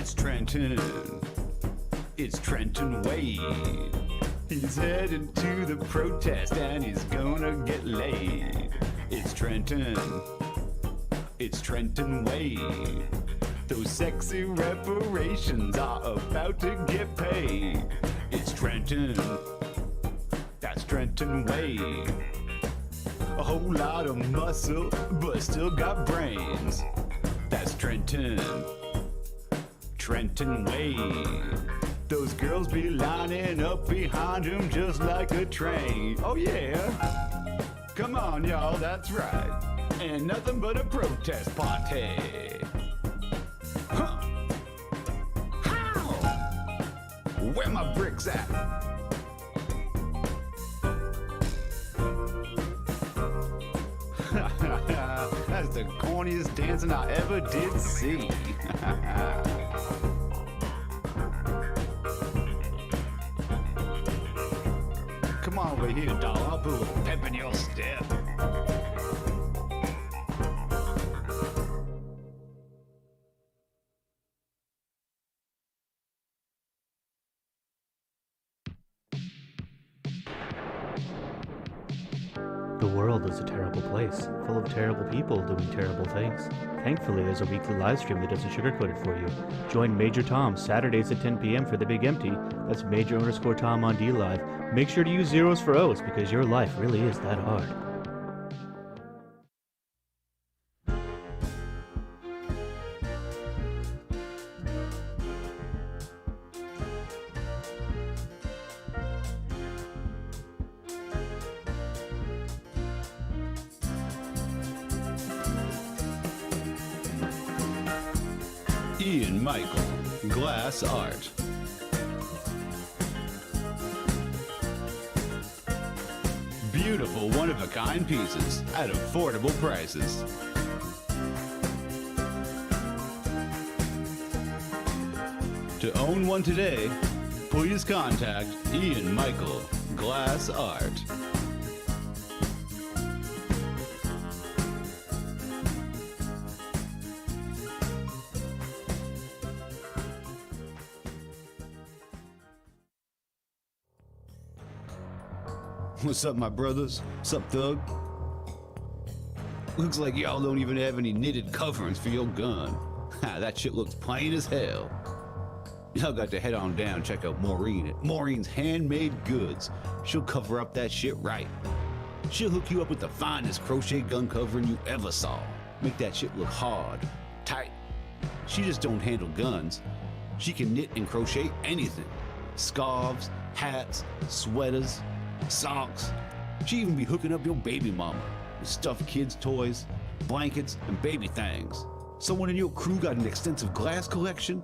It's Trenton. It's Trenton Wade. He's heading to the protest and he's gonna get laid. It's Trenton. It's Trenton Wade. Those sexy reparations are about to get paid. It's Trenton. That's Trenton Wade. A whole lot of muscle, but still got brains. That's Trenton. Trenton Wade. Those girls be lining up behind him just like a train. Oh yeah. Come on, y'all, that's right. And nothing but a protest party. Huh. How? Where my bricks at? That's the corniest dancing I ever did see. Come on over here, doll. I'll put a little pep in your step. The world is a terrible place, full of terrible people doing terrible things. Thankfully, there's a weekly live stream that doesn't sugarcoat it for you. Join Major Tom Saturdays at 10 p.m. for The Big Empty. That's Major_Tom on D Live. Make sure to use zeros for O's because your life really is that hard. Ian Michael, Glass Art. Beautiful, one-of-a-kind pieces at affordable prices. To own one today, please contact Ian Michael, Glass Art. What's up, my brothers? What's up, Thug? Looks like y'all don't even have any knitted coverings for your gun. Ha, that shit looks plain as hell. Y'all got to head on down and check out Maureen at Maureen's Handmade Goods. She'll cover up that shit right. She'll hook you up with the finest crochet gun covering you ever saw. Make that shit look hard, tight. She just don't handle guns. She can knit and crochet anything. Scarves, hats, sweaters, socks. She even be hooking up your baby mama with stuffed kids' toys, blankets, and baby things. Someone in your crew got an extensive glass collection?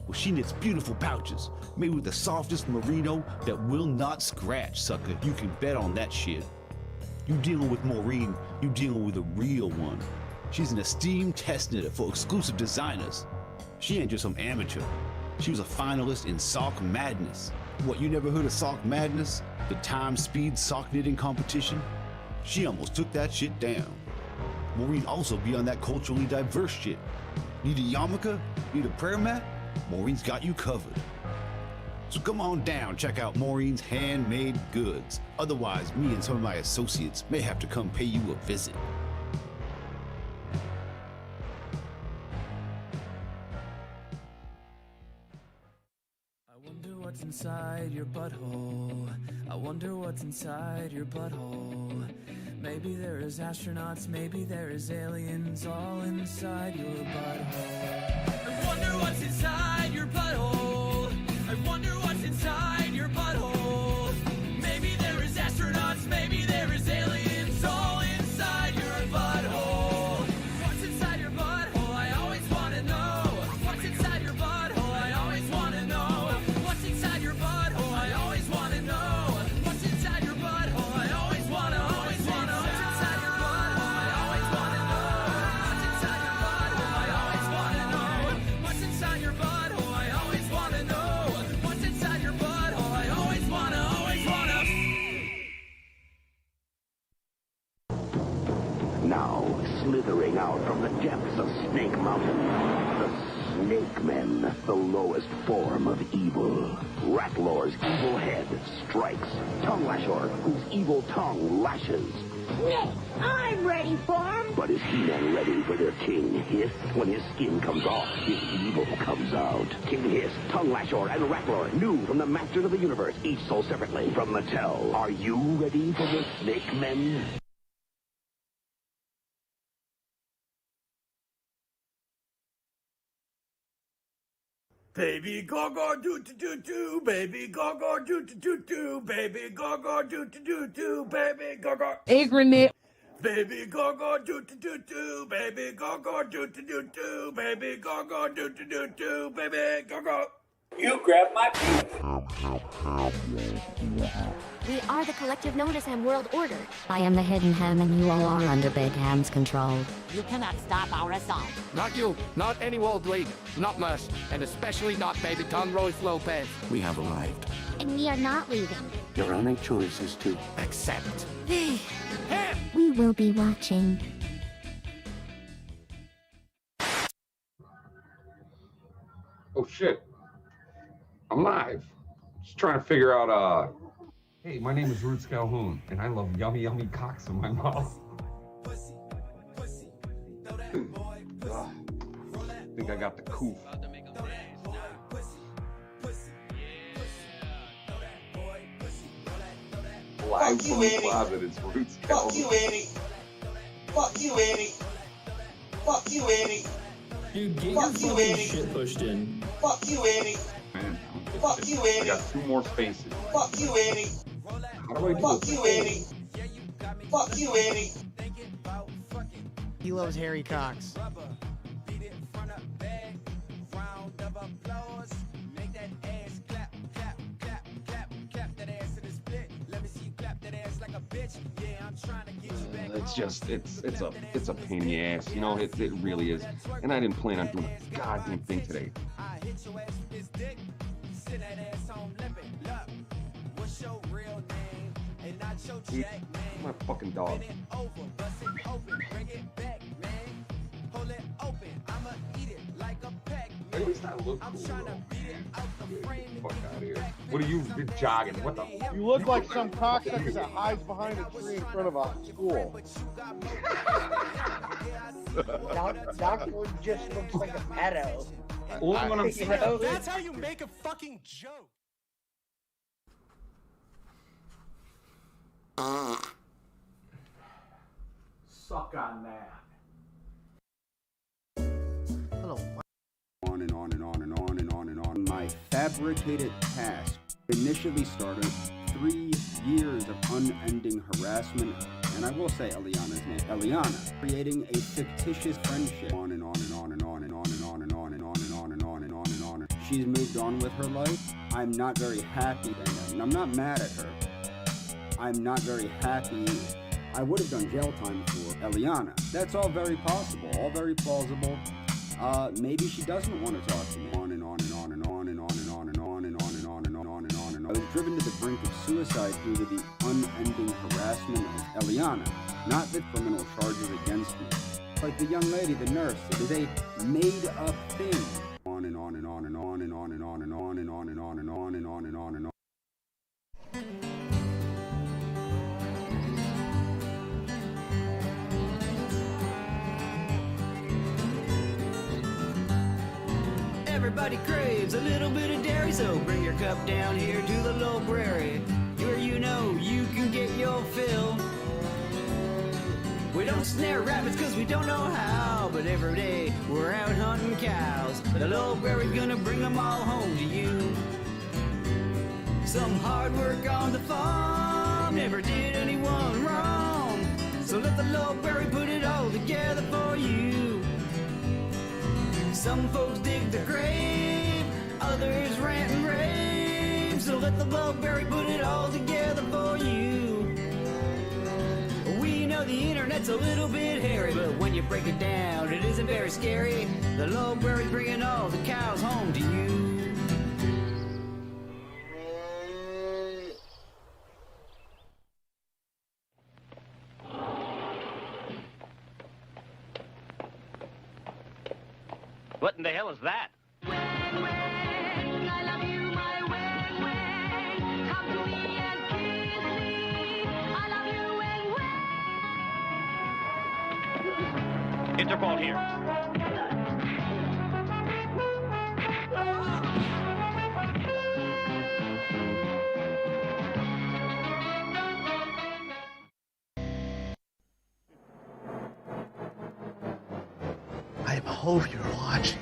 Well, she knits beautiful pouches made with the softest merino that will not scratch, sucker. You can bet on that shit. You dealing with Maureen, you dealing with a real one. She's an esteemed test knitter for exclusive designers. She ain't just some amateur. She was a finalist in Sock Madness. What, you never heard of Sock Madness? The time speed sock knitting competition? She almost took that shit down. Maureen also be on that culturally diverse shit. Need a yarmulke? Need a prayer mat? Maureen's got you covered. So come on down, check out Maureen's Handmade Goods. Otherwise, me and some of my associates may have to come pay you a visit. What's inside your butthole? I wonder what's inside your butthole. Maybe there is astronauts, maybe there is aliens all inside your butthole. I wonder what's inside your butthole. I wonder what's inside your butthole. Maybe there is astronauts, maybe there is aliens all inside your butthole. What's inside your butthole? I always want to know. What's inside your butthole? I always want to know. What's inside your butthole? I always want to know. What's inside your butthole? I always want to, always want to. What's inside your butthole? I always want to know. What's inside your butthole? I always want to know. What's inside your butthole? the lowest form of evil. Rattlor's evil head strikes. Tongue Lashor, whose evil tongue lashes. Nick, I'm ready for him. But is He-Man ready for their King Hiss? When his skin comes off, his evil comes out. King Hiss, Tongue Lashor, and Rattlor, new from the Masters of the Universe, each sold separately from Mattel. Are you ready for the Snake Men? Baby go-go do-do-do-do, baby go-go do-do-do-do, baby go-go do-do-do-do, baby go-go. Ignorant. Baby go-go do-do-do-do, baby go-go do-do-do-do, baby go-go do-do-do-do, baby go-go. You grab my feet. We are the collective known as Ham World Order. I am the Hidden Ham and you all are under Big Ham's control. You cannot stop our assault. Not you, not any world league, not Mush, and especially not Baby Tom Royce Lopez. We have arrived. And we are not leaving. Your only choice is to Accept. Ham! We will be watching. Oh shit. I'm live. Just trying to figure out, hey, my name is Roots Calhoun, and I love yummy, yummy cocks in my mouth. I think I got the coof. Live from the closet, it's Roots Calhoun. Fuck you, Eddie. Fuck you, Eddie. Fuck you, Eddie. Dude, get Fuck your you, fucking Eddie. shit pushed in. Fuck you, Eddie. Man, Fuck you, I Eddie. got 2 more spaces. Fuck you, Eddie. How do I do Fuck this? you, Eddie. Fuck you, Eddie. He loves Harry Cox. It's a pain in the ass, you know, it really is. And I didn't plan on doing a goddamn thing today. Dude, my fucking dog. At least I look cool, though. Get the fuck out of here. What are you jogging? What the? You look like some cocksucker that hides behind a tree in front of a school. Doctor just looks like a pedo. Only when I'm You know? That's how you make a fucking joke. Suck on that. Hello. On and on and on and on and on and on. My fabricated task initially started 3 years of unending harassment, and I will say Eliana's name, Eliana, creating a fictitious friendship. On and on and on and on and on and on and on and on and on and on and on and on. She's moved on with her life. I'm not very happy, and I'm not mad at her. I'm not very happy. I would have done jail time for Eliana. That's all very possible, all very plausible. Maybe she doesn't want to talk to me. On and on and on and on and on and on and on and on and on and on and on and on. I was driven to the brink of suicide due to the unending harassment of Eliana, not the criminal charges against me. Like the young lady, the nurse, it is a made-up thing. On and on and on and on and on and on and on and on and on and on and on and on and on. Everybody craves a little bit of dairy, so bring your cup down here to the library, where you know you can get your fill. We don't snare rabbits cause we don't know how, but every day we're out hunting cows. The library's gonna bring them all home to you. Some hard work on the farm never did anyone wrong, so let the library put it all together for you. Some folks dig the grave, others rant and rave, so let the library put it all together for you. We know the internet's a little bit hairy, but when you break it down, it isn't very scary. The library's bringing all the cows home to you. What in the hell is that? Interpol here. I hope you're watching.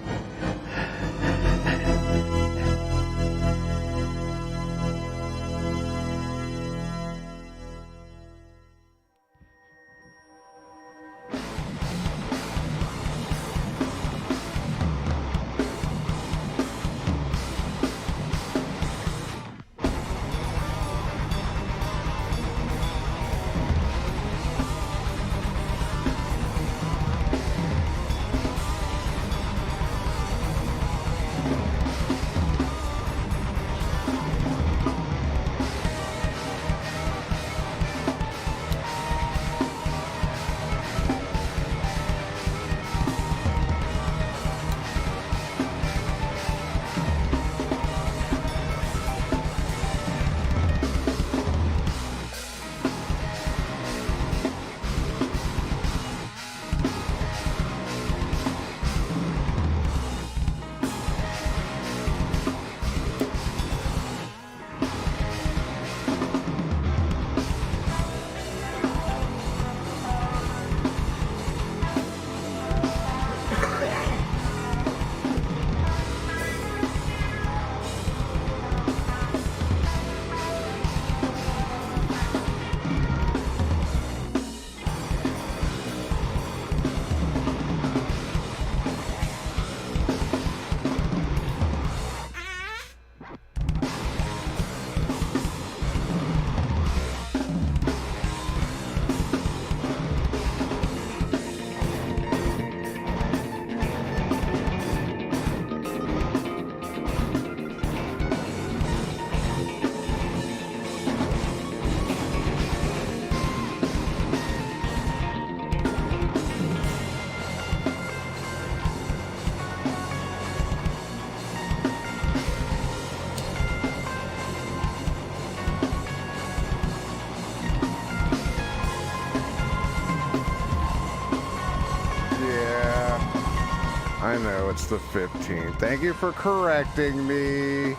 I know it's the 15th. Thank you for correcting me.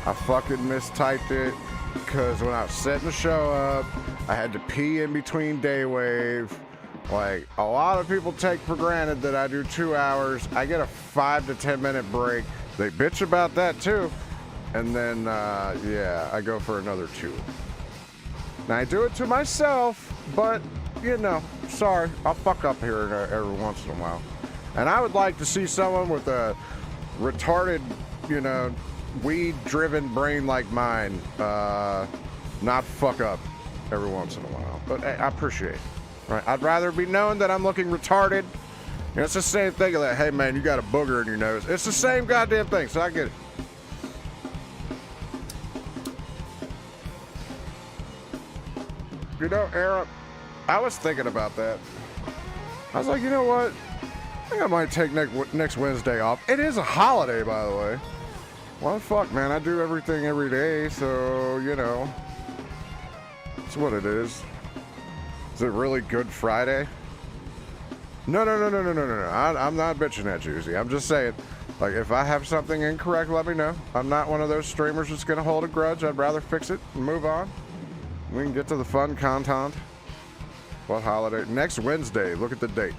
I fucking mistyped it because when I was setting the show up, I had to pee in between Daywave. Like, a lot of people take for granted that I do 2 hours. I get a 5 to 10 minute break. They bitch about that too. And then, yeah, I go for another 2. Now, I do it to myself, but, you know, sorry. I'll fuck up here every once in a while. And I would like to see someone with a retarded, you know, weed-driven brain like mine not fuck up every once in a while. But hey, I appreciate it. Right? I'd rather be known that I'm looking retarded. You know, it's the same thing like, hey, man, you got a booger in your nose. It's the same goddamn thing, so I get it. You know, Aaron, I was thinking about that. I was like, you know what? I think I might take next Wednesday off. It is a holiday, by the way. Well, fuck, man. I do everything every day, so, you know. It's what it is. Is it really Good Friday? No. I'm not bitching at you, see. I'm just saying, like, if I have something incorrect, let me know. I'm not one of those streamers that's going to hold a grudge. I'd rather fix it and move on. We can get to the fun content. What holiday? Next Wednesday. Look at the date.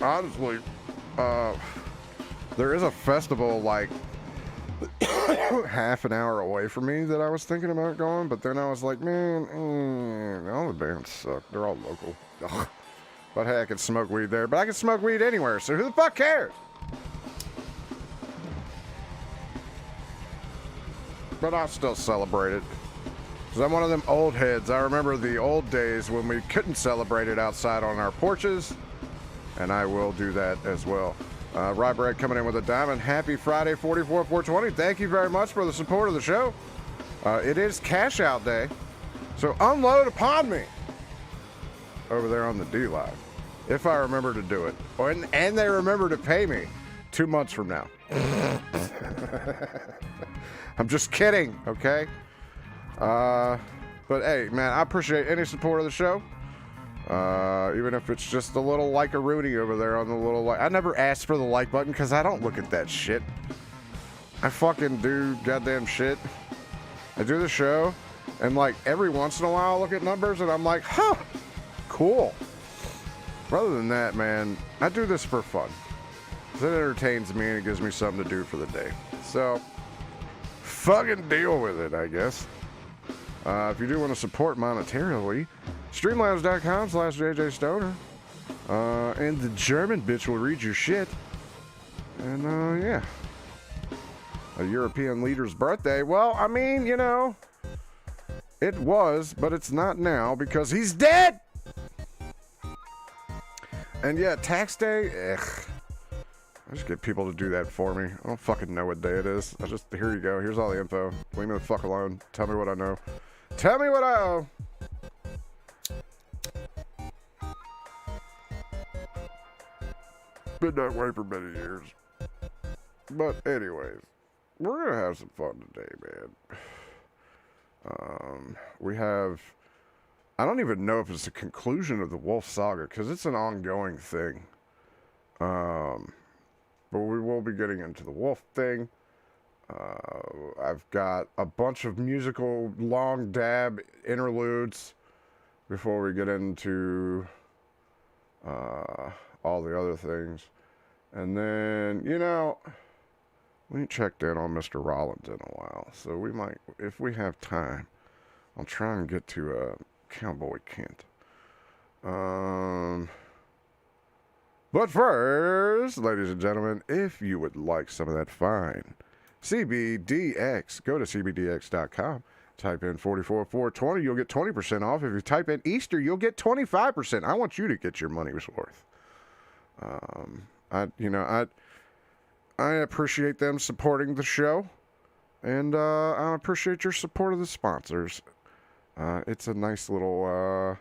Honestly, there is a festival like half an hour away from me that I was thinking about going, but then I was like, man, all the bands suck. They're all local. Ugh. But hey, I can smoke weed there, but I can smoke weed anywhere, so who the fuck cares? But I'll still celebrate it. Because I'm one of them old heads. I remember the old days when we couldn't celebrate it outside on our porches. And I will do that as well. Rye Bread coming in with a diamond. Happy Friday, 44420. Thank you very much for the support of the show. It is cash out day. So unload upon me over there on the D Live. If I remember to do it. And they remember to pay me 2 months from now. I'm just kidding, okay? But hey, man, I appreciate any support of the show. Even if it's just a little like a Rooney over there on the little like. I never asked for the like button because I don't look at that shit. I fucking do goddamn shit. I do the show, and like every once in a while I look at numbers and I'm like, huh, cool. Other than that, man, I do this for fun. It entertains me and it gives me something to do for the day. So, fucking deal with it, I guess. If you do want to support monetarily, streamlabs.com/JJStoner. And the German bitch will read your shit. And, yeah. A European leader's birthday. Well, I mean, you know, it was, but it's not now because he's dead! And yeah, tax day, I just get people to do that for me. I don't fucking know what day it is. Here you go. Here's all the info. Leave me the fuck alone. Tell me what I know. Tell me what I owe. Been that way for many years. But anyways, we're gonna have some fun today, man. We have, I don't even know if it's the conclusion of the Wolf Saga, because it's an ongoing thing. But we will be getting into the Wolf thing. I've got a bunch of musical long dab interludes before we get into all the other things. And then, you know, we ain't checked in on Mr. Rollins in a while. So we might, if we have time, I'll try and get to Cowboy Kent. But first, ladies and gentlemen, if you would like some of that fine CBDX, go to CBDX.com. Type in 44420, you'll get 20% off. If you type in Easter, you'll get 25%. I want you to get your money's worth. I appreciate them supporting the show, and I appreciate your support of the sponsors. It's a nice little,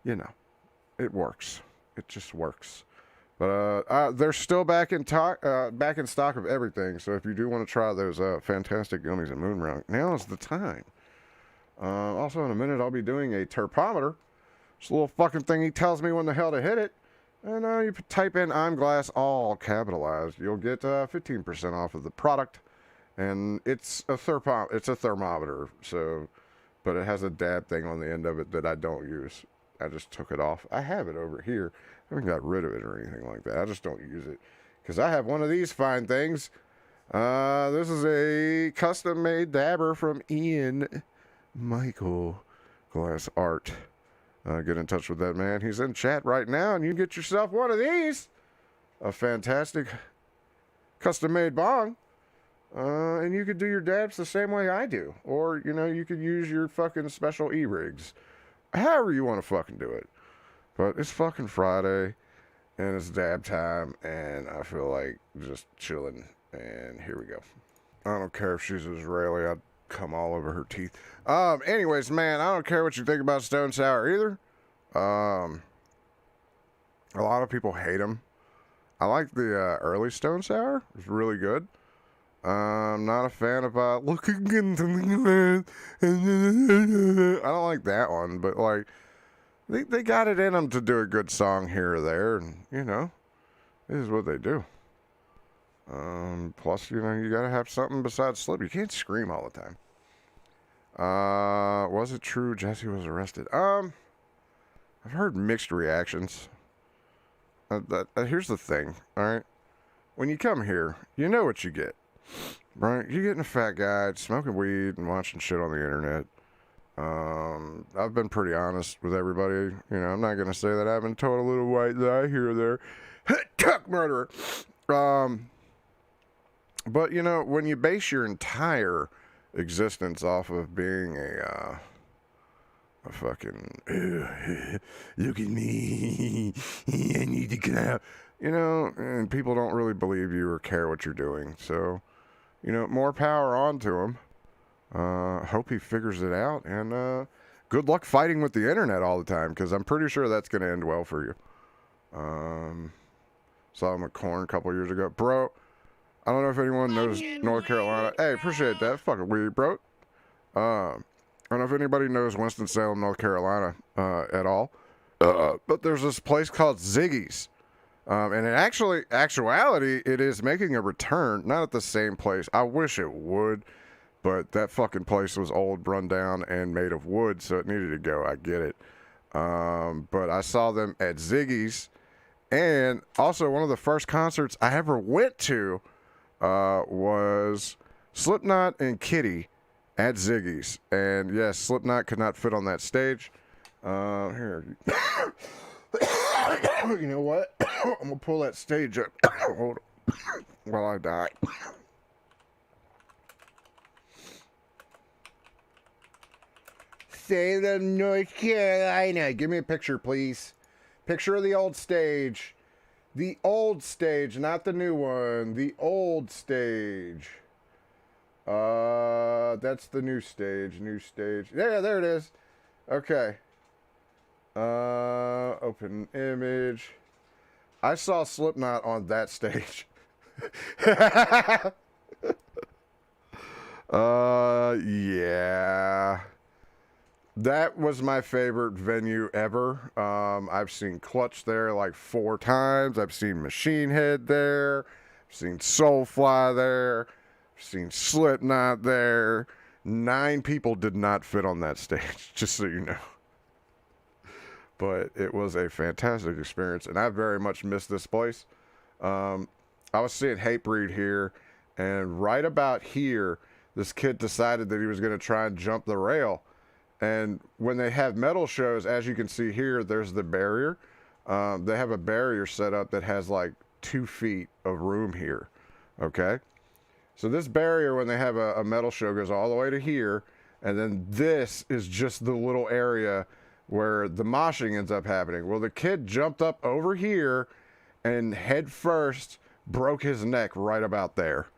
it works. It just works. But they're still back in stock of everything. So if you do want to try those fantastic gummies at Moon Rock, now is the time. Also, in a minute, I'll be doing a terpometer. It's a little fucking thing. He tells me when the hell to hit it. And you type in I'm Glass, all capitalized. You'll get 15% off of the product. And it's a thermometer. So, but it has a dab thing on the end of it that I don't use. I just took it off. I have it over here. I haven't got rid of it or anything like that. I just don't use it because I have one of these fine things. This is a custom-made dabber from Ian Michael Glass Art. Get in touch with that man. He's in chat right now, and you get yourself one of these. A fantastic custom-made bong. And you could do your dabs the same way I do. Or, you could use your fucking special e-rigs. However you want to fucking do it. But it's fucking Friday, and it's dab time, and I feel like just chilling, and here we go. I don't care if she's Israeli, I'd come all over her teeth. Anyways, man, I don't care what you think about Stone Sour either. A lot of people hate them. I like the early Stone Sour. It's really good. I'm not a fan of looking into the I don't like that one, but like they got it in them to do a good song here or there, and this is what they do. Plus, you gotta have something besides slip. You can't scream all the time. Was it true Jesse was arrested? I've heard mixed reactions. Here's the thing, all right? When you come here, you know what you get. Right, you're getting a fat guy smoking weed and watching shit on the internet. I've been pretty honest with everybody. I'm not gonna say that I haven't told a little white lie here or there. Cuck murderer. But when you base your entire existence off of being a fucking look at me, I need to get out. And people don't really believe you or care what you're doing. So. More power on to him. Hope he figures it out. And good luck fighting with the internet all the time, because I'm pretty sure that's going to end well for you. Saw him at Corn a couple years ago. Bro, I don't know if anyone knows North Carolina. Hey, appreciate that. Fucking weird, bro. I don't know if anybody knows Winston-Salem, North Carolina at all. But there's this place called Ziggy's. And in actuality, it is making a return. Not at the same place. I wish it would. But that fucking place was old, run down, and made of wood, so it needed to go. I get it. But I saw them at Ziggy's. And also, one of the first concerts I ever went to was Slipknot and Kitty at Ziggy's. And yes, Slipknot could not fit on that stage. Here. You know what? I'm going to pull that stage up. Hold on. While I die. Salem, North Carolina. Give me a picture, please. Picture of the old stage. The old stage, not the new one. The old stage. That's the new stage. New stage. Yeah, there it is. Okay. Open image. I saw Slipknot on that stage. Yeah. That was my favorite venue ever. I've seen Clutch there like 4 times. I've seen Machine Head there. I've seen Soulfly there. I've seen Slipknot there. 9 people did not fit on that stage, just so you know. But it was a fantastic experience, and I very much missed this place. I was seeing Hatebreed here, and right about here, this kid decided that he was going to try and jump the rail. And when they have metal shows, as you can see here, there's the barrier. They have a barrier set up that has like 2 feet of room here. Okay? So this barrier, when they have a metal show, goes all the way to here. And then this is just the little area where the moshing ends up happening. Well, the kid jumped up over here and head first broke his neck right about there.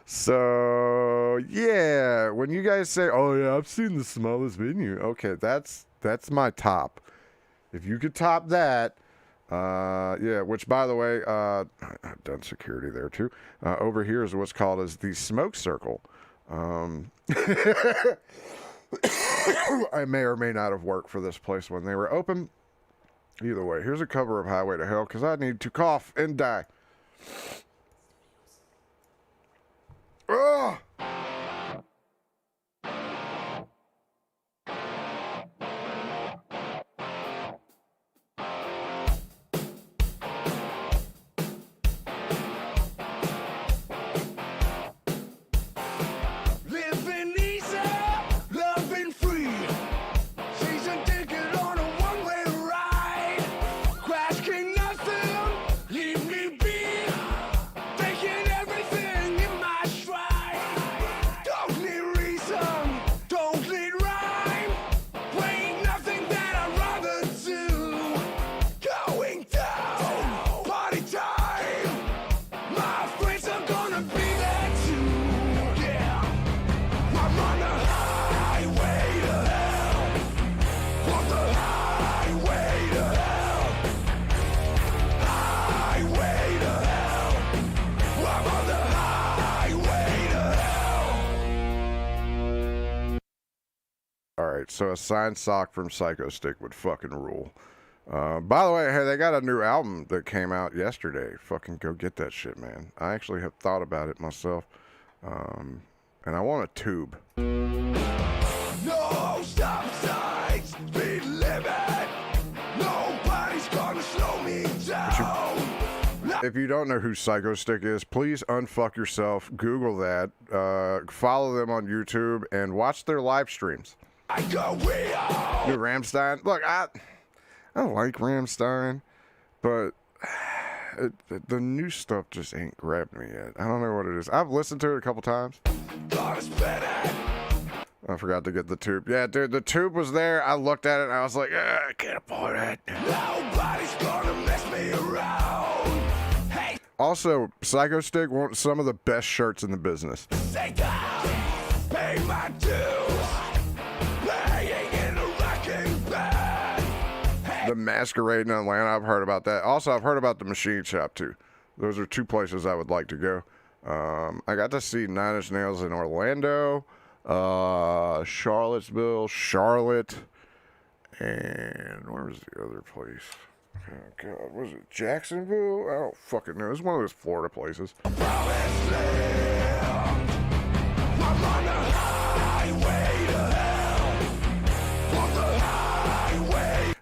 So, yeah, when you guys say, oh, yeah, I've seen the smallest venue. Okay, that's my top. If you could top that, yeah, which, by the way, I've done security there, too. Over here is what's called as the smoke circle. I may or may not have worked for this place when they were open. Either way, here's a cover of Highway to Hell, because I need to cough and die. Ugh! Living easy, loving free. Season ticket on a one-way ride. Crash can nothing, leave me be. Taking everything in my stride. Don't need reason, don't need rhyme. Ain't nothing that I'd rather do. Going down, party time. My friends are gonna be there too. Yeah. I'm on the highway to hell. On the highway to hell. Highway to hell. I'm on the highway to hell. Alright, so a signed sock from Psycho Stick would fucking rule. By the way, hey, they got a new album that came out yesterday. Fucking go get that shit, man. I actually have thought about it myself. And I want a tube. No stop signs, speed limit. Nobody's gonna slow me down. If you don't know who Psycho Stick is, please unfuck yourself. Google that. Follow them on YouTube and watch their live streams. I go real. New Rammstein. Look, I like Rammstein, but the new stuff just ain't grabbed me yet. I don't know what it is. I've listened to it a couple times. I forgot to get the tube. Yeah, dude, the tube was there. I looked at it and I was like, I can't afford it. Nobody's gonna mess me around. Hey, Also, Psycho Stick wants some of the best shirts in the business. say down, pay my dues. Playing in a rocking band. The Masquerade in Atlanta, I've heard about that. Also, I've heard about the Machine Shop, too. Those are 2 places I would like to go. I got to see Nine Inch Nails in Orlando, Charlottesville, Charlotte, and where was the other place? Oh God, was it Jacksonville? I don't fucking know. It was one of those Florida places.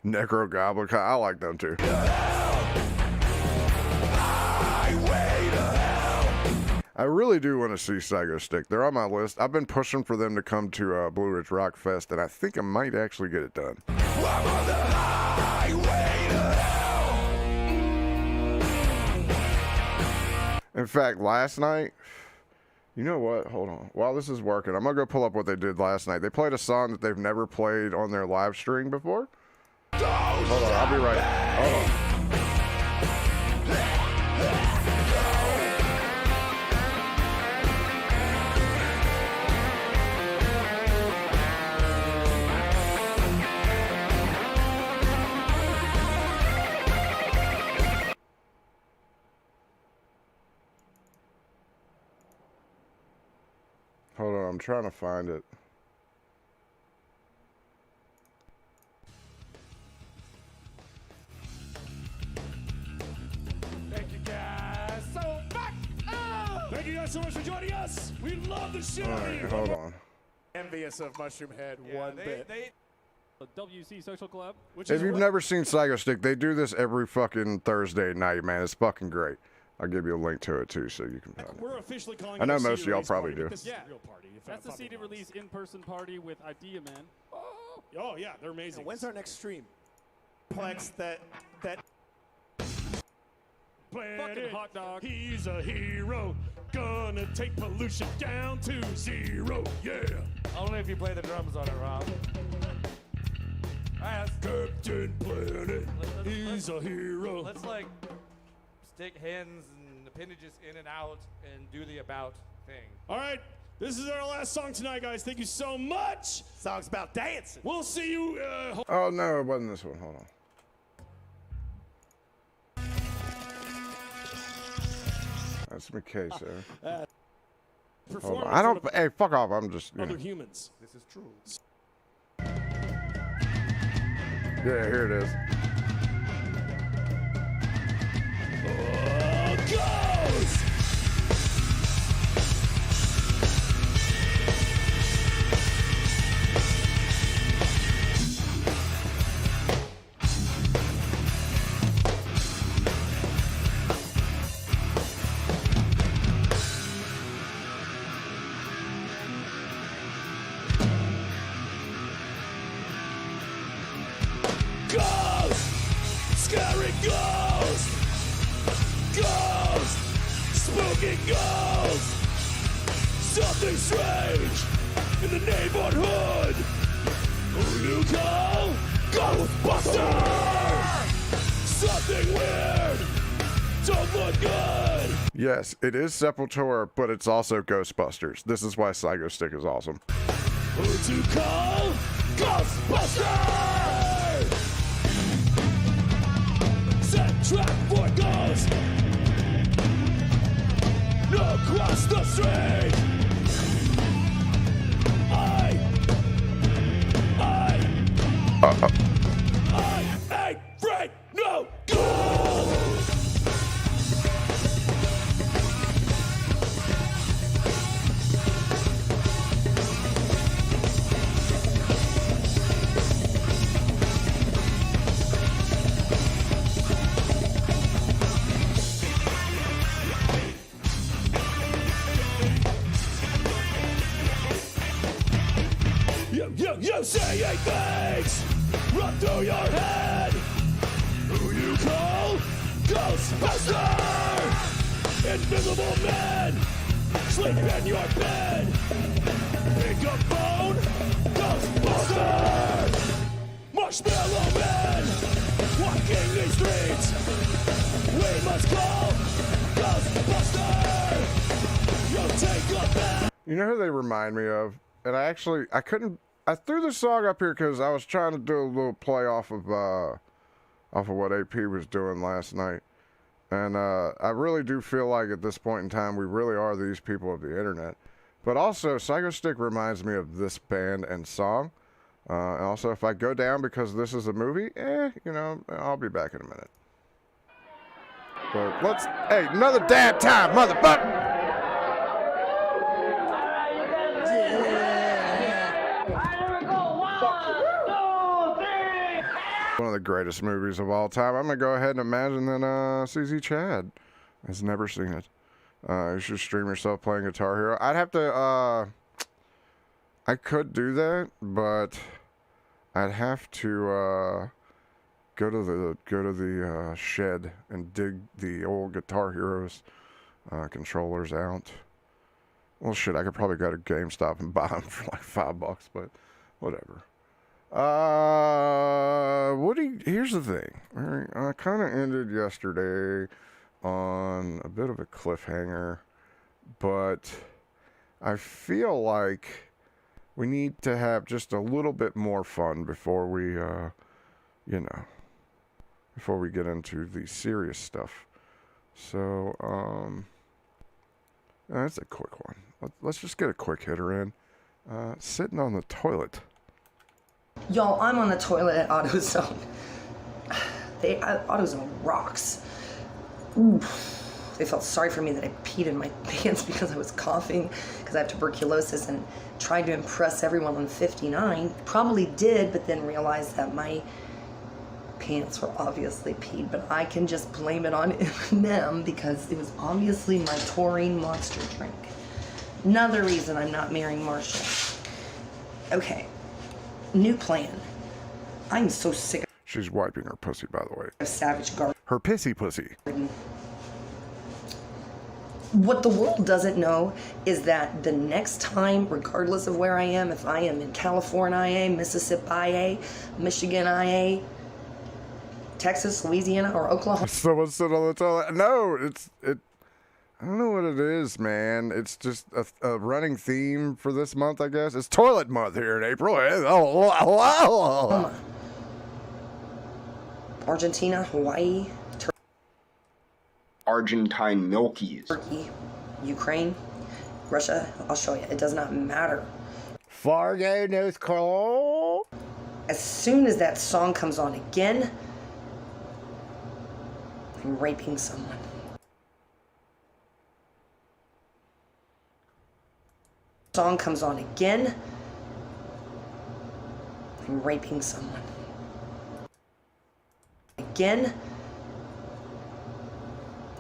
Necro Goblin, I like them too. I really do want to see Psycho Stick. They're on my list. I've been pushing for them to come to Blue Ridge Rock Fest, and I think I might actually get it done. In fact, last night, you know what? Hold on. While this is working, I'm going to go pull up what they did last night. They played a song that they've never played on their live stream before. Hold on, I'll be right. Hold on. Hold on, I'm trying to find it. Thank you guys so much. Oh! Thank you guys so much for joining us. We love the shit out of you. Hold on. Envious of Mushroom Head one bit. WC Social Club. If you've never seen Psycho Stick, they do this every fucking Thursday night, man. It's fucking great. I'll give you a link to it too, so you can find it. We're officially calling I know it a most of y'all CD probably release do. party, but this is a real party. That's the CD release in-person party with Idea Man. Oh yeah, they're amazing. When's our next stream? Plex that Planet hot dog. He's a hero. Gonna take pollution down to zero. Yeah. Only if you play the drums on it, Rob. Captain Planet. He's a hero. Let's like stick hands and appendages in and out and do the about thing. All right. This is our last song tonight, guys. Thank you so much. Song's about dancing. We'll see you. Oh no, it wasn't this one. Hold on. That's McKay, sir. Hold on. I don't. Hey, fuck off. I'm just. Other humans. This is true. Yeah, here it is. Goes! Scary ghost! Ghost! Spooky ghost! Something strange in the neighborhood! Who you call? Ghostbuster! Something weird! Don't look good! Yes, it is Sepultura, but it's also Ghostbusters. This is why Psycho Stick is awesome. Who to call? Ghostbuster! Set trap for ghosts! No cross the street! I ain't afraid, no ghost! You saying things run through your head. Who you call? Ghostbuster! Invisible man, sleep in your bed. Pick up phone, Ghostbuster! Marshmallow man, walking these streets. We must call Ghostbuster! You'll take a bath. You know who they remind me of? And I threw the song up here because I was trying to do a little play off of what AP was doing last night. And I really do feel like at this point in time, we really are these people of the internet. But also, Psycho Stick reminds me of this band and song. And also, if I go down because this is a movie, you know, I'll be back in a minute. But let's, hey, another dab time, motherfucker! One of the greatest movies of all time. I'm gonna go ahead and imagine that CZ Chad has never seen it. You should stream yourself playing Guitar Hero. I'd have to, I could do that, but I'd have to go to the shed and dig the old Guitar Heroes controllers out. Well, shit, I could probably go to GameStop and buy them for like $5, but whatever. Here's the thing. I kind of ended yesterday on a bit of a cliffhanger, but I feel like we need to have just a little bit more fun before we, before we get into the serious stuff. So, that's a quick one. Let's just get a quick hitter in. Sitting on the toilet. Y'all, I'm on the toilet at AutoZone. AutoZone rocks. Oof. They felt sorry for me that I peed in my pants because I was coughing because I have tuberculosis and tried to impress everyone on 59. Probably did, but then realized that my pants were obviously peed, but I can just blame it on them because it was obviously my taurine monster drink. Another reason I'm not marrying Marshall. Okay. New plan. I'm so sick She's wiping her pussy, by the way. of Savage Garden. Her pissy pussy. What the world doesn't know is that the next time, regardless of where I am, if I am in California IA, Mississippi IA, Michigan IA, Texas, Louisiana, or Oklahoma. Someone sit on the toilet. No, I don't know what it is, man. It's just a running theme for this month, I guess. It's toilet month here in April. Argentina, Hawaii, Argentine Milkies. Turkey, Ukraine, Russia. I'll show you. It does not matter. Fargo, North Carolina. As soon as that song comes on again, I'm raping someone. Song comes on again, I'm raping someone. Again,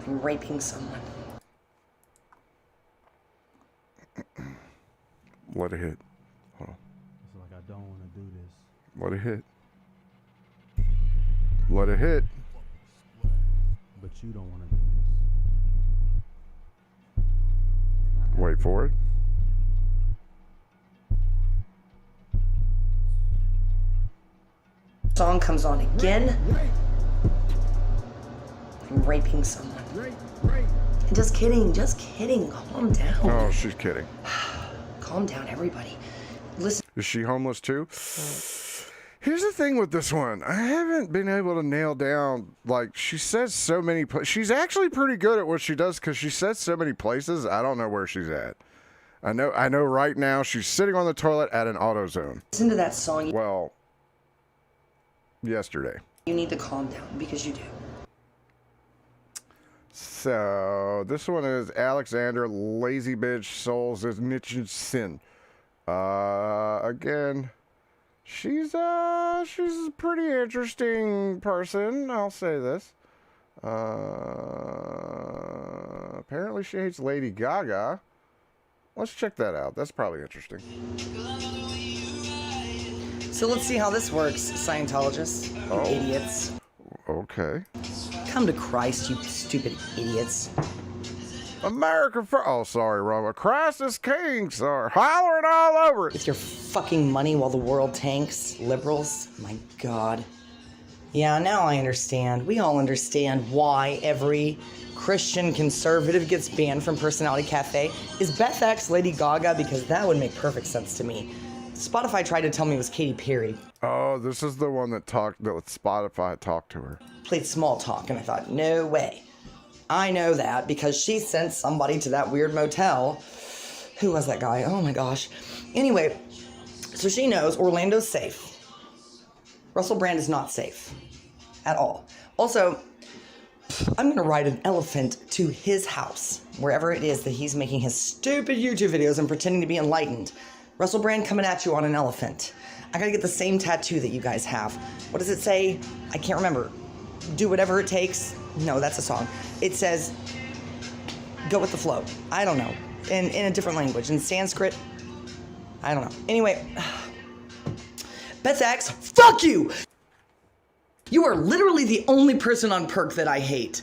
I'm raping someone. Let it hit. Hold on. It's like I don't want to do this. Let it hit. Let it hit. But you don't want to do this. Wait for it. Song comes on again, I'm raping someone. Just kidding, calm down. Oh, she's kidding. Calm down, everybody. Listen. Is she homeless too? Here's the thing with this one. I haven't been able to nail down, like, she says so many she's actually pretty good at what she does because she says so many places. I don't know where she's at. I know right now she's sitting on the toilet at an AutoZone. Listen to that song. Well, yesterday. You need to calm down because you do. So this one is Alexander Lazy Bitch Souls is Niche Sin. Again, she's a pretty interesting person. I'll say this. Apparently she hates Lady Gaga. Let's check that out. That's probably interesting. So let's see how this works, Scientologists. You idiots. Okay. Come to Christ, you stupid idiots. America for sorry, Roma. Christ is king, sir. Hollering all over it. With your fucking money while the world tanks, liberals. My God. Yeah, now I understand. We all understand why every Christian conservative gets banned from Personality Cafe. Is Beth X Lady Gaga? Because that would make perfect sense to me. Spotify tried to tell me it was Katy Perry. Oh, this is the one that Spotify talked to her. Played small talk, and I thought, no way. I know that because she sent somebody to that weird motel. Who was that guy? Oh my gosh. Anyway, so she knows Orlando's safe. Russell Brand is not safe at all. Also, I'm going to ride an elephant to his house, wherever it is that he's making his stupid YouTube videos and pretending to be enlightened. Russell Brand coming at you on an elephant. I got to get the same tattoo that you guys have. What does it say? I can't remember. Do whatever it takes. No, that's a song. It says, go with the flow. I don't know. In a different language. In Sanskrit. I don't know. Anyway. Beth Axe, fuck you! You are literally the only person on Perk that I hate.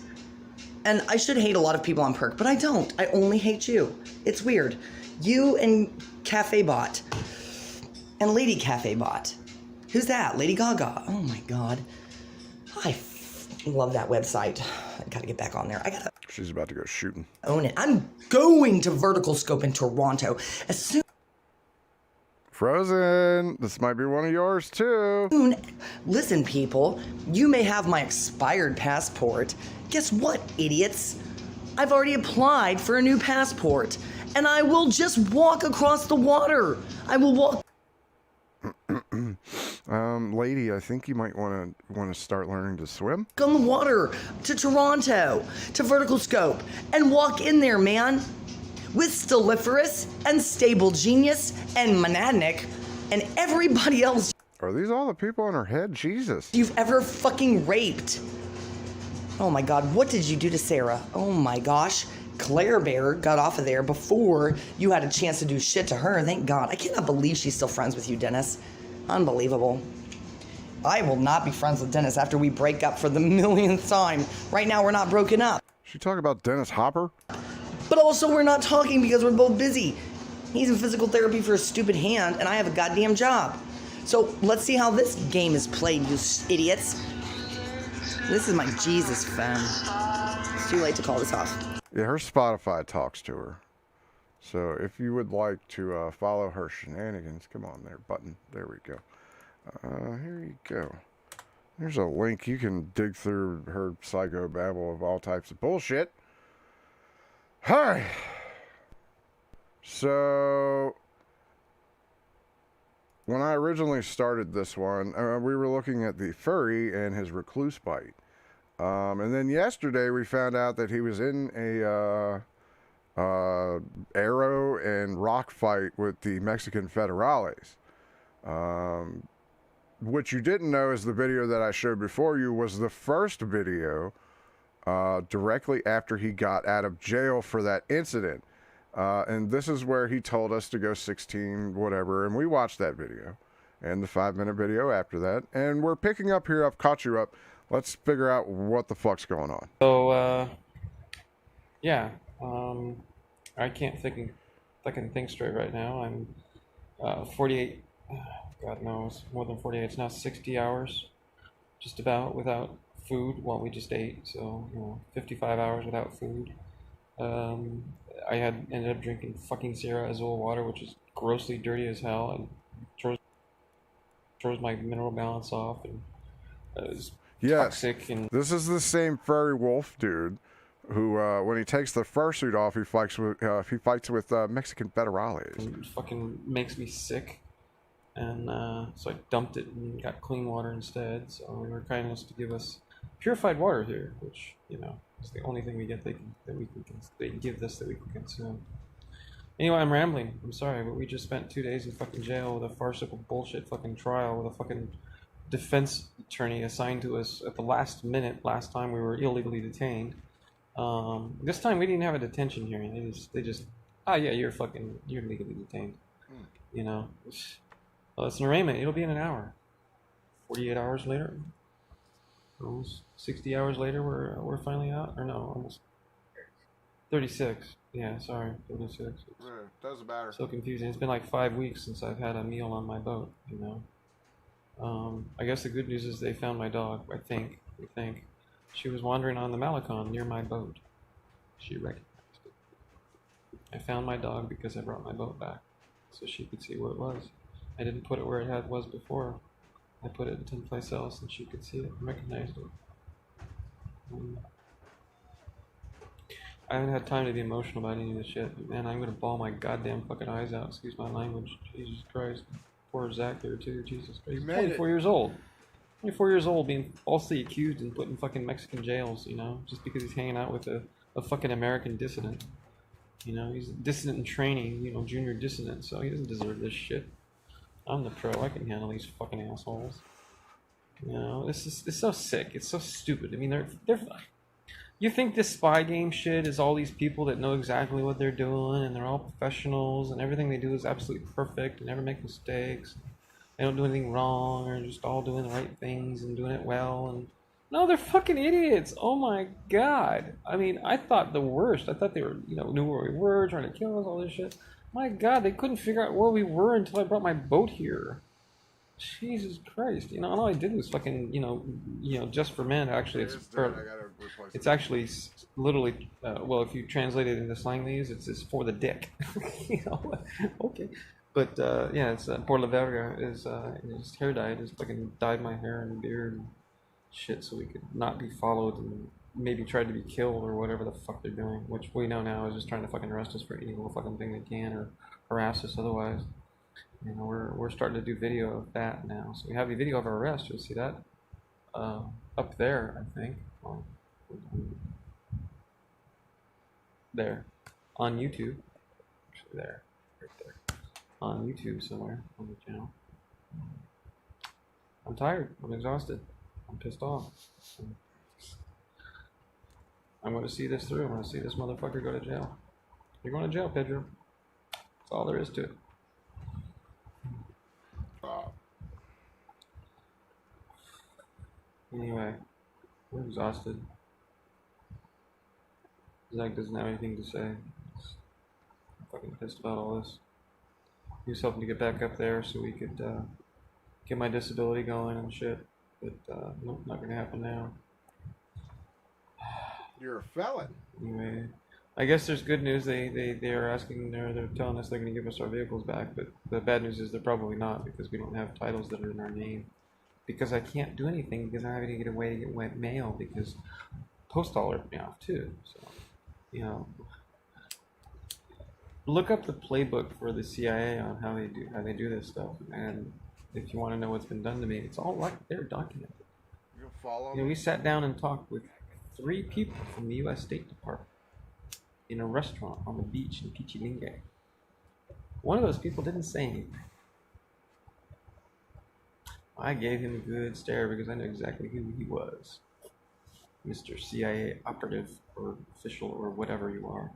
And I should hate a lot of people on Perk, but I don't. I only hate you. It's weird. You and Cafe Bot. And Lady Cafe Bot. Who's that? Lady Gaga. Oh my god. I love that website. I gotta get back on there. She's about to go shooting. Own it. I'm going to Vertical Scope in Toronto as soon. Frozen, this might be one of yours too. Listen, people, you may have my expired passport. Guess what, idiots? I've already applied for a new passport, and I will just walk across the water. I will walk. Lady, I think you might want to start learning to swim. On the water to Toronto, to Vertical Scope, and walk in there, man. With Stelliferous and Stable Genius and Monadnick and everybody else. Are these all the people in her head? Jesus. You've ever fucking raped. Oh my god, what did you do to Sarah? Oh my gosh. Claire Bear got off of there before you had a chance to do shit to her. Thank God. I cannot believe she's still friends with you, Dennis. Unbelievable. I will not be friends with Dennis after we break up for the millionth time. Right now, we're not broken up. She talking about Dennis Hopper? But also, we're not talking because we're both busy. He's in physical therapy for a stupid hand, and I have a goddamn job. So let's see how this game is played, you idiots. This is my Jesus phone. It's too late to call this off. Yeah, her Spotify talks to her. So if you would like to follow her shenanigans, come on there, button. There we go. Here you go. There's a link. You can dig through her psychobabble of all types of bullshit. Hi. So when I originally started this one, we were looking at the furry and his recluse bite. And then yesterday we found out that he was in a arrow and rock fight with the Mexican federales. What you didn't know is the video that I showed before you was the first video directly after he got out of jail for that incident. And this is where he told us to go 16 whatever, and we watched that video and the 5-minute video after that, and we're picking up here. I've caught you up. Let's figure out what the fuck's going on. So yeah, I can't think straight right now. I'm 48, God knows, more than 48. It's now 60 hours just about without food. Well, we just ate, so 55 hours without food. I ended up drinking fucking Sierra Azul water, which is grossly dirty as hell and throws my mineral balance off, and is toxic. And this is the same furry wolf dude who, when he takes the fursuit off, he fights with Mexican federales. It fucking makes me sick, and so I dumped it and got clean water instead. So they were kind enough to give us purified water here, which is the only thing we get. They give this that we can consume. Anyway, I'm rambling. I'm sorry, but we just spent 2 days in fucking jail with a farcical bullshit fucking trial with a fucking defense attorney assigned to us at the last minute. Last time we were illegally detained. This time we didn't have a detention hearing. They just yeah, you're legally detained. Well, it's an arraignment. It'll be in an hour. 48 hours later. Almost 60 hours later, we're finally out. Or no, almost 36. Yeah, sorry, 36. Doesn't matter. So confusing. It's been like 5 weeks since I've had a meal on my boat. I guess the good news is they found my dog. We think she was wandering on the Malecon near my boat. She recognized it. I found my dog because I brought my boat back, so she could see where it was. I didn't put it where it was before. I put it someplace else, and she could see it and recognized it. I haven't had time to be emotional about any of this shit. Man, I'm gonna bawl my goddamn fucking eyes out. Excuse my language. Jesus Christ. Poor Zach there too. Jesus Christ. He's 24 years old. 24 years old, being falsely accused and put in fucking Mexican jails, you know, just because he's hanging out with a fucking American dissident. You know, he's a dissident in training, you know, junior dissident, so he doesn't deserve this shit. I'm the pro. I can handle these fucking assholes. You know, it's so sick. It's so stupid. I mean, they're. You think this spy game shit is all these people that know exactly what they're doing and they're all professionals and everything they do is absolutely perfect and never make mistakes. They don't do anything wrong or just all doing the right things and doing it well. And no, they're fucking idiots. Oh my god. I mean, I thought the worst. I thought they were, you know, knew where we were, trying to kill us, all this shit. My god, they couldn't figure out where we were until I brought my boat here. Jesus Christ, you know, all I did was fucking, you know, just for men. Actually, it's actually literally, well, if you translate it into slang they use, it's for the dick. You know, okay, but yeah, it's por la verga is his hair dye. I just fucking dyed my hair and beard and shit so we could not be followed and maybe tried to be killed or whatever the fuck they're doing. Which we know now is just trying to fucking arrest us for any little fucking thing they can or harass us otherwise. You know, we're starting to do video of that now. So we have a video of our arrest. You'll see that up there, I think. There. On YouTube. Actually, there. Right there. On YouTube somewhere on the channel. I'm tired. I'm exhausted. I'm pissed off. I'm going to see this through. I'm going to see this motherfucker go to jail. You're going to jail, Pedro. That's all there is to it. Anyway, we're exhausted. Zach doesn't have anything to say. I'm fucking pissed about all this. He was hoping to get back up there so we could get my disability going and shit. But nope, not gonna happen now. You're a felon. Anyway, I guess there's good news. They are asking. They're telling us they're gonna give us our vehicles back. But the bad news is they're probably not because we don't have titles that are in our name. Because I can't do anything because I'm having to get away to get wet mail because Postal ripped me off too. So, you know, look up the playbook for the CIA on how they do this stuff. And if you want to know what's been done to me, it's all right there documented. You can follow You know, we sat down and talked with 3 people from the U.S. State Department in a restaurant on the beach in Pichilingue. One of those people didn't say anything. I gave him a good stare because I knew exactly who he was. Mr. CIA operative or official or whatever you are.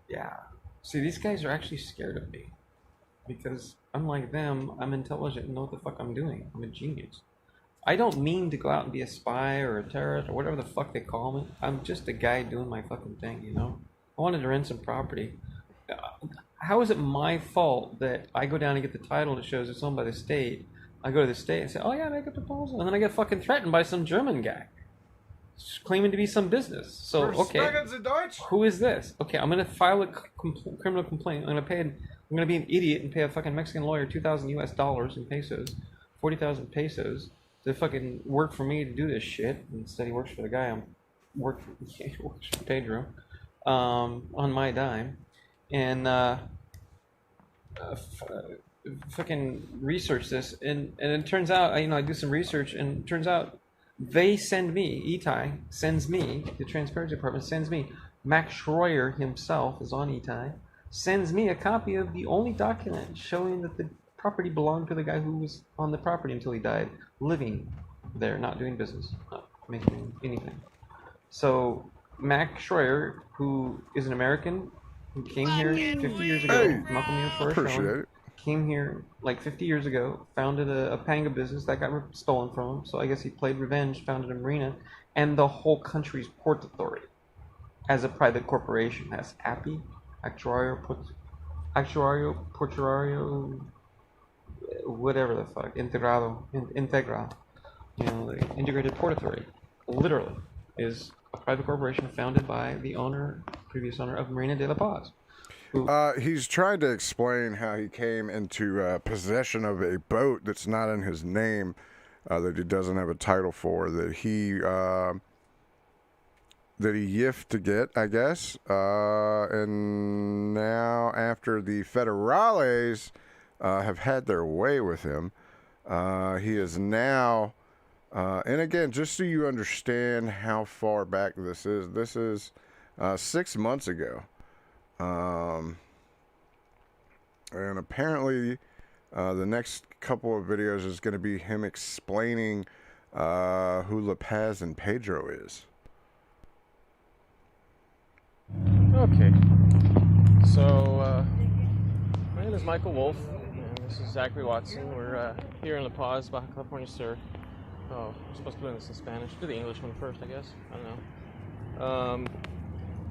Yeah. See, these guys are actually scared of me. Because unlike them, I'm intelligent and know what the fuck I'm doing. I'm a genius. I don't mean to go out and be a spy or a terrorist or whatever the fuck they call me. I'm just a guy doing my fucking thing, you know? I wanted to rent some property. How is it my fault that I go down and get the title that shows it's owned by the state? I go to the state and say, oh yeah, make a proposal. And then I get fucking threatened by some German guy. Claiming to be some business. So, okay. Who is this? Okay, I'm going to file a criminal complaint. I'm going to be an idiot and pay a fucking Mexican lawyer $2,000 US in pesos, 40,000 pesos, to fucking work for me to do this shit. Instead, he works for the guy he works for Pedro, on my dime. And, fucking research this, and it turns out, I do some research, and it turns out they send me, ETI sends me, the Transparency Department sends me, Max Schroyer himself is on ETI, sends me a copy of the only document showing that the property belonged to the guy who was on the property until he died, living there, not doing business, not making anything. So Max Schroyer, who is an American, who came here 50 years ago, came here like 50 years ago, founded a Panga business that got stolen from him. So I guess he played revenge, founded a marina, and the whole country's port authority as a private corporation has API, Actuario, Portuario, whatever the fuck, Integra, you know, the Integrated Port Authority, literally is a private corporation founded by the previous owner of Marina de la Paz. He's trying to explain how he came into possession of a boat that's not in his name, that he doesn't have a title for, that he that he yiffed to get, I guess. And now, after the federales have had their way with him, he is now, and again, just so you understand how far back this is 6 months ago. And apparently, the next couple of videos is going to be him explaining who La Paz and Pedro is. Okay, so my name is Michael Wolf, and this is Zachary Watson. We're here in La Paz, Baja California Sur. Oh, we're supposed to do this in Spanish. Do the English one first, I guess. I don't know.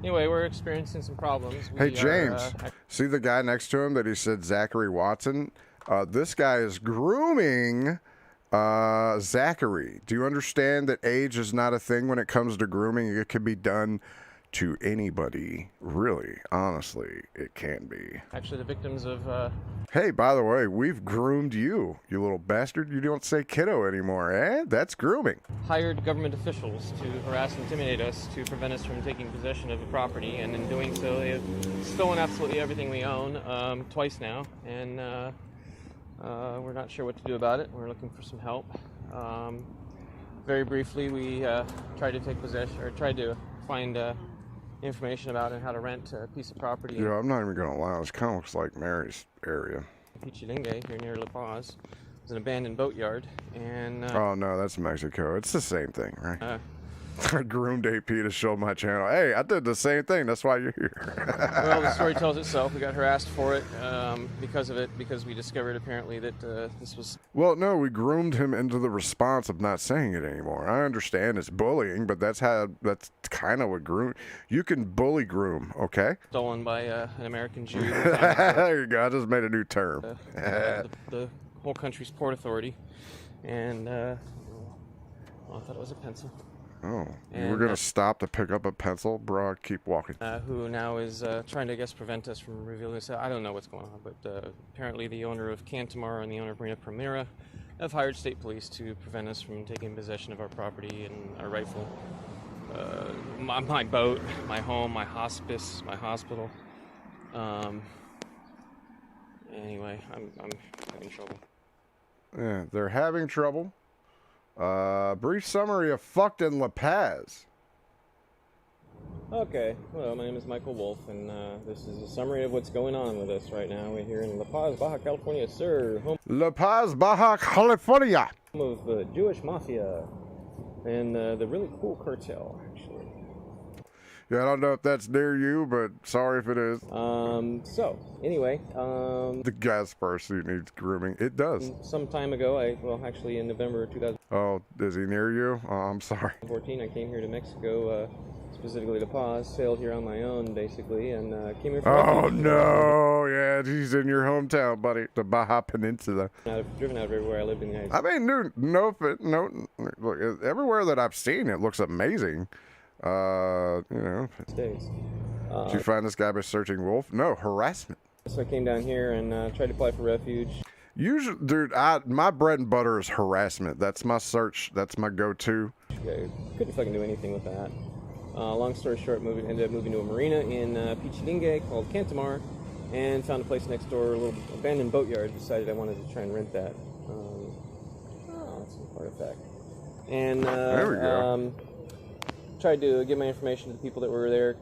Anyway, we're experiencing some problems. Hey, James, see the guy next to him that he said Zachary Watson? This guy is grooming Zachary. Do you understand that age is not a thing when it comes to grooming? It can be done to anybody. Really, honestly, it can be. Actually, the victims of... Hey, by the way, we've groomed you, you little bastard. You don't say kiddo anymore, eh? That's grooming. hired government officials to harass and intimidate us to prevent us from taking possession of the property, and in doing so, they have stolen absolutely everything we own twice now, and we're not sure what to do about it. We're looking for some help. Very briefly, we tried to take possession, or tried to find information about how to rent a piece of property. Yeah, I'm not even gonna lie. This kind of looks like Mary's area. Pichilingue, here near La Paz. It's an abandoned boatyard, and oh no, that's Mexico. It's the same thing, right? I groomed AP to show my channel. Hey, I did the same thing. That's why you're here. Well, the story tells itself. We got harassed for it because of it, because we discovered apparently that this was... Well, no, we groomed him into the response of not saying it anymore. I understand it's bullying, but that's kind of what groom... You can bully groom, okay? Stolen by an American Jew. There you go. I just made a new term. The whole country's Port Authority. And, I thought it was a pencil. Oh, you were going to stop to pick up a pencil? Bro, keep walking. Who now is trying to, I guess, prevent us from revealing this. I don't know what's going on, but apparently the owner of Cantamar and the owner of Marina Primera have hired state police to prevent us from taking possession of our property and our rightful, my boat, my home, my hospice, my hospital. Anyway, I'm having trouble. Yeah, they're having trouble. Brief summary of fucked in La Paz. Okay, well, my name is Michael Wolf, and this is a summary of what's going on with us right now. We're here in La Paz, Baja California, sir. Home La Paz, Baja California. of Jewish mafia and the really cool cartel, actually. Yeah, I don't know if that's near you, but sorry if it is. So, anyway, the gas person who needs grooming. It does. Some time ago, actually in November 2014, Oh, is he near you? Oh, I'm sorry. I came here to Mexico, specifically to Paz, sailed here on my own, basically, and came here for Oh, refuge. no. Yeah, he's in your hometown, buddy. The Baja Peninsula. Driven out of everywhere I lived in the United I mean, dude, no, look, everywhere that I've seen it looks amazing. States. Did you find this guy by searching Wolf? No, harassment. So I came down here and tried to apply for refuge. Usually, dude, my bread and butter is harassment. That's my search. That's my go-to. Couldn't fucking do anything with that. Long story short, ended up moving to a marina in Pichilingue called Cantamar, and found a place next door, a little abandoned boatyard. Decided I wanted to try and rent that. That's an artifact. And there we go. Tried to get my information to the people that were there,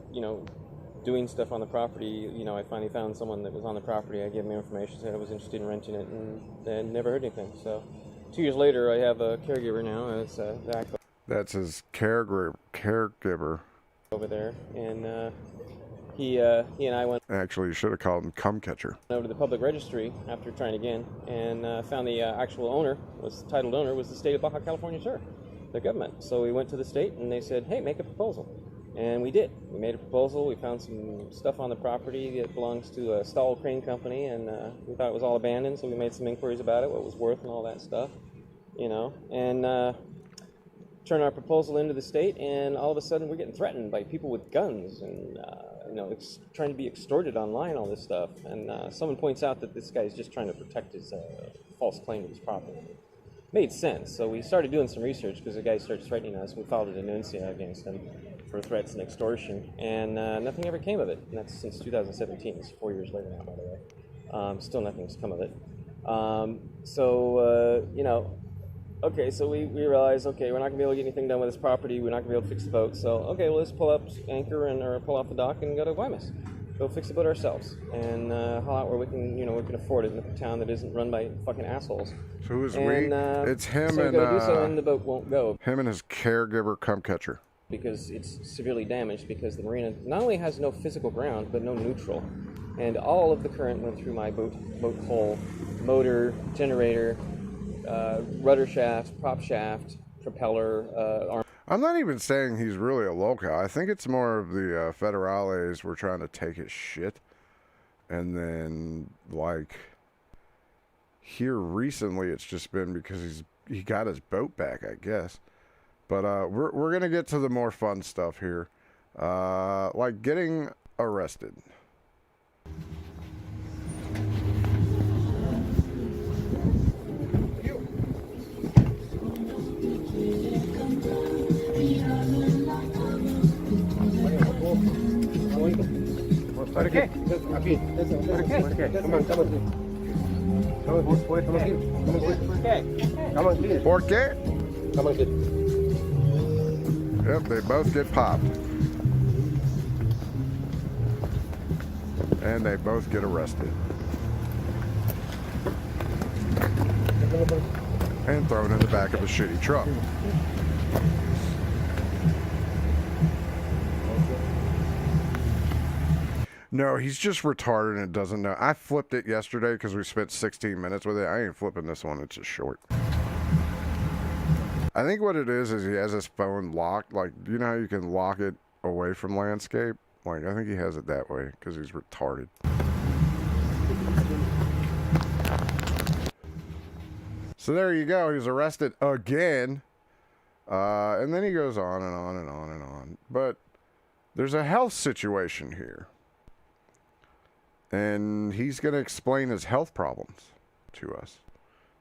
doing stuff on the property. I finally found someone that was on the property. I gave them information, said I was interested in renting it, and then never heard anything. So 2 years later, I have a caregiver now, and it's Zach. That's his caregiver. Over there, and he and I went... Actually, you should have called him cum catcher. Over to the public registry after trying again, and found the actual owner, titled owner, was the state of Baja California Sur, the government. So we went to the state, and they said, hey, make a proposal. And we did. We made a proposal. We found some stuff on the property that belongs to a Stahl Crane Company, and we thought it was all abandoned, so we made some inquiries about it, what it was worth and all that stuff, and turned our proposal into the state, and all of a sudden we're getting threatened by people with guns and, trying to be extorted online, all this stuff. And someone points out that this guy is just trying to protect his false claim to his property. made sense. So we started doing some research because the guy started threatening us. We filed a denuncia against him for threats and extortion, and nothing ever came of it. And that's since 2017. It's 4 years later now, by the way. Still nothing's come of it. You know, okay, so we realized, okay, we're not going to be able to get anything done with this property. We're not going to be able to fix the boat. So, okay, well, let's pull up anchor or pull off the dock and go to Guaymas. Go fix the boat ourselves and haul out where we can afford it in a town that isn't run by fucking assholes. So who's we? It's him so and we do so, and the boat won't go. Him and his caregiver cum catcher. Because it's severely damaged because the marina not only has no physical ground but no neutral, and all of the current went through my boat hull, motor, generator, rudder shaft, prop shaft, propeller, arm. I'm not even saying he's really a local. I think it's more of the federales were trying to take his shit. And then, like, here recently it's just been because he got his boat back, I guess. But we're going to get to the more fun stuff here. Like getting arrested. ¿Por qué? Aquí. ¿Por qué? ¿Por qué? Come on, come on. Come on, boy. Come on, kid. Come on, kid. Come on, kid. ¿Por qué? Come on, kid. Yep, they both get popped. And they both get arrested. And thrown in the back of a shitty truck. No, he's just retarded and doesn't know. I flipped it yesterday because we spent 16 minutes with it. I ain't flipping this one. It's just short. I think what it is he has his phone locked. Like, you know how you can lock it away from landscape? Like, I think he has it that way because he's retarded. So there you go. He's arrested again. And then he goes on and on and on and on. But there's a health situation here. And he's going to explain his health problems to us,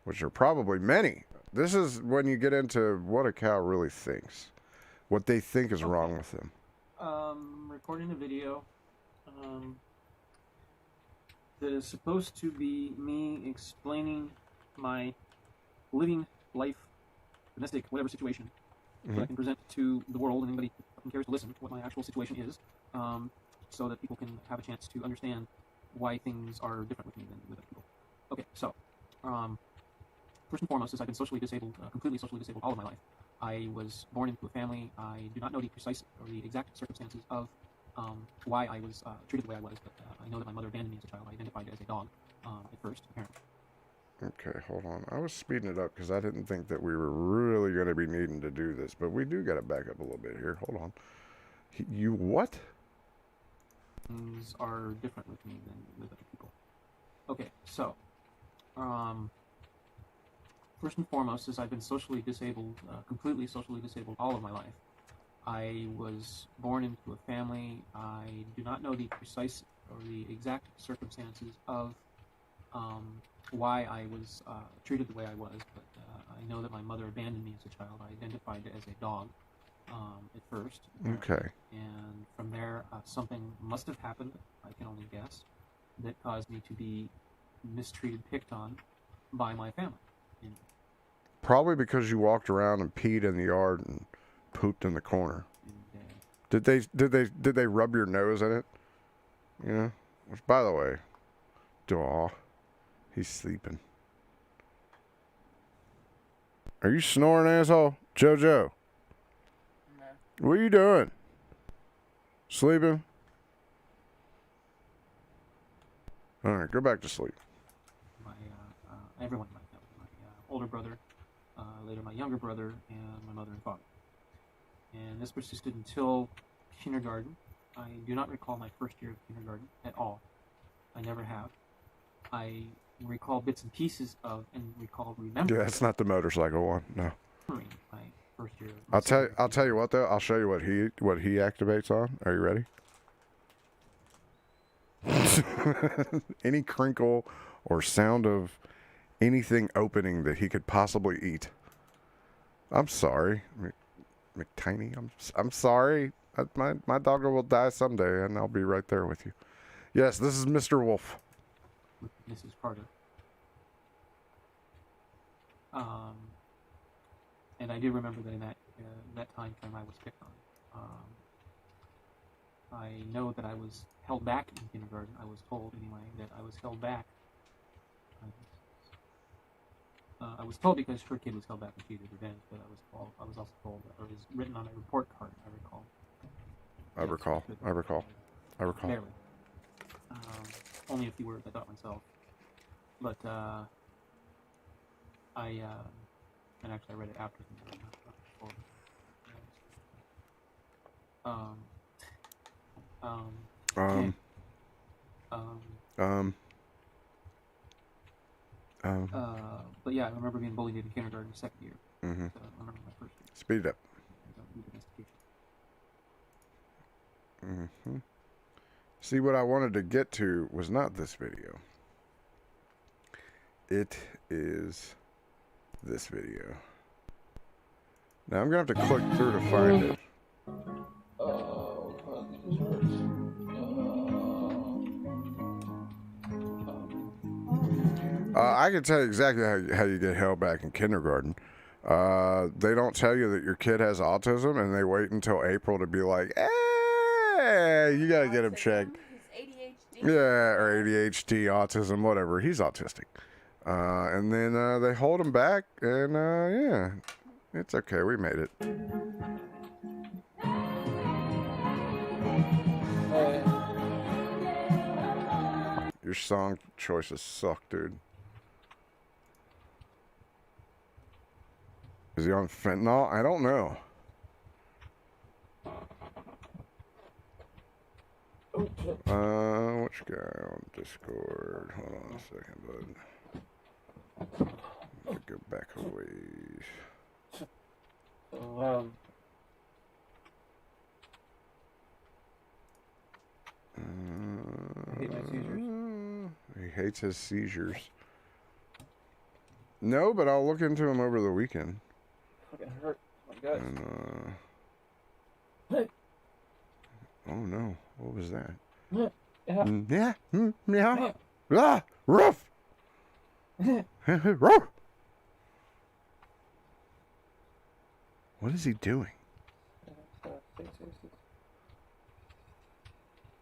which are probably many. This is when you get into what a cow really thinks, what they think is wrong with him. Recording a video that is supposed to be me explaining my living life, domestic, whatever situation, that I can present to the world and anybody who cares to listen what my actual situation is, so that people can have a chance to understand why things are different with me than with other people. Okay, so, first and foremost is I've been socially disabled, completely socially disabled all of my life. I was born into a family. I do not know the precise or the exact circumstances of why I was treated the way I was, but I know that my mother abandoned me as a child. I identified as a dog at first, apparently. Okay, hold on. I was speeding it up because I didn't think that we were really going to be needing to do this, but we do got to back up a little bit here. Hold on. You what? Things are different with me than with other people. Okay, so, first and foremost is I've been socially disabled, completely socially disabled all of my life. I was born into a family. I do not know the precise or the exact circumstances of why I was treated the way I was, but I know that my mother abandoned me as a child. I identified as a dog at first. Okay. And from there, something must have happened, I can only guess, that caused me to be mistreated, picked on by my family. Probably because you walked around and peed in the yard and pooped in the corner. Did they rub your nose in it? You know? Which, by the way, Daw, he's sleeping. Are you snoring, asshole? JoJo? No. What are you doing? Sleeping? All right, go back to sleep. Everyone in my family, my older brother, later my younger brother, and my mother and father. And this persisted until kindergarten. I do not recall my first year of kindergarten at all. I never have. I recall bits and pieces of, and remember. Yeah, that's not the motorcycle one. No. My first year. I'll tell you what though. I'll show you what he activates on. Are you ready? Any crinkle or sound of anything opening that he could possibly eat. I'm sorry, McTiny. I'm sorry. My doggo will die someday, and I'll be right there with you. Yes, this is Mr. Wolf. Mrs. Carter. And I do remember that in that time frame I was picked on. I know that I was held back in kindergarten. I was told anyway that I was held back. I was told because her kid was held back when she did revenge, but I was also told, or it was written on a report card, I recall. I recall. Barely. Only a few words I thought myself. But and actually I read it after the before. But yeah, I remember being bullied in kindergarten, second year. Mm-hmm. So I remember my first year. Speed it up. Domestication. Mm-hmm. See, what I wanted to get to was not this video. It is this video. Now I'm going to have to click through to find it. I can tell you exactly how you get held back in kindergarten. They don't tell you that your kid has autism, and they wait until April to be like, hey, you got to get him checked. Yeah, or ADHD, autism, whatever. He's autistic. And then they hold him back, and yeah, it's okay. We made it. Your song choices suck, dude. Is he on fentanyl? I don't know. Which guy on Discord? Hold on a second, bud. Let me go back a ways. I hate my seizures. He hates his seizures. No, but I'll look into him over the weekend. Fucking hurt. Oh my God. And, oh no, what was that? Yeah. Yeah. Ah, rough. Rough. What is he doing?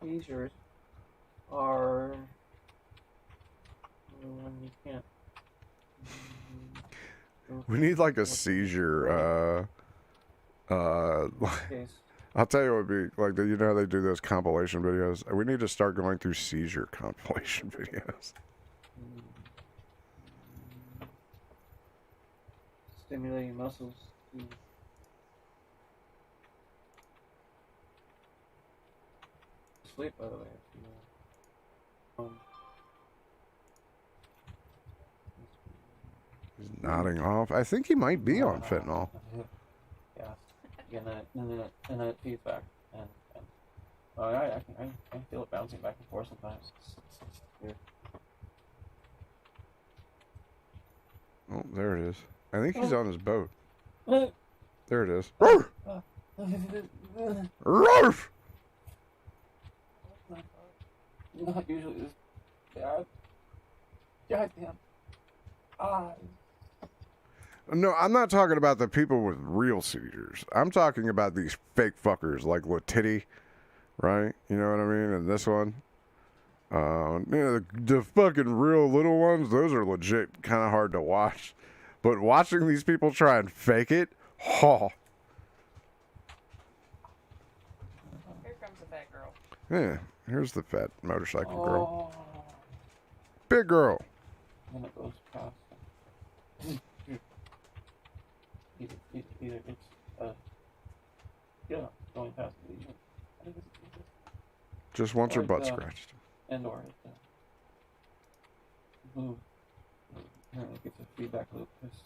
Seizures are when you can't. We need like a seizure. I'll tell you what would be like. You know how they do those compilation videos. We need to start going through seizure compilation videos. Stimulating muscles. Sleep, by the way. He's nodding off. I think he might be on fentanyl. Yeah, and then it feeds back, and I can feel it bouncing back and forth sometimes. It's weird. Oh, there it is. I think he's on his boat. There it is. Roof. Not usually this bad. Goddamn eyes. No, I'm not talking about the people with real seizures. I'm talking about these fake fuckers like Latitty, right? You know what I mean? And this one. You know, the fucking real little ones, those are legit kind of hard to watch. But watching these people try and fake it, Here comes the fat girl. Yeah, here's the fat motorcycle girl. Big girl. And it goes past. Either it's yeah, going past the I think it's Just wants her butt scratched. And or it move. Apparently gets a feedback loop because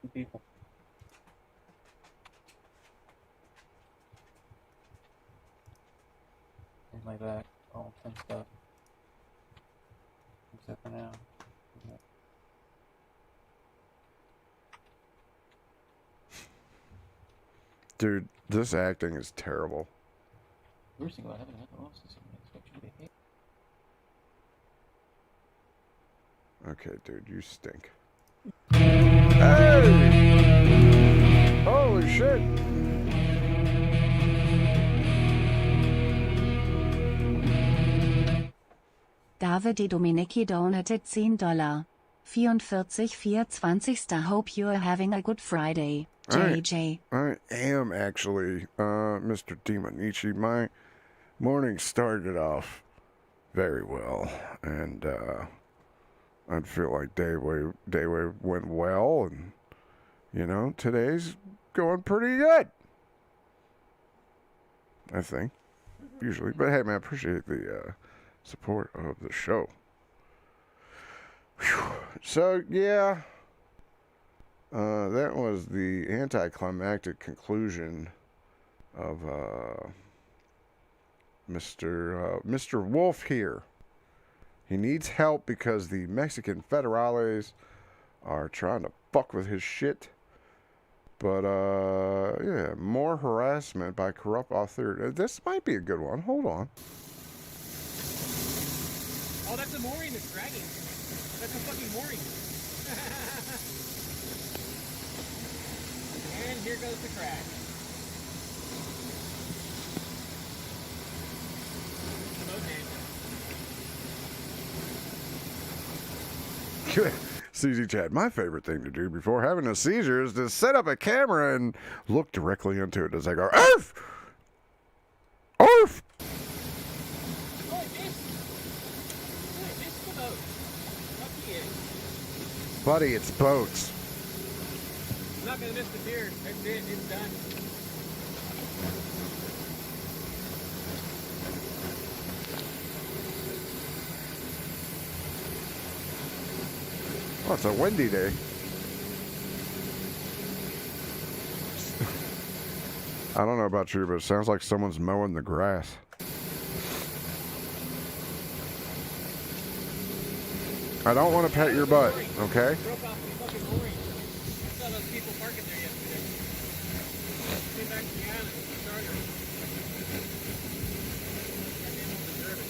two people. And my back all tensed up. Except for now. Dude, this acting is terrible. Worst thing about having a mental illness is someone expects you to behave. Okay, dude, you stink. Hey! Holy shit! Davide Dominicki donated $10. 44,420. Hope you're having a good Friday, JJ. I am actually, Mr. Demonici. My morning started off very well, and I feel like Daywave went well, and you know, today's going pretty good. I think, usually. But hey, man, I appreciate the support of the show. Whew. So yeah, that was the anticlimactic conclusion of Mr. Wolf here. He needs help because the Mexican federales are trying to fuck with his shit. But yeah, more harassment by corrupt authority. This might be a good one. Hold on. Oh, that's a mooring that's dragging. That's a fucking mooring. And here goes the crash. CZ Chad, my favorite thing to do before having a seizure is to set up a camera and look directly into it as I go, Earth! Earth! Oh, it missed. It missed the boat. Lucky it. Buddy, it's boats. I'm not gonna miss the pier. That's it. It's done. Oh, it's a windy day. I don't know about you, but it sounds like someone's mowing the grass. I don't want to pet your butt, okay? Broke off the fucking mooring. I saw those people parking there yesterday. Came back to the island with the charter. And they don't deserve it.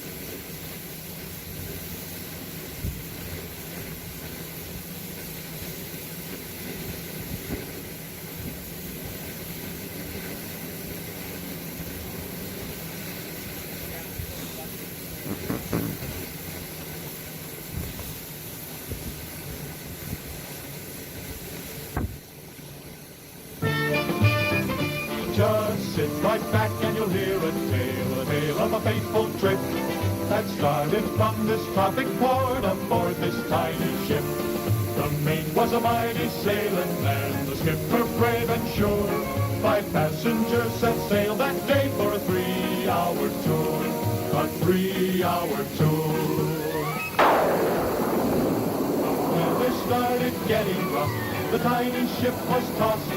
Just sit right back and you'll hear a tale of a fateful trip that started from this tropic port aboard this tiny ship. The mate was a mighty sailing man, the skipper brave and sure. 5 passengers set sail that day for a 3-hour tour. A 3-hour tour. When they started getting rough, the tiny ship was tossed.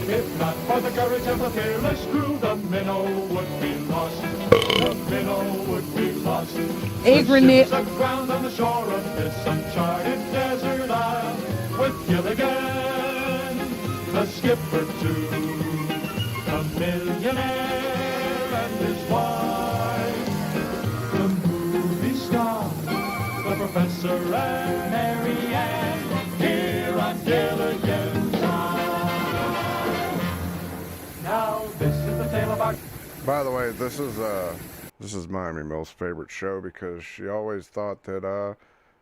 If not for the courage of the fearless crew, the minnow would be lost. The minnow would be lost. Hey, Grenade. The ship's aground on the shore of this uncharted desert isle with Gilligan, the skipper too, a millionaire and his wife, the movie star, the professor and Mary Ann, here on Gilligan's Isle. Now this is the tale of our... By the way, this is Miami Mill's favorite show because she always thought that,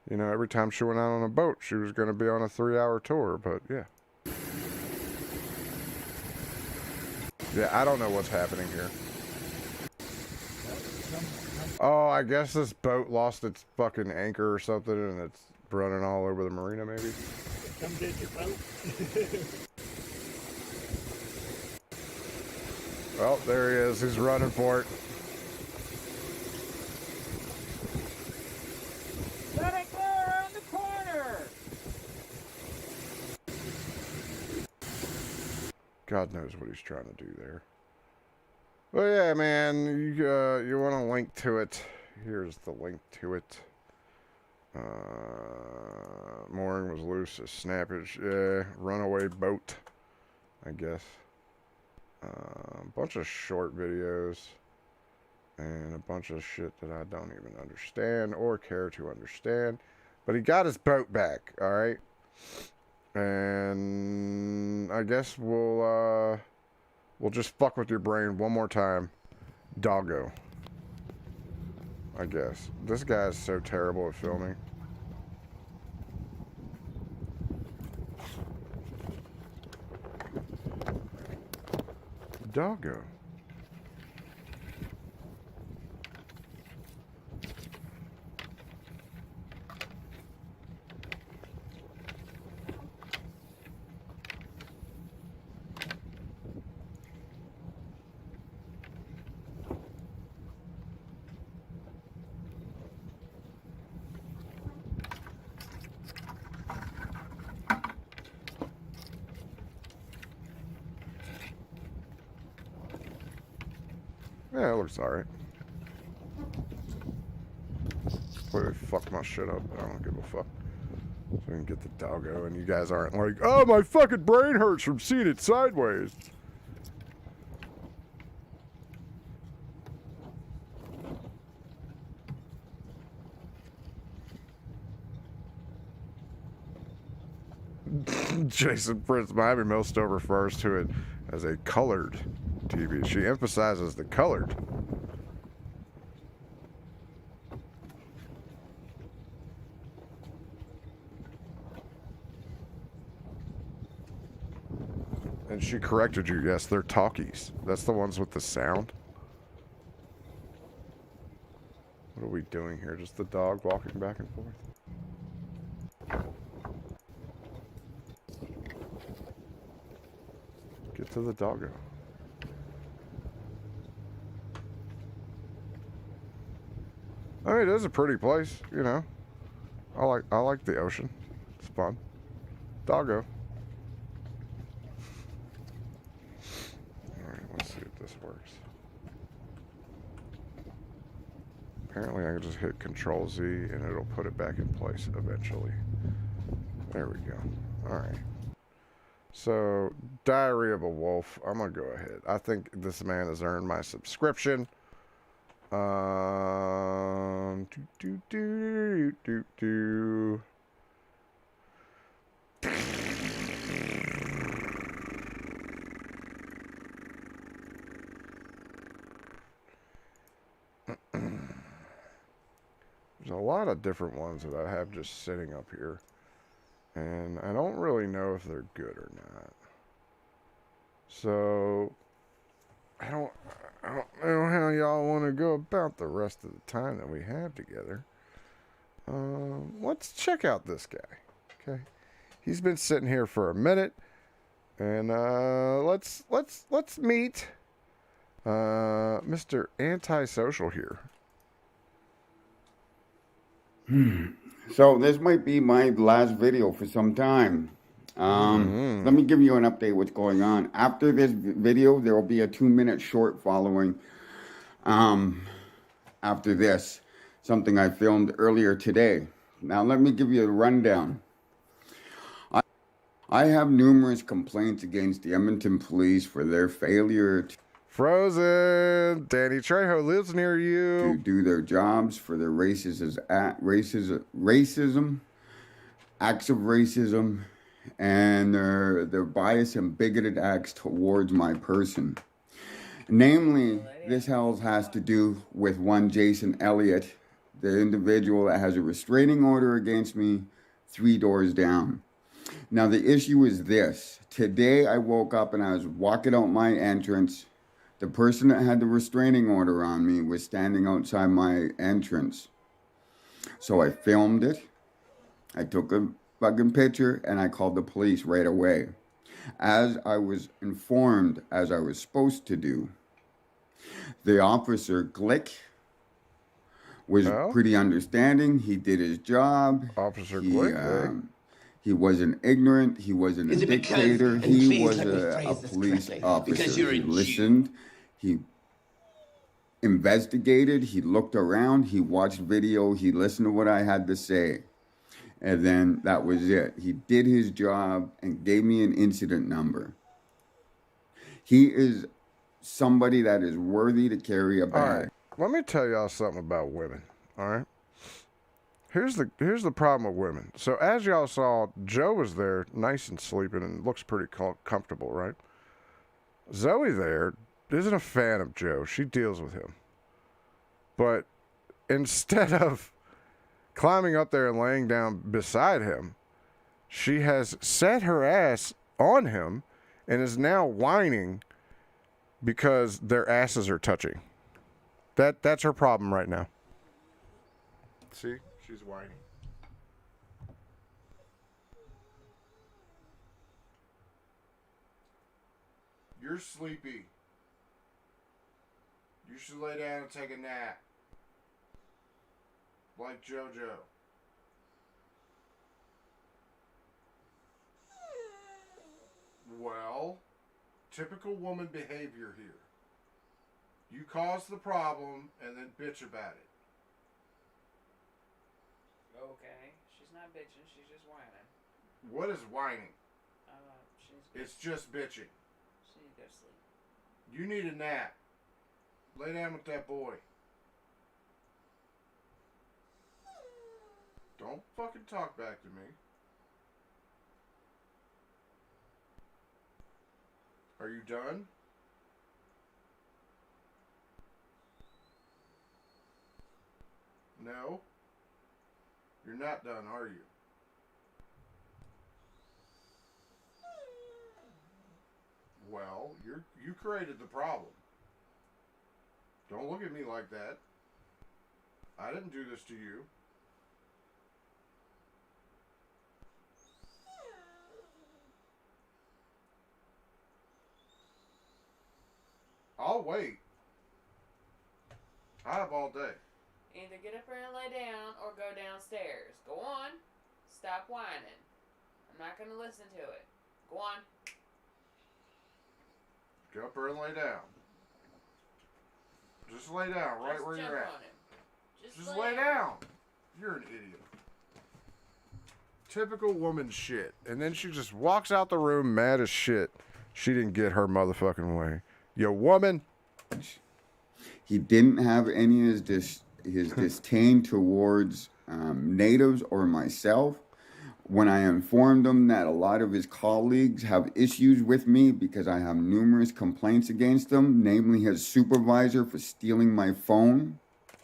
you know, every time she went out on a boat, she was going to be on a 3-hour tour, but yeah. Yeah, I don't know what's happening here. Oh, I guess this boat lost its fucking anchor or something and it's running all over the marina, maybe? Come get your boat. Well, there he is. He's running for it. Let it go around the corner! God knows what he's trying to do there. Well, yeah, man, you want a link to it. Here's the link to it. Mooring was loose, a snappage. Yeah, runaway boat, I guess. A bunch of short videos. And a bunch of shit that I don't even understand or care to understand. But he got his boat back, alright? And I guess we'll just fuck with your brain one more time. Doggo. I guess. This guy is so terrible at filming. Doggo. Yeah, it looks alright. Completely fucked my shit up, but I don't give a fuck. So we can get the doggo, and you guys aren't like, oh, my fucking brain hurts from seeing it sideways. Jason Prince, Miami Mill still refers to it as a colored TV. She emphasizes the colored. And she corrected you. Yes, they're talkies. That's the ones with the sound. What are we doing here? Just the dog walking back and forth? Get to the doggo. I mean, it is a pretty place, you know. I like the ocean. It's fun. Doggo. Alright, let's see if this works. Apparently I can just hit Control Z and it'll put it back in place eventually. There we go. Alright. So, Diary of a Wolf. I'm going to go ahead. I think this man has earned my subscription. There's a lot of different ones that I have just sitting up here. And I don't really know if they're good or not. So, I don't know how y'all want to go about the rest of the time that we have together. Let's check out this guy. Okay, he's been sitting here for a minute, and let's meet Mr. Antisocial here. So this might be my last video for some time. Let me give you an update what's going on. After this video, there will be a 2-minute short following. After this, something I filmed earlier today. Now let me give you a rundown. I have numerous complaints against the Edmonton police for their failure to Frozen. Danny Trejo lives near you. To do their jobs, for their racism, acts of racism, and their bias and bigoted acts towards my person. Namely, this has to do with one Jason Elliott, the individual that has a restraining order against me 3 doors down. Now, the issue is this. Today, I woke up and I was walking out my entrance. The person that had the restraining order on me was standing outside my entrance. So I filmed it. I took a fucking picture and I called the police right away. As I was informed, as I was supposed to do. The officer, Glick, was pretty understanding. He did his job. Officer Glick, he wasn't ignorant. He wasn't a dictator. He was a police officer. He listened. He investigated. He looked around. He watched video. He listened to what I had to say. And then that was it. He did his job and gave me an incident number. He is somebody that is worthy to carry a bag. All right, let me tell y'all something about women. All right, here's the problem with women. So as y'all saw, Joe was there, nice and sleeping, and looks pretty comfortable, right? Zoe there isn't a fan of Joe. She deals with him, but instead of climbing up there and laying down beside him, she has set her ass on him and is now whining because their asses are touching. That's her problem right now. See? She's whining. You're sleepy. You should lay down and take a nap. Like JoJo. Well, typical woman behavior here. You cause the problem and then bitch about it. Okay, she's not bitching, she's just whining. What is whining? She's It's just bitching. she needs to go to sleep. You need a nap. Lay down with that boy. Don't fucking talk back to me. Are you done? No? You're not done, are you? Well, you created the problem. Don't look at me like that. I didn't do this to you. I'll wait. I have all day. Either get up there and lay down or go downstairs. Go on. Stop whining. I'm not going to listen to it. Go on. Get up there and lay down. Just lay down right Just where jump you're at. on him. Just lay down. You're an idiot. Typical woman shit. And then she just walks out the room mad as shit. She didn't get her motherfucking way. You woman. He didn't have any of his disdain towards natives or myself. When I informed him that a lot of his colleagues have issues with me because I have numerous complaints against them, namely his supervisor for stealing my phone.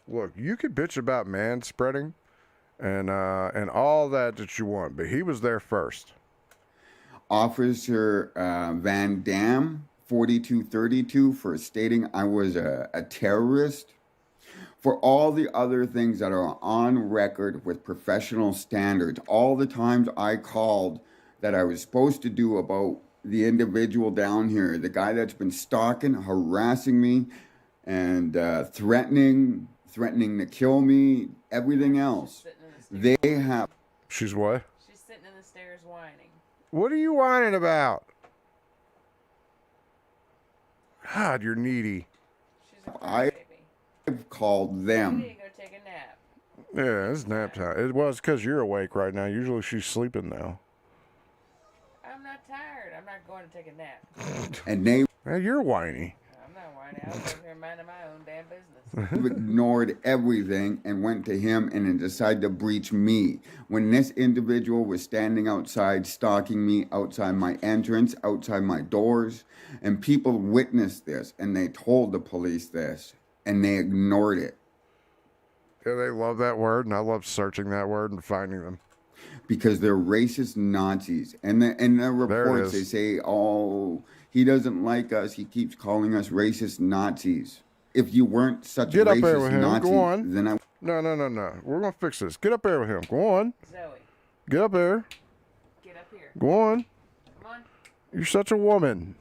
Look, you could bitch about man spreading and all that you want, but he was there first. Officer Van Dam, 4232, for stating I was a terrorist. For all the other things that are on record with professional standards, all the times I called that I was supposed to do about the individual down here, the guy that's been stalking, harassing me, and threatening to kill me, everything else. They have... She's what? She's sitting in the stairs whining. What are you whining about? God, you're needy. I've called them. You need to go take a nap. Yeah, it's nap time. It was because you're awake right now. Usually she's sleeping now. I'm not tired. I'm not going to take a nap. And they Hey, you're whiny. I'm not whining. I was over here minding my own damn business. ignored everything and went to him and then decided to breach me. When this individual was standing outside, stalking me outside my entrance, outside my doors, and people witnessed this and they told the police this and they ignored it. Yeah, they love that word, and I love searching that word and finding them. Because they're racist Nazis. And in the reports, they say, oh, he doesn't like us. He keeps calling us racist Nazis. If you weren't such a Get up there with racist him. Nazi, Go on. then I... No. We're going to fix this. Get up there with him. Go on. Zoe, Get up there. get up here. Go on. Come on. You're such a woman.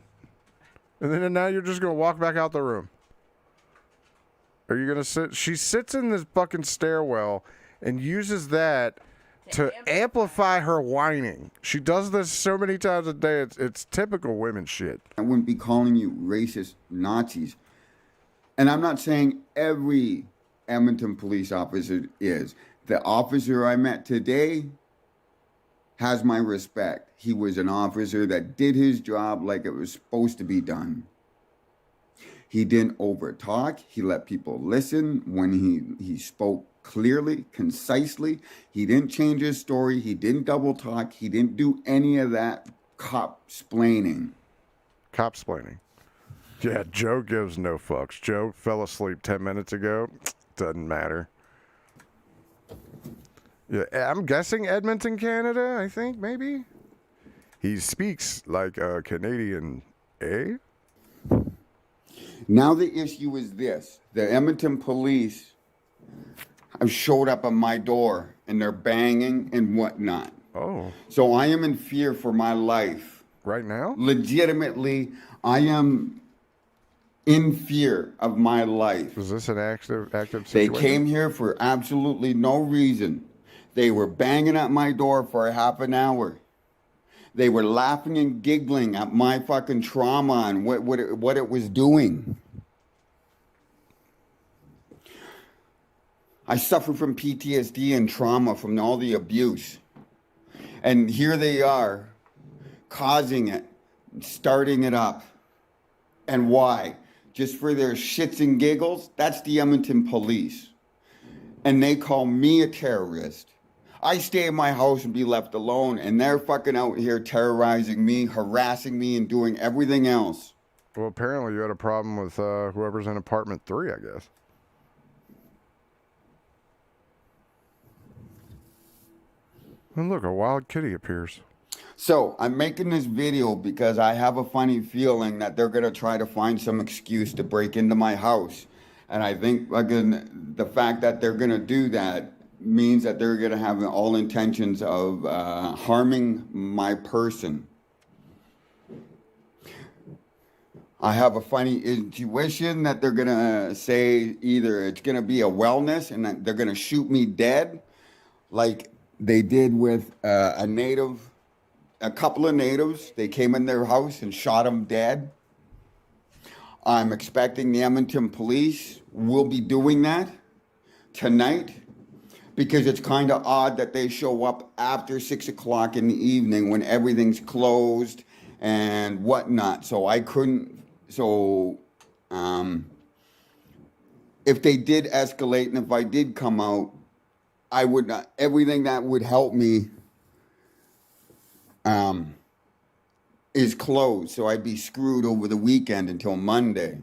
And then now you're just going to walk back out the room. Are you going to sit? She sits in this fucking stairwell and uses that to amplify her whining. She does this so many times a day. It's typical women shit. I wouldn't be calling you racist Nazis. And I'm not saying every Edmonton police officer is. The officer I met today has my respect. He was an officer that did his job like it was supposed to be done. He didn't overtalk. He let people listen when he spoke clearly, concisely. He didn't change his story. He didn't double talk. He didn't do any of that cop-splaining. Cop-splaining. Yeah, Joe gives no fucks. Joe fell asleep 10 minutes ago. Doesn't matter. Yeah, I'm guessing Edmonton, Canada, I think, maybe? He speaks like a Canadian, eh? Now the issue is this. The Edmonton police have showed up at my door, and they're banging and whatnot. Oh. So I am in fear for my life. Right now? Legitimately, I am in fear of my life. Was this an active situation? They came here for absolutely no reason. They were banging at my door for a half an hour. They were laughing and giggling at my fucking trauma and what it was doing. I suffer from PTSD and trauma from all the abuse. And here they are, causing it, starting it up. And why? Just for their shits and giggles? That's the Edmonton police. And they call me a terrorist. I stay in my house and be left alone, and they're fucking out here terrorizing me, harassing me, and doing everything else. Well, apparently you had a problem with whoever's in apartment 3, I guess. And look, a wild kitty appears. So, I'm making this video because I have a funny feeling that they're going to try to find some excuse to break into my house. And I think, again, the fact that they're going to do that means that they're going to have all intentions of harming my person. I have a funny intuition that they're going to say either it's going to be a wellness and that they're going to shoot me dead like they did with a couple of natives. They came in their house and shot them dead. I'm expecting the Edmonton police will be doing that tonight, because it's kind of odd that they show up after 6 o'clock in the evening when everything's closed and whatnot. So I couldn't, if they did escalate and if I did come out, I would not, everything that would help me is closed. So I'd be screwed over the weekend until Monday.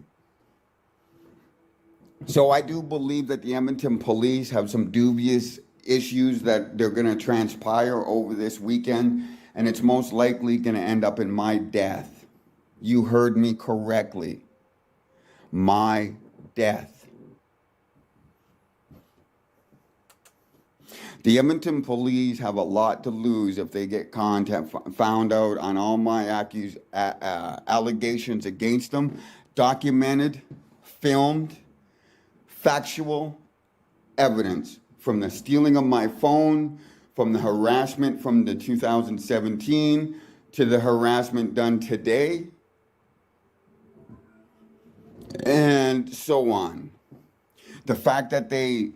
So I do believe that the Edmonton police have some dubious issues that they're going to transpire over this weekend, and it's most likely going to end up in my death. You heard me correctly. My death. The Edmonton police have a lot to lose if they get found out on all my allegations against them, documented, filmed, factual evidence from the stealing of my phone, from the harassment from the 2017 to the harassment done today, and so on. The fact that the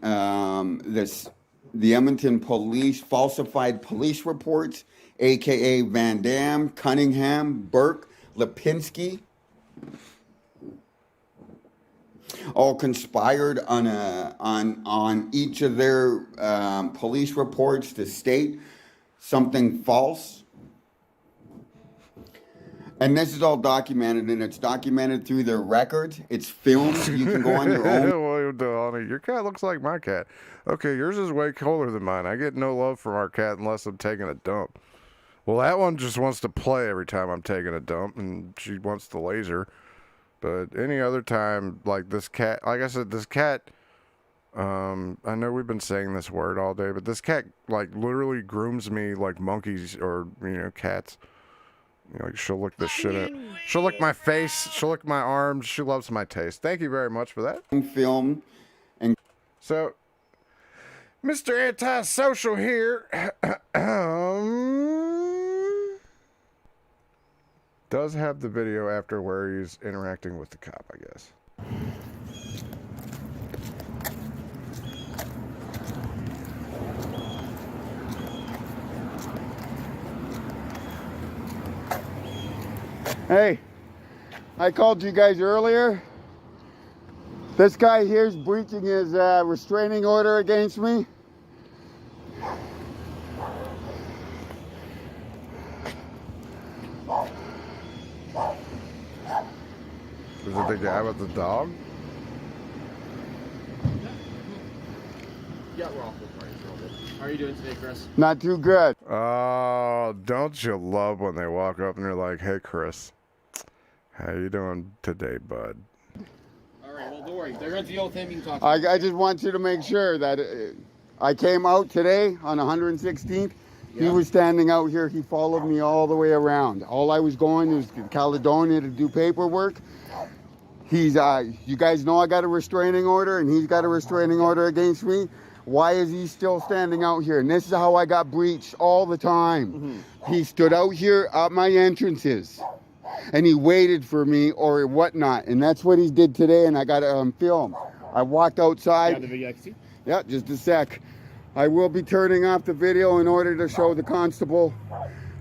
Edmonton police falsified police reports, aka Van Dam, Cunningham, Burke, Lipinski, all conspired on each of their police reports to state something false. And this is all documented, and it's documented through their records. It's filmed. You can go on your own. William Delany, your cat looks like my cat. Okay, yours is way cooler than mine. I get no love from our cat unless I'm taking a dump. Well, that one just wants to play every time I'm taking a dump, and she wants the laser. But any other time, like this cat, like I said, this cat, I know we've been saying this word all day, but this cat, like, literally grooms me like monkeys or, cats. Like, she'll lick this shit up. She'll lick my face. She'll lick my arms. She loves my taste. Thank you very much for that. Film. And so, Mr. Antisocial here does have the video after where he's interacting with the cop, I guess. Hey, I called you guys earlier. This guy here is breaching his restraining order against me. Is it the guy with the dog? Yeah, we're all full parties. We're all good. How are you doing today, Chris? Not too good. Oh, don't you love when they walk up and they're like, "Hey, Chris, how you doing today, bud?" All right, well, don't worry. They're going to the old thing. You can talk. I just want you to make sure that I came out today on 116th. He Yeah. was standing out here. He followed me all the way around. All I was going is to Caledonia to do paperwork. He's, you guys know I got a restraining order, and he's got a restraining order against me. Why is he still standing out here? And this is how I got breached all the time. He stood out here at my entrances, and he waited for me or whatnot. And that's what he did today, and I got it on film. I walked outside. Yeah, the video I can see. Yeah, just a sec. I will be turning off the video in order to show the constable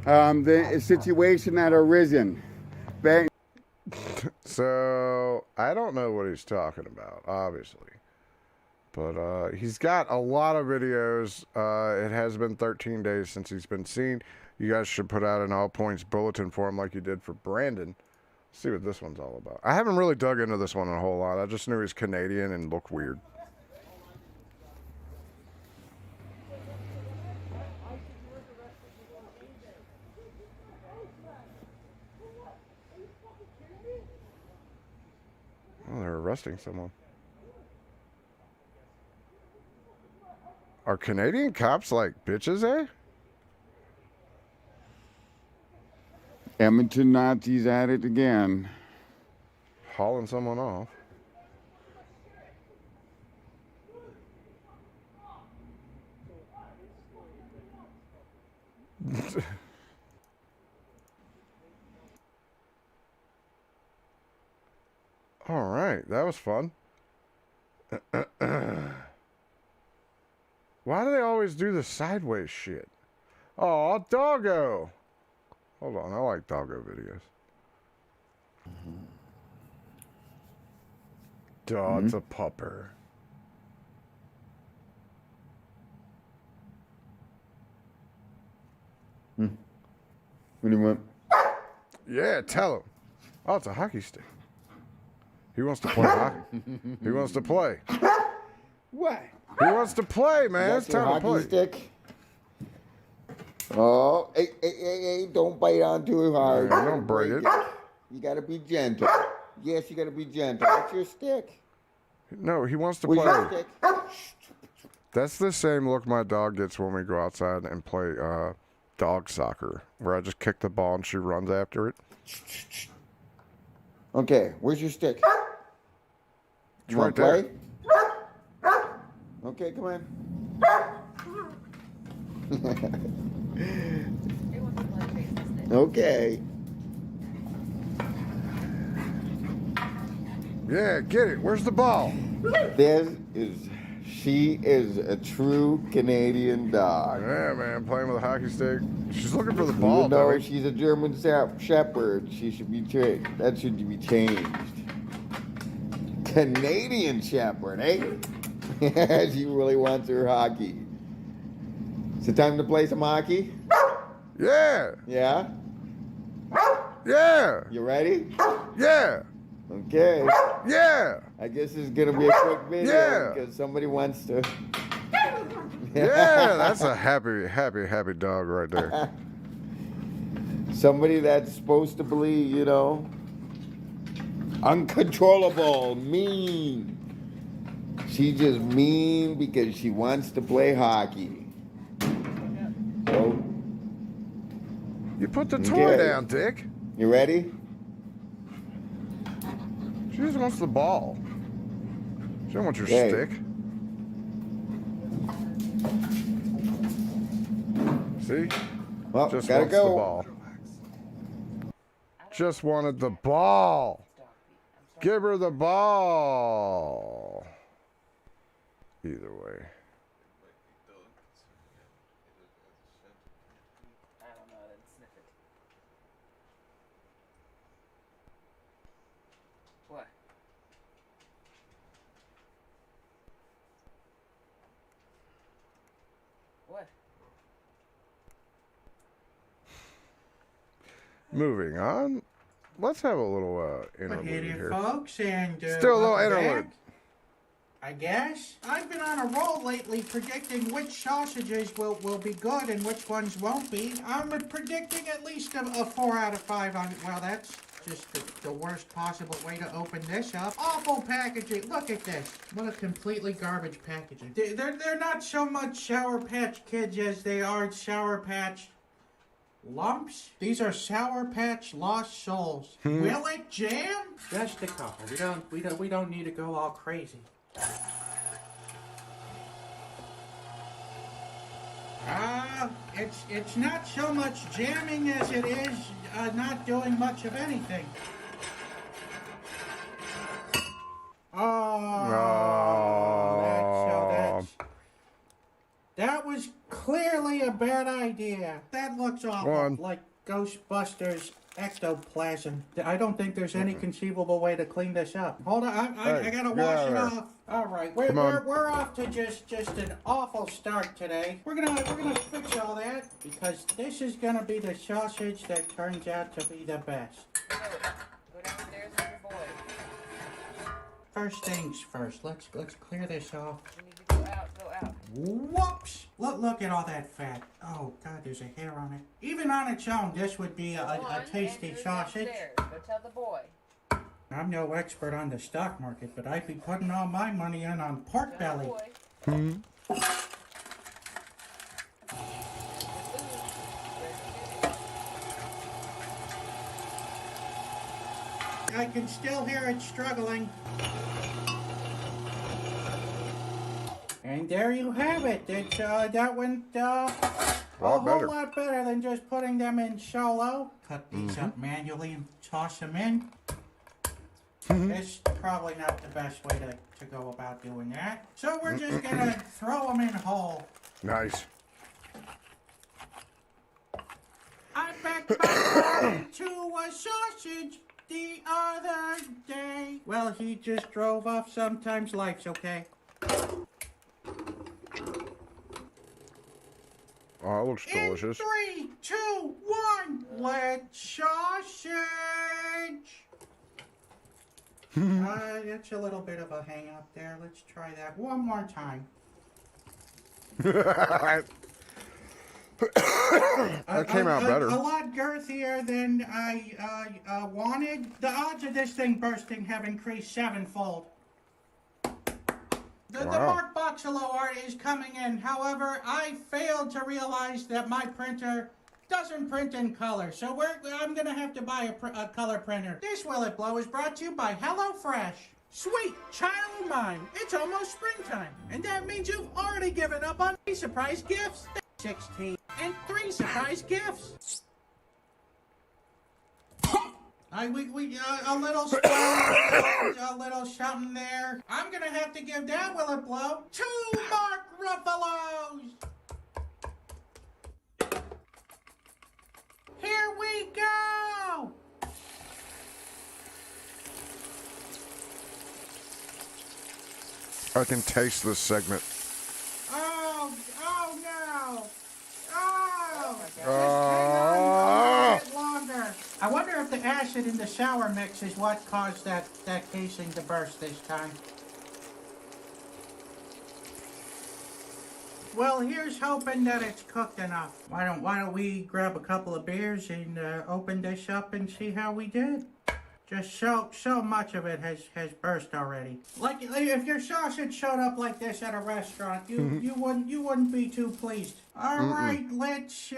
the situation that arisen. Bang. So I don't know what he's talking about, obviously, but he's got a lot of videos. It has been 13 days since he's been seen. You guys should put out an all points bulletin for him like you did for Brandon. See what this one's all about. I haven't really dug into this one a whole lot. I just knew he's Canadian and looked weird. Oh, they're arresting someone. Are Canadian cops like bitches, eh? Edmonton Nazis at it again. Hauling someone off. All right, that was fun. Why do they always do the sideways shit? Oh, doggo. Hold on, I like doggo videos. Dog's a pupper. What do you want? Yeah, tell him. Oh, it's a hockey stick. He wants to play hockey. He wants to play. What? He wants to play, man. That's It's your time to hockey play. stick? Oh, hey, don't bite on too hard. Yeah, don't break it. You gotta be gentle. Yes, you gotta be gentle. That's your stick. No, he wants to Where's your play. stick? That's the same look my dog gets when we go outside and play dog soccer, where I just kick the ball and she runs after it. Okay, where's your stick? It's You wanna right there. play? Okay, come on. Okay. Yeah, get it. Where's the ball? She is a true Canadian dog. Yeah, man, playing with a hockey stick. She's looking for the ball, Even though dog. she's a German Shepherd, she should be that should be changed. Canadian Shepherd, eh? She really wants her hockey. Is it time to play some hockey? Yeah. Yeah? Yeah. You ready? Yeah. Okay. Yeah. I guess it's gonna be a quick video Yeah. because somebody wants to. Yeah, that's a happy dog right there. Somebody that's supposed to be, uncontrollable, mean. She's just mean because she wants to play hockey. So, You put the toy Okay. down, Dick. You ready? She just wants the ball. She don't want your Okay. stick. See? Well, Just gotta wants go. the ball. Just wanted the ball. Give her the ball. Either way. I don't know, then sniff it. What? What? Moving on. Let's have a little interlude Hey there, here. folks, and Still a little welcome interlude. back, I guess. I've been on a roll lately predicting which sausages will be good and which ones won't be. I'm predicting at least a 4 out of 5 on, well, that's just the worst possible way to open this up. Awful packaging. Look at this. What a completely garbage packaging. They're not so much Sour Patch Kids as they are Sour Patch Lumps. These are Sour Patch Lost Souls. Will it jam? Just a couple. We don't need to go all crazy. It's not so much jamming as it is not doing much of anything. That was clearly a bad idea. That looks awful, like Ghostbusters ectoplasm. I don't think there's any conceivable way to clean this up. Hold on, I gotta wash it off. All right, we're off to just an awful start today. We're gonna fix all that because this is gonna be the sausage that turns out to be the best. Go downstairs with your boy. First things first. Let's clear this off. You need to go out. Whoops! Look at all that fat. Oh God, there's a hair on it. Even on its own, this would be a tasty sausage. Go tell the boy. I'm no expert on the stock market, but I'd be putting all my money in on pork belly. I can still hear it struggling. And there you have it. It's, that went a whole lot better than just putting them in solo. Cut these up manually and toss them in. It's probably not the best way to go about doing that. So we're just gonna throw them in whole. Nice. I backed my to a sausage the other day. Well, he just drove off. Sometimes life's okay. Oh, it looks delicious. 3, 2, 1, let's sausage. It's a little bit of a hang up there. Let's try that one more time. That came out better. A lot girthier than I wanted. The odds of this thing bursting have increased 7-fold. The Mark Boxalo art is coming in. However, I failed to realize that my printer doesn't print in color, so I'm going to have to buy a color printer. This Will It Blow is brought to you by HelloFresh. Sweet child of mine, it's almost springtime, and that means you've already given up on 3 surprise gifts. 16 and 3 surprise gifts. A little spoon, a little something there. I'm gonna have to give that Will It Blow 2 Mark Ruffalos. Here we go. I can taste this segment. Oh no. Oh. Just hang on a bit longer. I wonder if the acid in the sour mix is what caused that casing to burst this time. Well, here's hoping that it's cooked enough. Why don't we grab a couple of beers and open this up and see how we did? Just so much of it has burst already. Like if your sausage showed up like this at a restaurant, you wouldn't be too pleased. All right, let's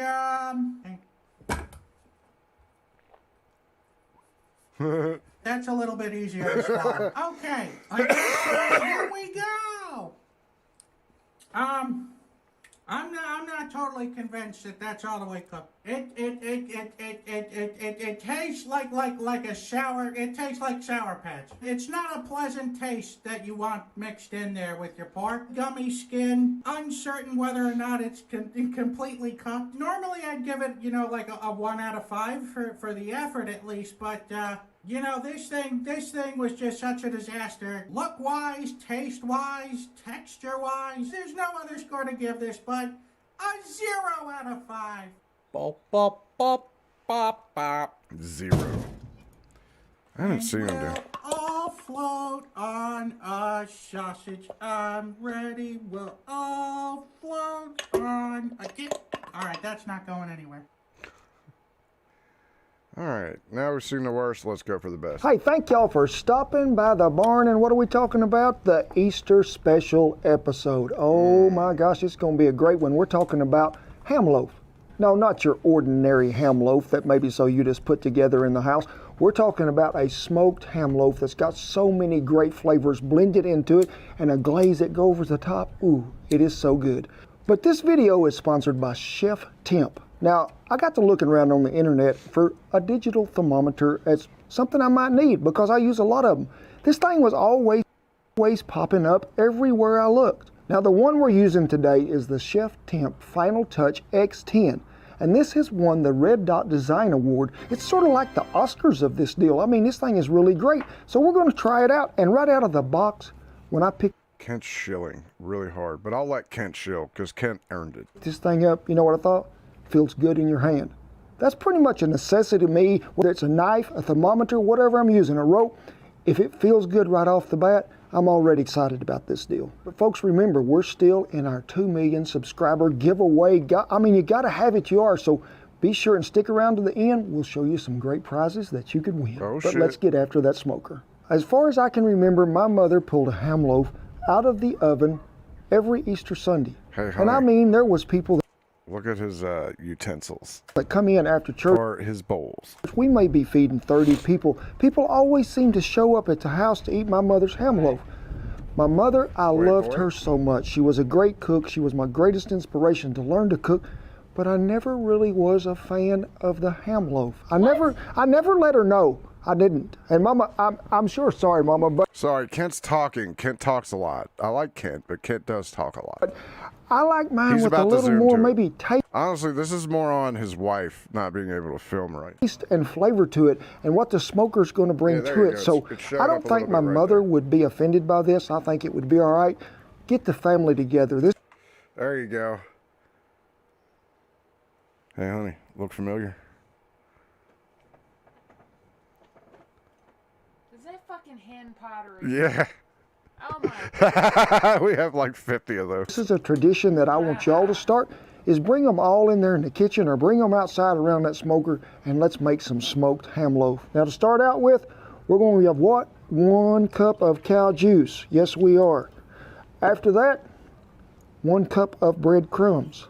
That's a little bit easier to swallow. Okay, I guess here we go. I'm not totally convinced that that's all the way cooked. It tastes like a sour. It tastes like Sour Patch. It's not a pleasant taste that you want mixed in there with your pork. Gummy skin. Uncertain whether or not it's completely cooked. Normally I'd give it, like a 1 out of 5 for the effort at least. But this thing was just such a disaster. Look-wise, taste-wise, texture-wise. There's no other score to give this, but A 0 out of 5. Bop, bop, bop, bop, bop. 0. I haven't seen him do. All float on a sausage. I'm ready. We'll all float on a... Alright, that's not going anywhere. All right, now we've seen the worst. Let's go for the best. Hey, thank y'all for stopping by the barn. And what are we talking about? The Easter special episode. Oh my gosh, it's going to be a great one. We're talking about ham loaf. No, not your ordinary ham loaf that maybe so you just put together in the house. We're talking about a smoked ham loaf that's got so many great flavors blended into it and a glaze that goes over the top. Ooh, it is so good. But this video is sponsored by Chef Temp. Now, I got to looking around on the internet for a digital thermometer as something I might need because I use a lot of them. This thing was always popping up everywhere I looked. Now, the one we're using today is the Chef Temp Final Touch X10. And this has won the Red Dot Design Award. It's sort of like the Oscars of this deal. I mean, this thing is really great. So we're going to try it out. And right out of the box, when I picked Kent's shilling really hard, but I'll let Kent shill because Kent earned it. this thing up, you know what I thought? Feels good in your hand. That's pretty much a necessity to me, whether it's a knife, a thermometer, whatever I'm using, a rope. If it feels good right off the bat, I'm already excited about this deal. But folks, remember, we're still in our 2 million subscriber giveaway. You gotta have it, you are. So be sure and stick around to the end. We'll show you some great prizes that you could win. Oh, but shit. let's get after that smoker. As far as I can remember, my mother pulled a ham loaf out of the oven every Easter Sunday. Hey, and I mean, there was people Look at his utensils. that come in after church. Or his bowls. We may be feeding 30 people. People always seem to show up at the house to eat my mother's ham loaf. My mother, I loved her so much. She was a great cook. She was my greatest inspiration to learn to cook. But I never really was a fan of the ham loaf. I never let her know. I didn't. And Mama, I'm sure sorry, Mama, but Sorry, Kent's talking. Kent talks a lot. I like Kent, but Kent does talk a lot. I like mine He's with a about to little zoom more to it. maybe taste Honestly, this is more on his wife not being able to film right. and flavor to it and what the smoker's going to bring Yeah, there to you it. go. So It's showing I don't up a think little my bit right mother would be offended by this. I think it would be all right. Get the family together. This There you go. Hey, honey, look familiar? Is that fucking hen pottery? Yeah. Oh my We have like 50 of those. This is a tradition that I want y'all to start, is bring them all in there in the kitchen or bring them outside around that smoker and let's make some smoked ham loaf. Now to start out with, we're going to have what? 1 cup of cow juice. Yes, we are. After that, 1 cup of breadcrumbs.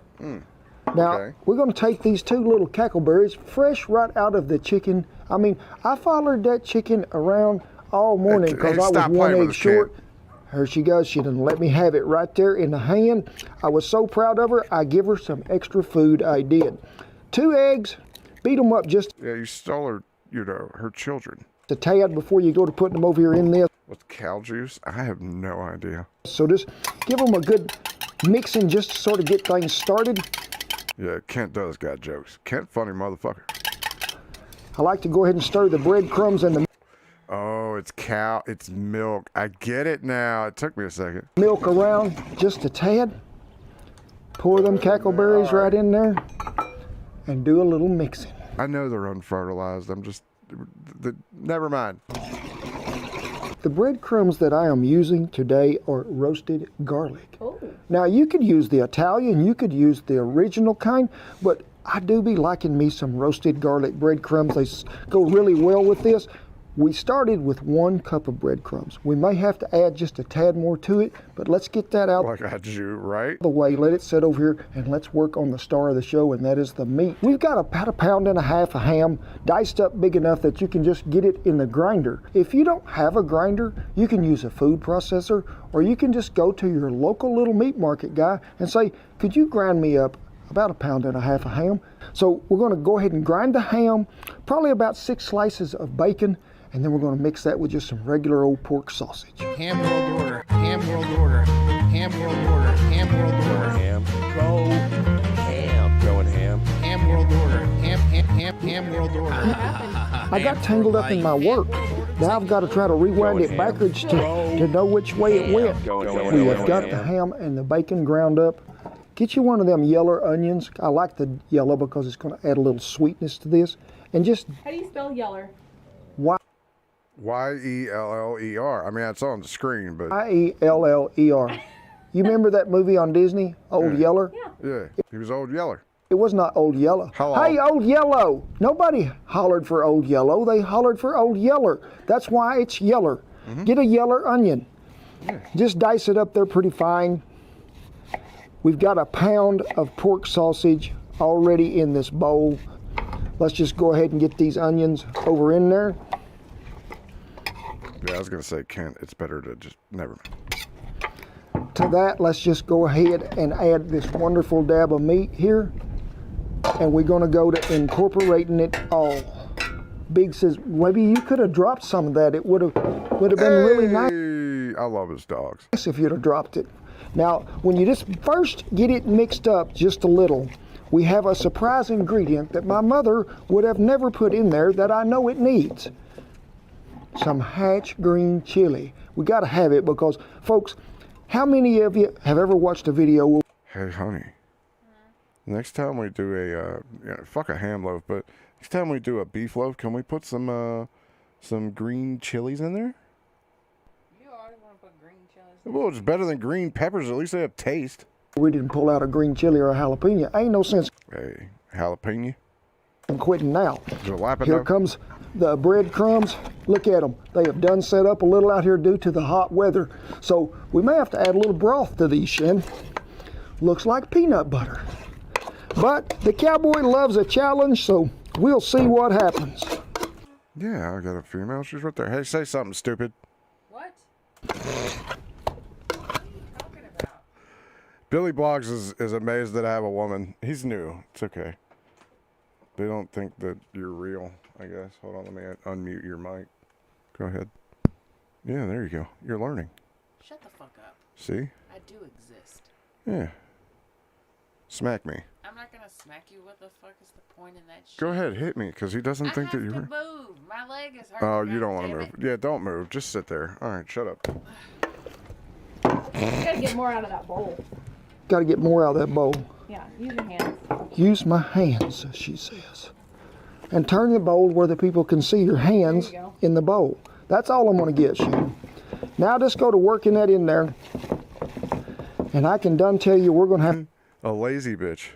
Now, we're going to take these 2 little cackleberries fresh right out of the chicken. I mean, I followed that chicken around all morning because I was 1 egg short. Here she goes. She didn't let me have it right there in the hand. I was so proud of her, I give her some extra food. I did. 2 eggs, beat them up just Yeah, you stole her, her children. a tad before you go to putting them over here in this. What's cow juice? I have no idea. So just give them a good mixing just to sort of get things started. Yeah, Kent does got jokes. Kent, funny motherfucker. I like to go ahead and stir the breadcrumbs and the Oh, it's cow. It's milk. I get it now. It took me a second. milk around just a tad. Pour them cackleberries right in there and do a little mixing. I know they're unfertilized. I'm just... never mind. The breadcrumbs that I am using today are roasted garlic. Now you could use the Italian, you could use the original kind, but I do be liking me some roasted garlic breadcrumbs. They go really well with this. We started with 1 cup of breadcrumbs. We may have to add just a tad more to it, but let's get that out Like I do, right? the way. Let it sit over here and let's work on the star of the show, and that is the meat. We've got about 1.5 pounds of ham diced up big enough that you can just get it in the grinder. If you don't have a grinder, you can use a food processor, or you can just go to your local little meat market guy and say, could you grind me up about 1.5 pounds of ham? So we're going to go ahead and grind the ham, probably about 6 slices of bacon, and then we're going to mix that with just some regular old pork sausage. Ham world order. Ham world order. Ham world order. Ham world order. Ham. Go ham. Going ham. Ham world order. Ham world order. I got tangled up in my work. Now I've got to try to rewind it backwards to know which way it went. We have got the ham and the bacon ground up. Get you one of them yeller onions. I like the yellow because it's going to add a little sweetness to this. And just How do you spell yeller? Yeller. I mean, it's on the screen, but Yeller. You remember that movie on Disney, Old Yeller? yeah, he was Old Yeller. It was not Old Yellow. Hello. Hey, Old Yellow. Nobody hollered for Old Yellow. They hollered for Old Yeller. That's why it's yeller. Get a yeller onion. Just dice it up there pretty fine. We've got a pound of pork sausage already in this bowl. Let's just go ahead and get these onions over in there. Yeah, I was going to say, Kent, it's better to just never mind. To that, let's just go ahead and add this wonderful dab of meat here. And we're going to go to incorporating it all. Big says, maybe you could have dropped some of that. It would have been really nice. I love his dogs. If you'd have dropped it. Now, when you just first get it mixed up just a little, we have a surprise ingredient that my mother would have never put in there that I know it needs. Some Hatch green chili. We got to have it because, folks, how many of you have ever watched a video? Hey, honey. Next time we do fuck a ham loaf, but next time we do a beef loaf, can we put some green chilies in there? You already want to put green chilies? Well, it's better than green peppers. At least they have taste. We didn't pull out a green chili or a jalapeno. Ain't no sense. Hey, jalapeno. I'm quitting now. Jalapeno. Here comes the breadcrumbs. Look at them. They have done set up a little out here due to the hot weather. So we may have to add a little broth to these, Shin. Looks like peanut butter. But the cowboy loves a challenge, so we'll see what happens. Yeah, I got a female. She's right there. Hey, say something, stupid. What? Billy Bloggs is amazed that I have a woman. He's new. It's okay. They don't think that you're real, I guess. Hold on, let me unmute your mic. Go ahead. Yeah, there you go. You're learning. Shut the fuck up. See? I do exist. Yeah. Smack me. I'm not gonna smack you. What the fuck is the point in that shit? Go ahead, hit me, because he doesn't think that you're I real. have to move. My leg is hurting. Oh, you don't want to damn move. it. Yeah, don't move. Just sit there. All right, shut up. You gotta get more out of that bowl. Got to get more out of that bowl. Yeah, use your hands. Use my hands, she says. And turn the bowl where the people can see your hands in the bowl. That's all I'm going to get, Shane. Now just go to working that in there. And I can done tell you we're going to have... A lazy bitch.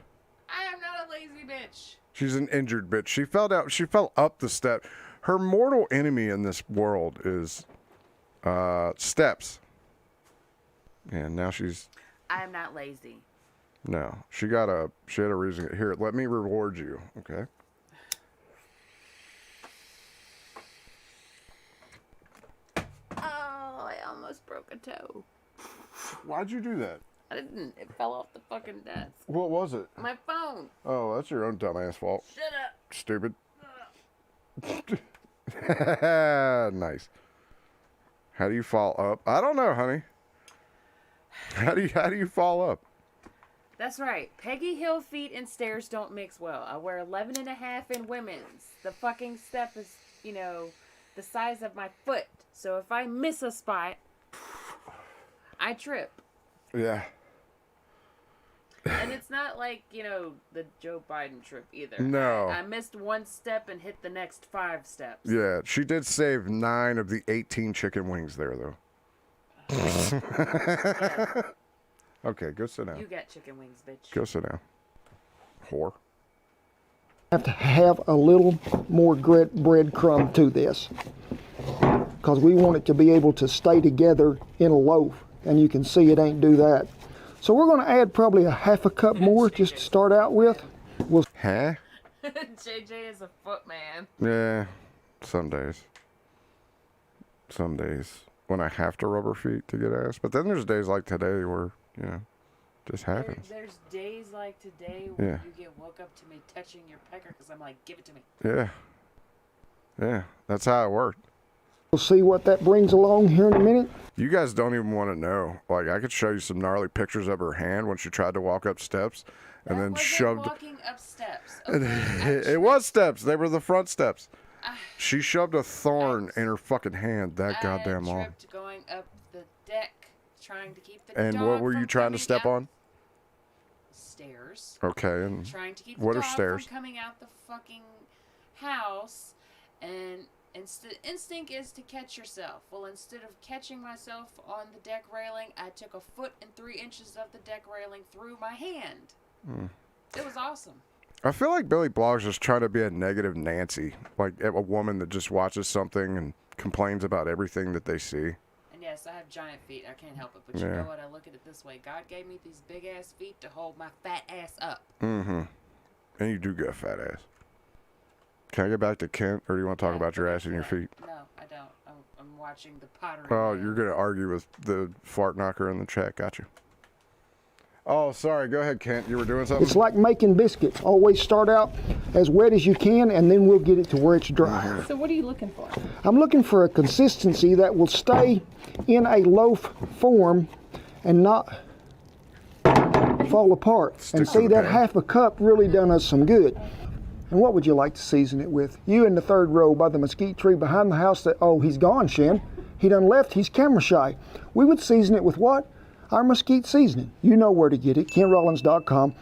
I am not a lazy bitch. She's an injured bitch. She fell down. She fell up the step. Her mortal enemy in this world is steps. And now she's... I am not lazy. No, she had a reason. Here, let me reward you, okay? Oh, I almost broke a toe. Why'd you do that? I didn't. It fell off the fucking desk. What was it? My phone. Oh, that's your own dumbass fault. Shut up. Stupid. Nice. How do you fall up? I don't know, honey. How do you fall up? That's right. Peggy Hill feet and stairs don't mix well. I wear 11.5 in women's. The fucking step is, the size of my foot. So if I miss a spot, I trip. Yeah. And it's not like, the Joe Biden trip either. No. I missed one step and hit the next 5 steps. Yeah, she did save 9 of the 18 chicken wings there, though. Okay, go sit down. You got chicken wings, bitch. Go sit down. Whore. Have to have a little more breadcrumb to this. Because we want it to be able to stay together in a loaf. And you can see it ain't do that. So we're going to add probably a half a cup more just to start out with. Huh? JJ is a footman. Yeah, some days. Some days when I have to rub her feet to get ass. But then there's days like today where, just happens. There's days like today where you get woke up to me touching your pecker because I'm like, give it to me. Yeah. Yeah, that's how it worked. We'll see what that brings along here in a minute. You guys don't even want to know. Like, I could show you some gnarly pictures of her hand when she tried to walk up steps and then shoved. Walking up steps. Okay, it was steps. They were the front steps. She shoved a thorn in her fucking hand that goddamn long. I tripped going up the deck trying to keep the And dog what were you from trying to coming step out. on? stairs. Okay, and Trying to keep what the are dog stairs? from coming out the fucking house, and instinct is to catch yourself. Well, instead of catching myself on the deck railing, I took 1 foot and 3 inches of the deck railing through my hand. It was awesome. I feel like Billy Blogs is trying to be a negative Nancy, like a woman that just watches something and complains about everything that they see. And yes, I have giant feet. I can't help it. But you know what? I look at it this way. God gave me these big-ass feet to hold my fat ass up. Mm-hmm. And you do get a fat ass. Can I get back to Kent, or do you want to talk about your ass and your feet? No, I don't. I'm watching the pottery. Oh, you're going to argue with the fart knocker in the chat. Got you. Oh, sorry. Go ahead, Kent. You were doing something? It's like making biscuits. Always start out as wet as you can, and then we'll get it to where it's dry. So what are you looking for? I'm looking for a consistency that will stay in a loaf form and not fall apart. And see, that half a cup really done us some good. And what would you like to season it with? You in the third row by the mesquite tree behind the house that, oh, he's gone, Shen. He done left. He's camera shy. We would season it with what? Our mesquite seasoning. You know where to get it, KentRollins.com.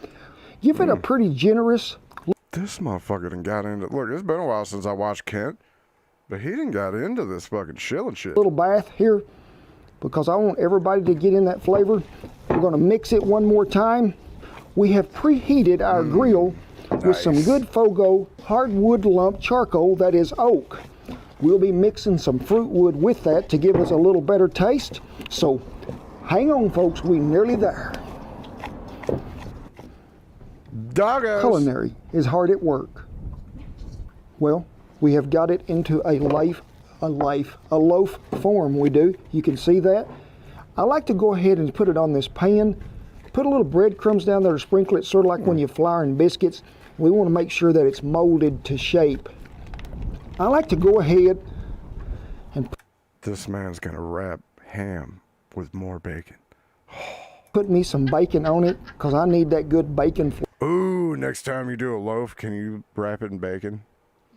Give it a pretty generous... This motherfucker done got into... Look, it's been a while since I watched Kent, but he done got into this fucking shilling shit. Little bath here, because I want everybody to get in that flavor. We're going to mix it one more time. We have preheated our grill with some good Fogo hardwood lump charcoal that is oak. We'll be mixing some fruit wood with that to give us a little better taste. So hang on, folks, we nearly there. Doggos. Culinary is hard at work. Well, we have got it into a loaf form. We do. You can see that. I like to go ahead and put it on this pan. Put a little breadcrumbs down there to sprinkle it, sort of like when you're flouring biscuits. We want to make sure that it's molded to shape. I like to go ahead and... This man's going to wrap ham with more bacon. Put me some bacon on it, because I need that good bacon. Ooh, next time you do a loaf, can you wrap it in bacon?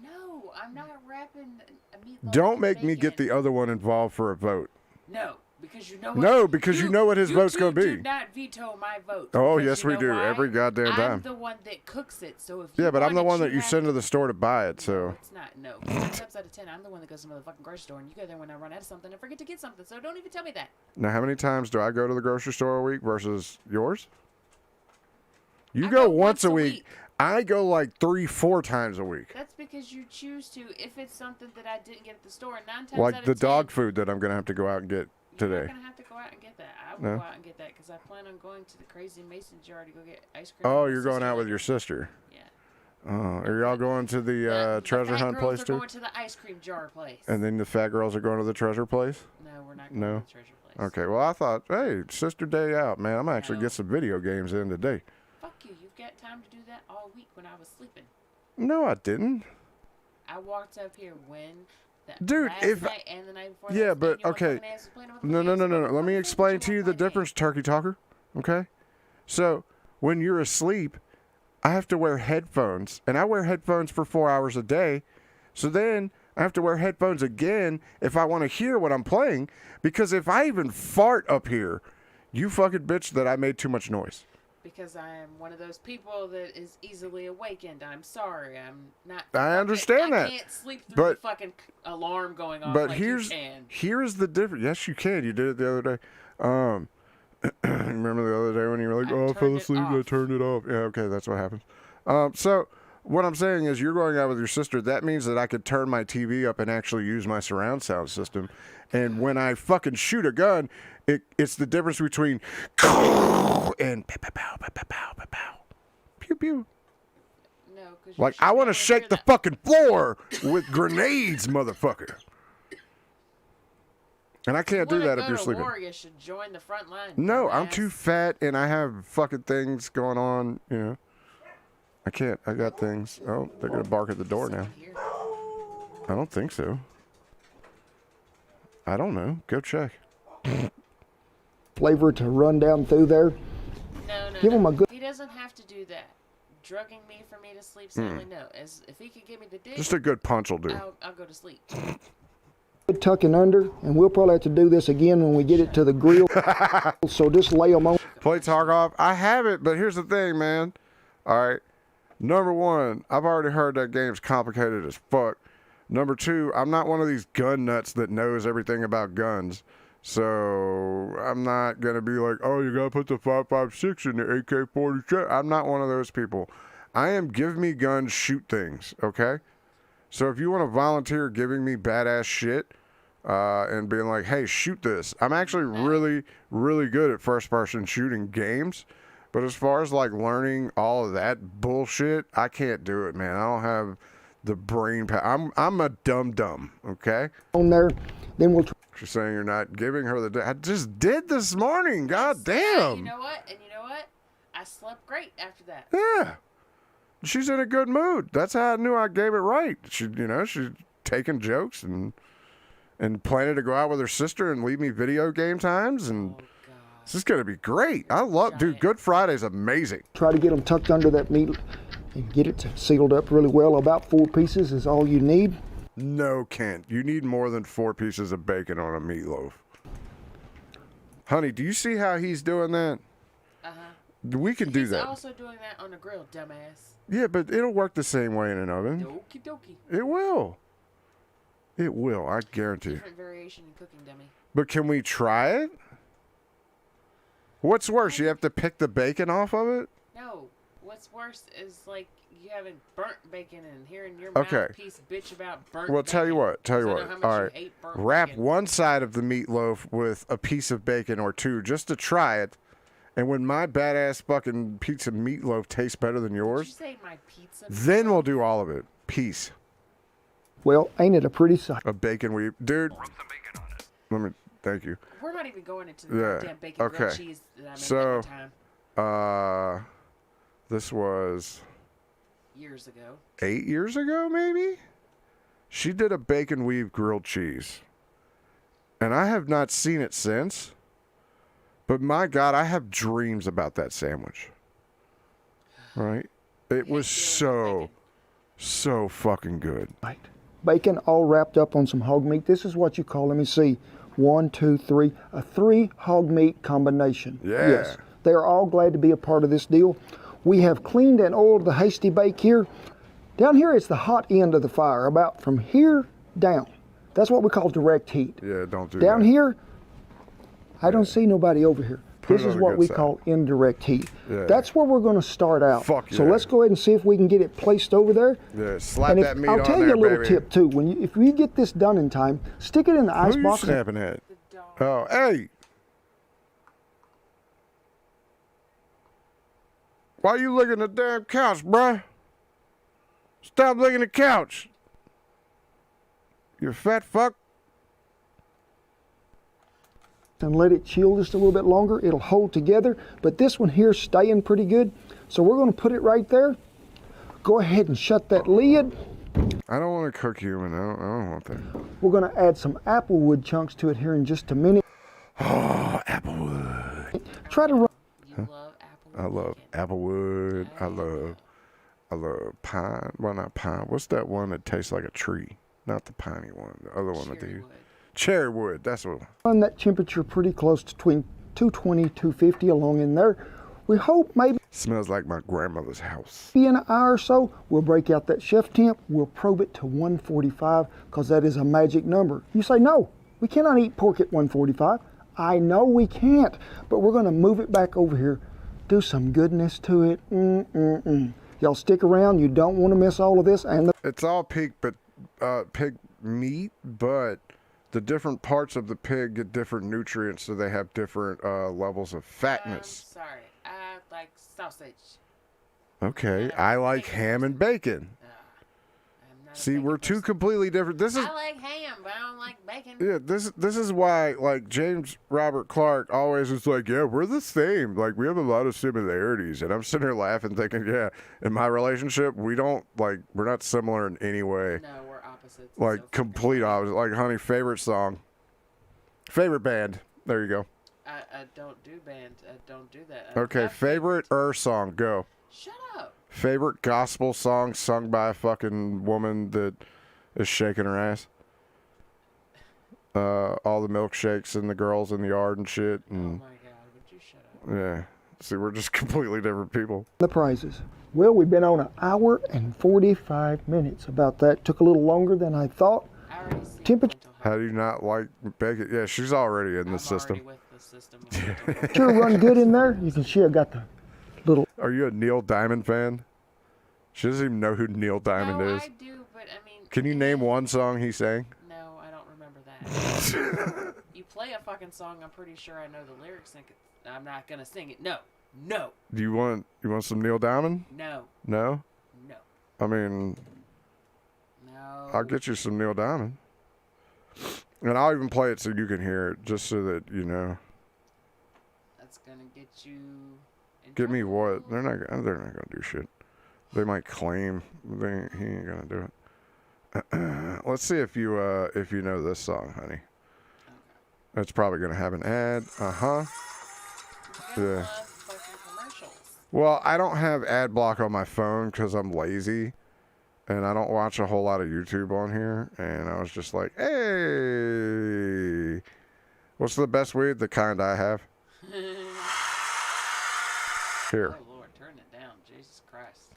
No, I'm not wrapping a meatloaf. Don't make me get the other one involved for a vote. No, because you know what? No, because you know what his vote's going to be. You do not veto my vote. Oh, because yes, you we know do. why? Every goddamn time. I'm the one that cooks it, so if Yeah, you but I'm the want one it, that you have send to the store to buy it, so... No, it's not. No. 9 times out of 10, I'm the one that goes to the motherfucking grocery store, and you go there when I run out of something and forget to get something, so don't even tell me that. Now, how many times do I go to the grocery store a week versus yours? You go once a week. I go like 3-4 times a week. That's because you choose to. If it's something that I didn't get at the store, 9 times out Like of the 10, dog food that I'm going to have to go out and get today. You're not gonna have to go out and get that. I will No. go out and get that because I plan on going to the Crazy Mason jar to go get ice cream. Oh, with my you're going sister out with later. your sister? Yeah. Oh, are y'all going to the treasure fat hunt girls place are too? going to the ice cream jar place. And then the fat girls are going to the treasure place? No, we're not going No? to the treasure place. Okay, well, I thought, hey, sister day out, man. I'm actually get some video games in today. Fuck you. You've got time to do that all week when I was sleeping. No, I didn't. I walked up here when... Dude, last if night and the night before yeah, last, but and your okay, fucking ass was playing with no. Let me explain to you the difference, turkey talker. Okay, so when you're asleep, I have to wear headphones, and I wear headphones for 4 hours a day. So then I have to wear headphones again if I want to hear what I'm playing, because if I even fart up here, you fucking bitch that I made too much noise. Because I am one of those people that is easily awakened. I'm sorry. I'm not. I understand that. I can't sleep through But- the fucking alarm going off But like here's you can. here's the difference. Yes, you can. You did it the other day. Remember the other day when you were like, "Oh, I fell asleep. I turned it off." Yeah, okay, that's what happens. So what I'm saying is, you're going out with your sister. That means that I could turn my TV up and actually use my surround sound system. And when I fucking shoot a gun, it's the difference between and pow, pow, pow, pow, pow, pow, pow, pew pew. No, because Like I want to shake the fucking floor with grenades, motherfucker. And I can't do that if you're sleeping. War, you should join the front line. No, I'm dumbass. too fat and I have fucking things going on, you know. I can't. I got things. Oh, they're going to bark at the door now. I don't think so. I don't know. Go check. Flavor to run down through there. No. Give him a good... He doesn't have to do that. Drugging me for me to sleep, certainly no. If he could give me the dick, Just a good punch will do. I'll go to sleep. Good tucking under, and we'll probably have to do this again when we get it to the grill. So just lay them on. Play Tarkov? I have it, but here's the thing, man. All right. Number one, I've already heard that game's complicated as fuck. Number two, I'm not one of these gun nuts that knows everything about guns. So I'm not going to be like, oh, you got to put the 5.56 in the AK-47. I'm not one of those people. I am give me guns, shoot things, okay? So if you want to volunteer giving me badass shit and being like, hey, shoot this. I'm actually really, really good at first-person shooting games. But as far as like learning all of that bullshit, I can't do it, man. I don't have the brain power. I'm a dum-dum, okay? On there, then we'll... She's saying you're not giving her the... I just did this morning, god damn. You know what? And you know what? I slept great after that. Yeah. She's in a good mood. That's how I knew I gave it right. She's taking jokes and planning to go out with her sister and leave me video game times, and this is going to be great. I love... Dude, Good Friday's amazing. Try to get them tucked under that meat and get it sealed up really well. About 4 pieces is all you need. No, Kent. You need more than 4 pieces of bacon on a meatloaf. Honey, do you see how he's doing that? Uh-huh. We can do that. He's also doing that on the grill, dumbass. Yeah, but it'll work the same way in an oven. Okie dokie. It will. It will, I guarantee. Different variation in cooking, dummy. But can we try it? What's worse, you have to pick the bacon off of it? No. What's worse is like you having burnt bacon and hearing your Okay. mouthpiece bitch about burnt Well, bacon. tell you what. I know how much All you right. hate burnt Wrap bacon. one side of the meatloaf with a piece of bacon or 2 just to try it. And when my badass fucking pizza meatloaf tastes better than yours, Did you say my pizza? then we'll do all of it. Peace. Well, ain't it a pretty sight? A bacon weave. Dude. Let me, thank you. We're not even going into the Yeah. goddamn bacon grilled cheese that I made So, at the time. this was... Years ago. 8 years ago, maybe? She did a bacon weave grilled cheese. And I have not seen it since. But my God, I have dreams about that sandwich. Right? It was so fucking good. Right. Bacon all wrapped up on some hog meat. This is what you call, let me see, 1, 2, 3, a 3 hog meat combination. Yeah. Yes. They are all glad to be a part of this deal. We have cleaned and oiled the hasty bake here. Down here is the hot end of the fire, about from here down. That's what we call direct heat. Yeah, don't do Down that. here, I don't see nobody over here. Put This it on is the what good we side. call indirect heat. Yeah. That's where we're going to start out. Fuck So yeah. let's go ahead and see if we can get it placed over there. Yeah, slap And that meat I'll on tell there, you a little baby. tip too. If we get this done in time, stick it in the ice Who box. you snapping at? Oh, hey. Why you licking the damn couch, bruh? Stop licking the couch. You fat fuck. And let it chill just a little bit longer. It'll hold together. But this one here's staying pretty good. So we're going to put it right there. Go ahead and shut that lid. I don't want to cook human. I don't want that. We're going to add some applewood chunks to it here in just a minute. Oh, applewood. Try to run. I love applewood. I love pine. Well, not pine. What's that one that tastes like a tree? Not the piney one. The other one that they use. Cherry wood. That's what. Run that temperature pretty close to between 220, 250 along in there. We hope maybe Smells like my grandmother's house. in an hour or so, we'll break out that chef temp. We'll probe it to 145 because that is a magic number. You say, no, we cannot eat pork at 145. I know we can't, but we're going to move it back over here. Do some goodness to it. Y'all stick around. You don't want to miss all of this. And It's all pig meat, but the different parts of the pig get different nutrients, so they have different levels of fatness. Sorry, I like sausage. Okay, I like ham and bacon. See, we're two completely different. This is I like ham, but I don't like bacon. yeah. This is why like James Robert Clark always is like, yeah, we're the same. Like we have a lot of similarities, and I'm sitting here laughing, thinking, yeah, in my relationship, we're not similar in any way. No, we're opposites. Like complete opposite. Like, honey, favorite song, favorite band. There you go. I don't do band. I don't do that. Okay, favorite song. Go. Shut up. Favorite gospel song sung by a fucking woman that is shaking her ass. All the milkshakes and the girls in the yard and shit. And, Oh my God, would you shut up? yeah. See, we're just completely different people. The prizes. Well, we've been on 1 hour and 45 minutes. About that. Took a little longer than I thought. Temperature. How do you not like bacon? Yeah, she's already in the system. Sure run good in there. You can see I got the little. Are you a Neil Diamond fan? She doesn't even know who Neil Diamond is. I do, but I mean. Can you name one song he sang? No, I don't remember that. You play a fucking song, I'm pretty sure I know the lyrics, and I'm not gonna sing it. No. Do you want some Neil Diamond? No. No? No. I mean, no. I'll get you some Neil Diamond. And I'll even play it so you can hear it, just so that you know. That's gonna get you. Get me what? They're not gonna do shit. They might claim he ain't gonna do it. Let's see if you know this song, honey. It's probably gonna have an ad. Yeah. Well, I don't have ad block on my phone because I'm lazy, and I don't watch a whole lot of YouTube on here. And I was just like, hey, what's the best weed? The kind I have. Here. Oh Lord, turn it down, Jesus Christ.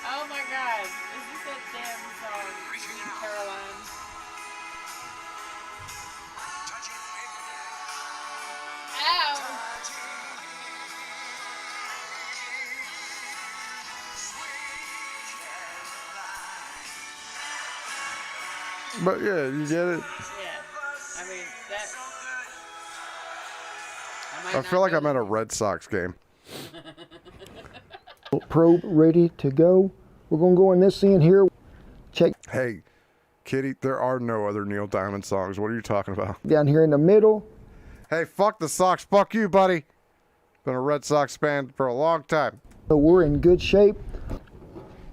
Oh my God, is this that damn song, Sweet Caroline? Ow! But yeah, you get it. Yeah, I mean that. I feel like I'm at a Red Sox game. Probe ready to go. We're gonna go in this end here. Check. Hey, Kitty, there are no other Neil Diamond songs. What are you talking about? Down here in the middle. Hey, fuck the Sox. Fuck you, buddy. Been a Red Sox fan for a long time. So we're in good shape.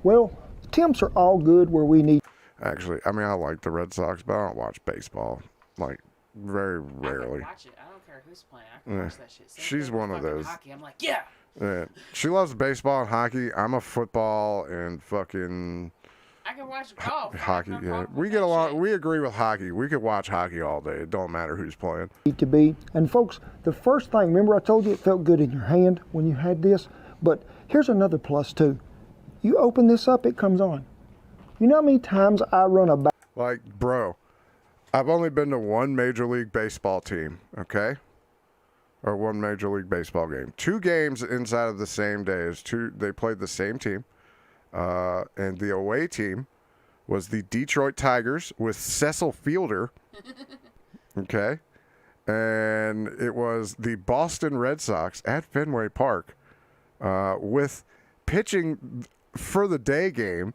Well, temps are all good where we need. Actually, I mean, I like the Red Sox, but I don't watch baseball. Like, very rarely. I can watch it. I don't care who's playing. I can watch that shit. Same She's thing with one of fucking those. Hockey. I'm like, yeah. Yeah. She loves baseball and hockey. I'm a football and fucking I can watch golf. hockey. Yeah, we get along. We agree with hockey. We could watch hockey all day. It don't matter who's playing. Need to be. And folks, the first thing, remember I told you it felt good in your hand when you had this? But here's another plus too. You open this up, it comes on. You know how many times I run a back? Like, bro, I've only been to one Major League Baseball team, okay? Or one Major League Baseball game. 2 games inside of the same day. They played the same team. And the away team was the Detroit Tigers with Cecil Fielder. Okay? And it was the Boston Red Sox at Fenway Park with pitching for the day game,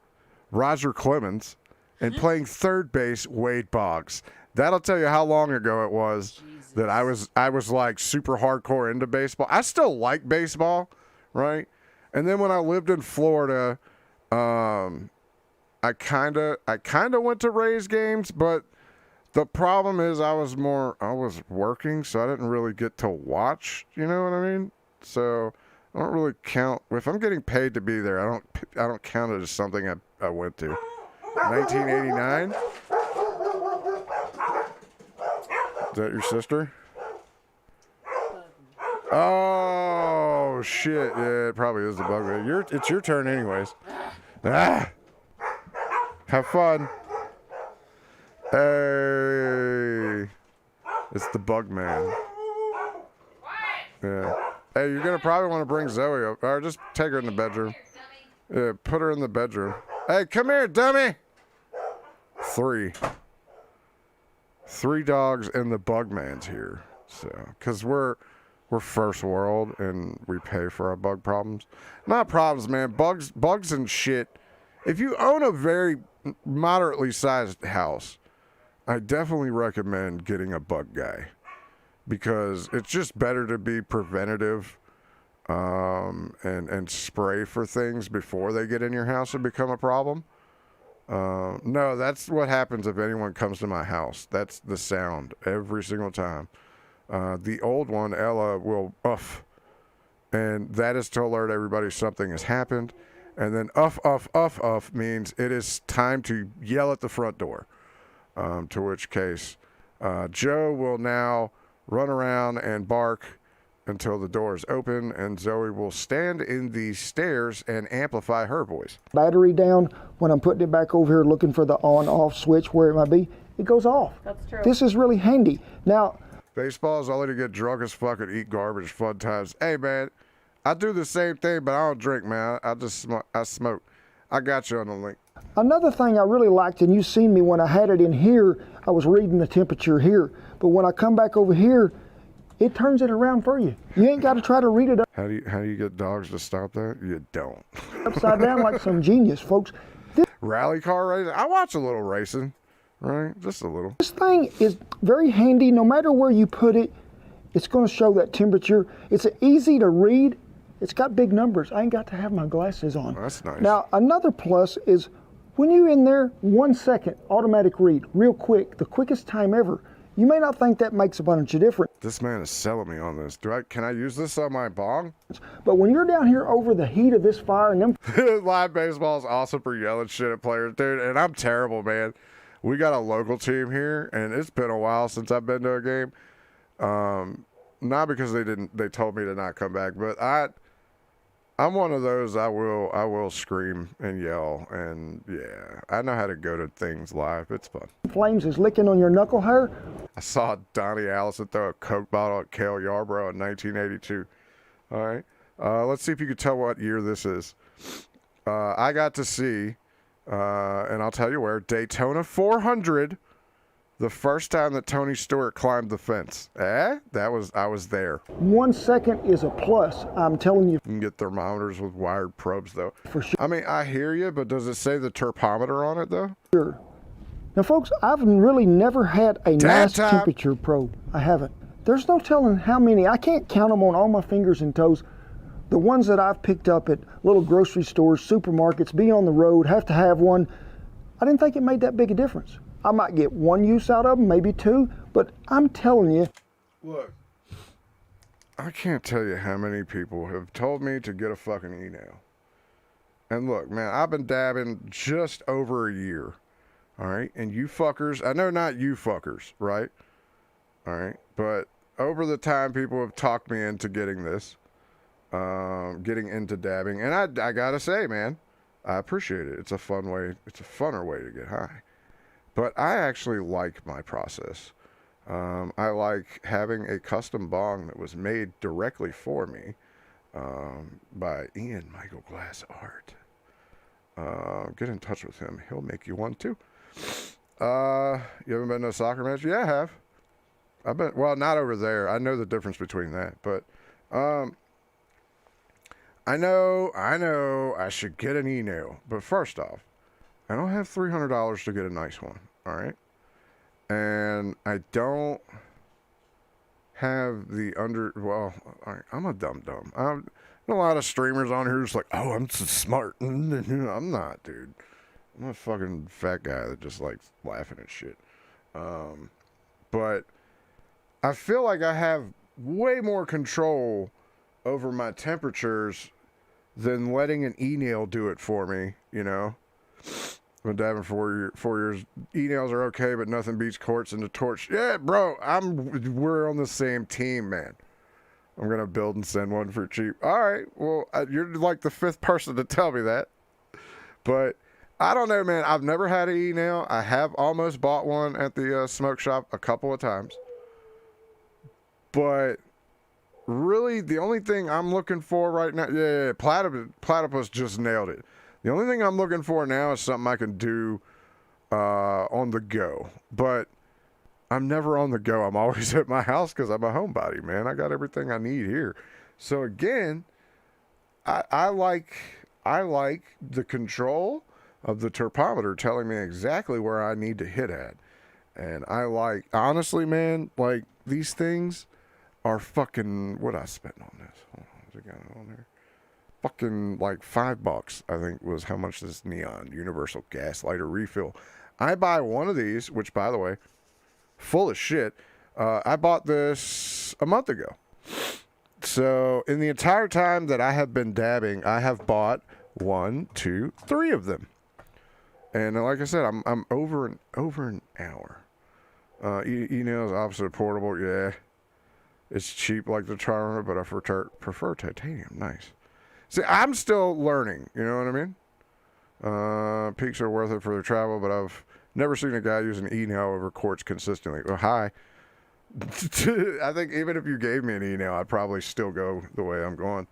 Roger Clemens, and playing third base, Wade Boggs. That'll tell you how long ago it was that I was like super hardcore into baseball. I still like baseball, right? And then when I lived in Florida, I kind of went to Rays games, but the problem is I was working, so I didn't really get to watch, you know what I mean? So I don't really count. If I'm getting paid to be there, I don't count it as something I went to. 1989? Is that your sister? Oh shit! Yeah, it probably is the bug. It's your turn, anyways. Ah, have fun. Hey, it's the bug man. Yeah. Hey, you're gonna probably want to bring Zoe up, or just take her in the bedroom. Yeah, put her in the bedroom. Hey, come here, dummy. 3 dogs and the bug man's here. So, cause we're first world and we pay for our bug problems. Not problems, man. Bugs and shit. If you own a very moderately sized house, I definitely recommend getting a bug guy because it's just better to be preventative and spray for things before they get in your house and become a problem. No, that's what happens if anyone comes to my house. That's the sound every single time. The old one, Ella, will uff. And that is to alert everybody something has happened. And then uff means it is time to yell at the front door. To which case, Joe will now run around and bark until the door is open, and Zoe will stand in the stairs and amplify her voice. Battery down, when I'm putting it back over here looking for the on-off switch where it might be, it goes off. That's true. This is really handy. Now, baseball is only to get drunk as fuck and eat garbage fun times. Hey, man, I do the same thing, but I don't drink, man. I smoke. I got you on the link. Another thing I really liked, and you seen me when I had it in here, I was reading the temperature here. But when I come back over here, it turns it around for you. You ain't got to try to read it How do you get dogs to stop that? You don't. upside down like some genius, folks. Rally car racing? I watch a little racing, right? Just a little. This thing is very handy. No matter where you put it, it's going to show that temperature. It's easy to read. It's got big numbers. I ain't got to have my glasses on. Oh, that's nice. Now, another plus is when you're in there, 1 second, automatic read, real quick, the quickest time ever. You may not think that makes a bunch of difference. This man is selling me on this. Can I use this on my bong? But when you're down here over the heat of this fire and them... Live baseball is awesome for yelling shit at players, dude. And I'm terrible, man. We got a local team here, and it's been a while since I've been to a game. Not because they told me to not come back, but I'm one of those. I will scream and yell, and yeah, I know how to go to things live. It's fun. Flames is licking on your knuckle hair. I saw Donnie Allison throw a Coke bottle at Cale Yarbrough in 1982. All right, let's see if you can tell what year this is. I got to see, and I'll tell you where, Daytona 400. The first time that Tony Stewart climbed the fence. I was there. 1 second is a plus, I'm telling you. You can get thermometers with wired probes, though. For sure. I mean, I hear you, but does it say the terpometer on it, though? Sure. Now, folks, I've really never had a nice temperature probe. I haven't. There's no telling how many. I can't count them on all my fingers and toes. The ones that I've picked up at little grocery stores, supermarkets, be on the road, have to have one. I didn't think it made that big a difference. I might get one use out of them, maybe two, but I'm telling you. Look, I can't tell you how many people have told me to get a fucking email. And look, man, I've been dabbing just over a year, all right? And you fuckers, I know not you fuckers, right? All right? But over the time, people have talked me into getting this, getting into dabbing. And I gotta say, man, I appreciate it. It's a fun way, it's a funner way to get high. But I actually like my process. I like having a custom bong that was made directly for me by Ian Michael Glass Art. Get in touch with him. He'll make you one too. You haven't been to a soccer match? Yeah, I have. I've been, well, not over there. I know the difference between that. But I know I should get an e-nail. But first off, I don't have $300 to get a nice one, all right? And I don't have the well, all right, I'm a dum-dum. A lot of streamers on here who's like, oh, I'm so smart. I'm not, dude. I'm a fucking fat guy that just likes laughing at shit. But I feel like I have way more control over my temperatures than letting an e-nail do it for me, you know? Been dabbing for 4 years. E-nails are okay, but nothing beats quartz and the torch. Yeah, bro, we're on the same team, man. I'm gonna build and send one for cheap. All right, well, you're like the fifth person to tell me that. But I don't know, man. I've never had an e-nail. I have almost bought one at the smoke shop a couple of times. But really, the only thing I'm looking for right now, yeah, Platypus just nailed it. The only thing I'm looking for now is something I can do on the go. But I'm never on the go. I'm always at my house because I'm a homebody, man. I got everything I need here. So again, I like the control of the terpometer telling me exactly where I need to hit at. And I like, honestly, man, like these things are fucking, what I spent on this? Hold on, has it got it on there? fucking like $5, I think, was how much this neon universal gas lighter refill. I buy one of these, which, by the way, full of shit. I bought this a month ago. So in the entire time that I have been dabbing, I have bought 1, 2, 3 of them. And like I said, I'm over an hour. E-nails opposite portable, yeah. It's cheap like the Charmer, but I prefer titanium. Nice. See, I'm still learning. You know what I mean? Peaks are worth it for their travel, but I've never seen a guy use an e-nail over quartz consistently. Well, hi. I think even if you gave me an e-nail, I'd probably still go the way I'm going.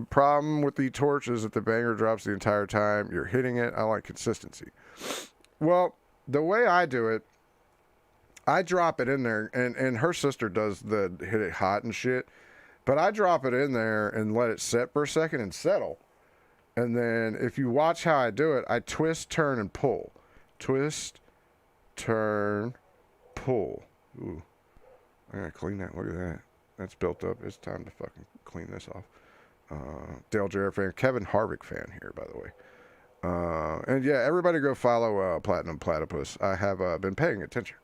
Problem with the torch is that the banger drops the entire time you're hitting it. I like consistency. Well, the way I do it, I drop it in there, and her sister does the hit it hot and shit, but I drop it in there and let it set for a second and settle. And then if you watch how I do it, I twist, turn, and pull. Twist, turn, pull. Ooh. I gotta clean that. Look at that. That's built up. It's time to fucking clean this off. Dale Jarrett fan. Kevin Harvick fan here, by the way. And yeah, everybody go follow Platinum Platypus. I have been paying attention.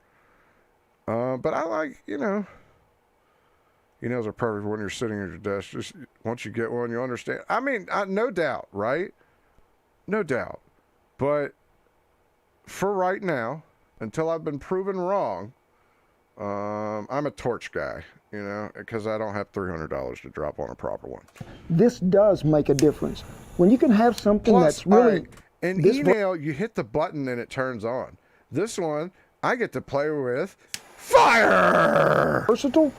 But I like, e-nails are perfect when you're sitting at your desk. Just once you get one, you understand. I mean, no doubt, right? No doubt. But for right now, until I've been proven wrong, I'm a torch guy, because I don't have $300 to drop on a proper one. This does make a difference. When you can have something that's really... An e-nail, you hit the button and it turns on. This one, I get to play with fire! Versatile,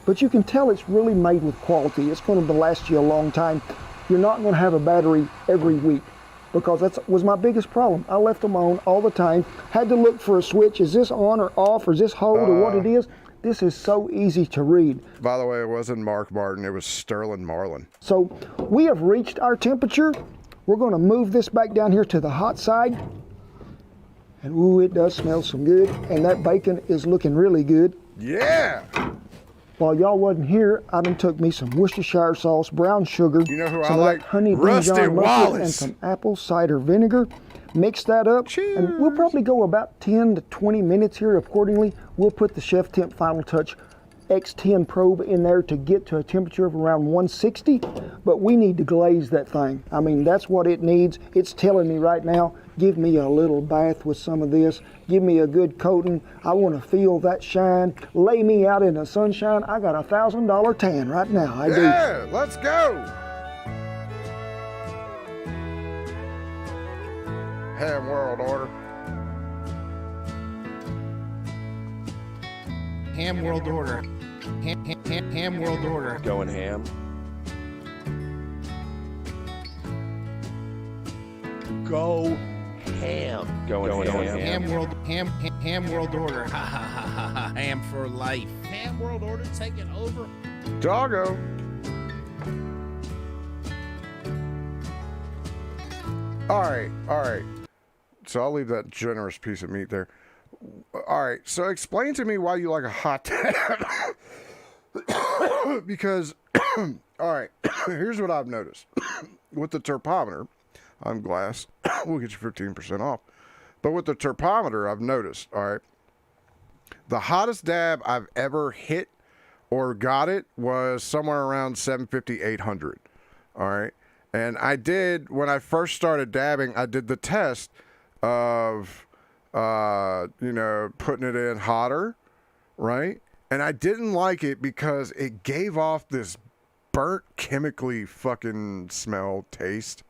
but you can tell it's really made with quality. It's going to last you a long time. You're not going to have a battery every week, because that was my biggest problem. I left them on all the time. Had to look for a switch. Is this on or off, or is this hold, or what it is? This is so easy to read. By the way, it wasn't Mark Martin. It was Sterling Marlin. So we have reached our temperature. We're going to move this back down here to the hot side. And ooh, it does smell some good. And that bacon is looking really good. Yeah! While y'all wasn't here, I done took me some Worcestershire sauce, brown sugar, you know who some I like? honey Rusty Dijon mustard, Wallace. and some apple cider vinegar. Mix that up. Cheers. And we'll probably go about 10 to 20 minutes here accordingly. We'll put the Chef Temp Final Touch X10 probe in there to get to a temperature of around 160, but we need to glaze that thing. I mean, that's what it needs. It's telling me right now, give me a little bath with some of this. Give me a good coating. I want to feel that shine. Lay me out in the sunshine. I got a $1,000 tan right now. I do. Yeah, let's go. Ham World Order. Ham World Order. Ham World Order. Going ham. Go ham. Going ham. Ham World Order. Ha ha ha ha ha. Ham for life. Ham World Order taking over. Doggo. All right. So I'll leave that generous piece of meat there. All right, so explain to me why you like a hot dab. Because, all right, here's what I've noticed. With the terpometer on glass, we'll get you 15% off. But with the terpometer, I've noticed, all right, the hottest dab I've ever hit or got it was somewhere around 750, 800, all right? And I did, when I first started dabbing, I did the test of... putting it in hotter, right? And I didn't like it because it gave off this burnt, chemically fucking smell, taste.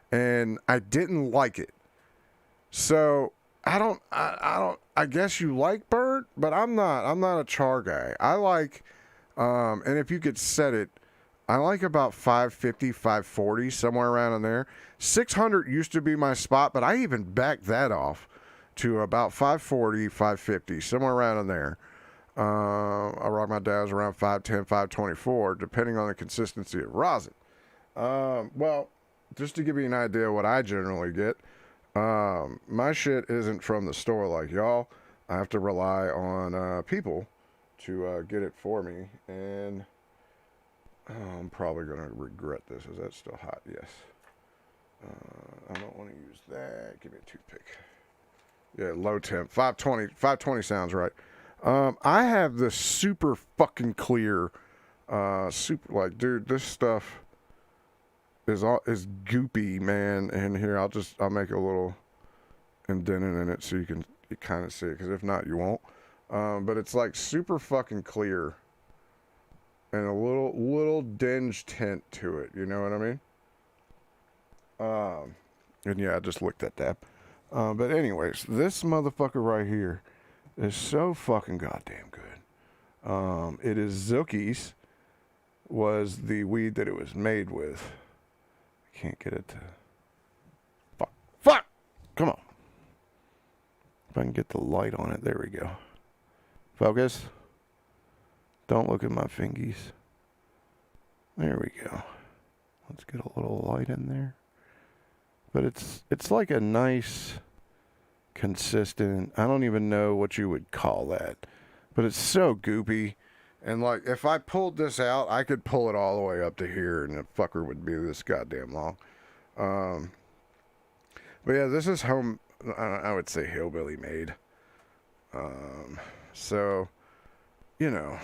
And I didn't like it. So I guess you like burnt, but I'm not a char guy. I like, and if you could set it, I like about 550, 540, somewhere around in there. 600 used to be my spot, but I even backed that off to about 540, 550, somewhere around in there. I rock my dabs around 510, 524, depending on the consistency of rosin. Well, just to give you an idea of what I generally get, my shit isn't from the store like y'all. I have to rely on people to get it for me. And I'm probably going to regret this. Is that still hot? Yes. I don't want to use that. Give me a toothpick. Yeah, low temp. 520. 520 sounds right. I have this super fucking clear, like, dude, this stuff is goopy, man. And here, I'll make a little indenting in it so you kind of see it, because if not, you won't. But it's like super fucking clear and a little dinge tint to it. You know what I mean? And yeah, I just looked at that. But anyways, this motherfucker right here is so fucking goddamn good. It is Zookies, was the weed that it was made with. I can't get it to... Fuck! Come on. If I can get the light on it. There we go. Focus. Don't look at my fingies. There we go. Let's get a little light in there. But it's like a nice, consistent, I don't even know what you would call that. But it's so goopy. And like, if I pulled this out, I could pull it all the way up to here and the fucker would be this goddamn long. But yeah, this is home, I would say hillbilly made. So, you know,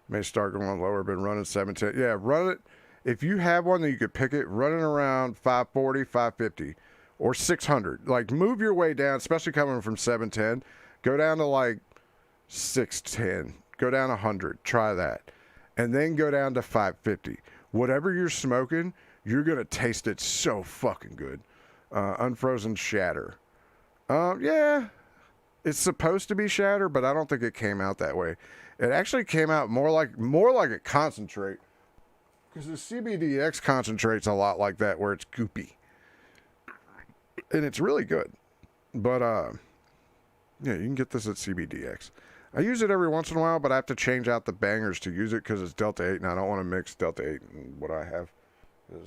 may start going lower, been running 710. Yeah, run it. If you have one that you could pick it, running around 540, 550, or 600. Like, move your way down, especially coming from 710. Go down to like 610. Go down 100. Try that. And then go down to 550. Whatever you're smoking, you're going to taste it so fucking good. Unfrozen shatter. Yeah, it's supposed to be shatter, but I don't think it came out that way. It actually came out more like a concentrate. Because the CBDX concentrates a lot like that, where it's goopy. And it's really good. But, yeah, you can get this at CBDX. I use it every once in a while, but I have to change out the bangers to use it because it's Delta 8, and I don't want to mix Delta 8 and what I have.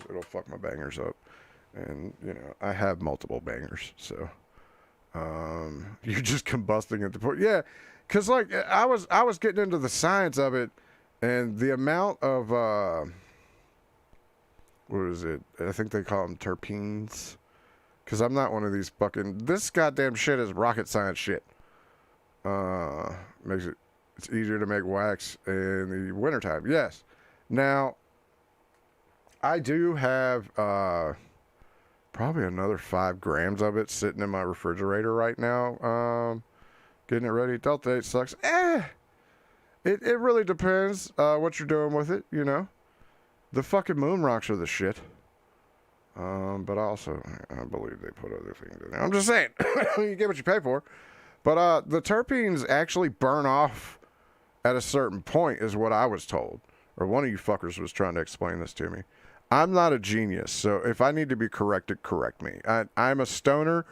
It'll fuck my bangers up. And, you know, I have multiple bangers, so... you're just combusting at the point. Yeah, because, like, I was getting into the science of it, and the amount of... what is it? I think they call them terpenes. Because I'm not one of these fucking... This goddamn shit is rocket science shit. It's easier to make wax in the wintertime. Yes. Now, I do have probably another 5 grams of it sitting in my refrigerator right now. Getting it ready. Delta 8 sucks. It really depends what you're doing with it, you know. The fucking moon rocks are the shit. But also, I believe they put other things in there. I'm just saying, you get what you pay for. But the terpenes actually burn off at a certain point, is what I was told. Or one of you fuckers was trying to explain this to me. I'm not a genius, so if I need to be corrected, correct me. I'm a stoner,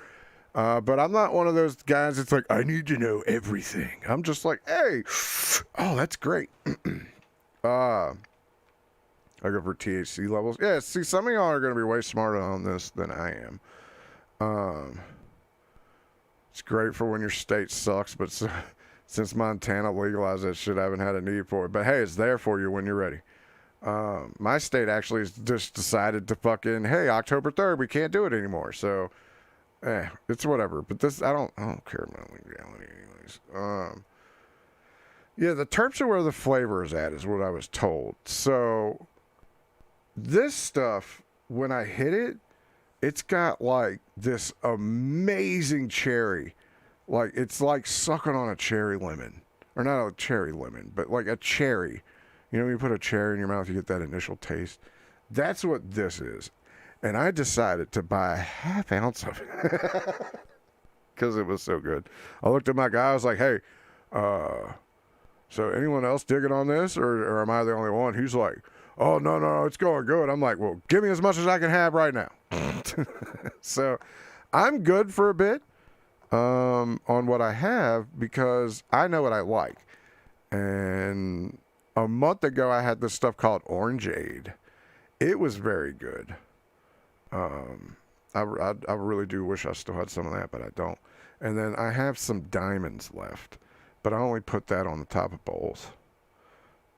but I'm not one of those guys that's like, I need to know everything. I'm just like, hey, oh, that's great. I go for THC levels. Yeah, see, some of y'all are going to be way smarter on this than I am. It's great for when your state sucks, but since Montana legalized that shit, I haven't had a need for it. But hey, it's there for you when you're ready. My state actually has just decided to fucking, hey, October 3rd, we can't do it anymore. So, it's whatever. But this, I don't care about legality anyways. Yeah, the terps are where the flavor is at, is what I was told. So, this stuff, when I hit it, it's got like this amazing cherry. Like, it's like sucking on a cherry lemon. Or not a cherry lemon, but like a cherry. You know, when you put a cherry in your mouth, you get that initial taste. That's what this is. And I decided to buy a half ounce of it. Because it was so good. I looked at my guy, I was like, hey, so anyone else digging on this? Or am I the only one? He's like, oh, no, it's going good. I'm like, well, give me as much as I can have right now. So I'm good for a bit on what I have because I know what I like. And a month ago, I had this stuff called Orangeade. It was very good. I really do wish I still had some of that, but I don't. And then I have some diamonds left, but I only put that on the top of bowls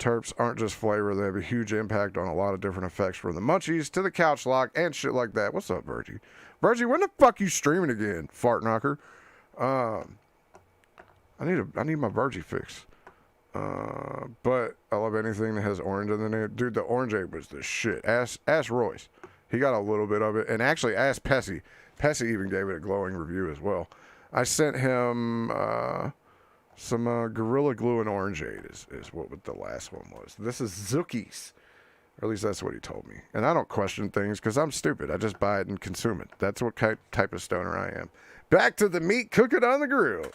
Terps aren't just flavor, they have a huge impact on a lot of different effects, from the munchies to the couch lock and shit like that. What's up, Virgie? Virgie, when the fuck you streaming again, fart knocker? I need my Virgie fix. But I love anything that has orange in the name. Dude, the orange egg was the shit. Ask Royce. He got a little bit of it. And actually, ask Pessy. Pessy even gave it a glowing review as well. I sent him some Gorilla Glue and Orangeade is what the last one was. This is Zookie's. Or at least that's what he told me. And I don't question things because I'm stupid. I just buy it and consume it. That's what type of stoner I am. Back to the meat cooking on the grill.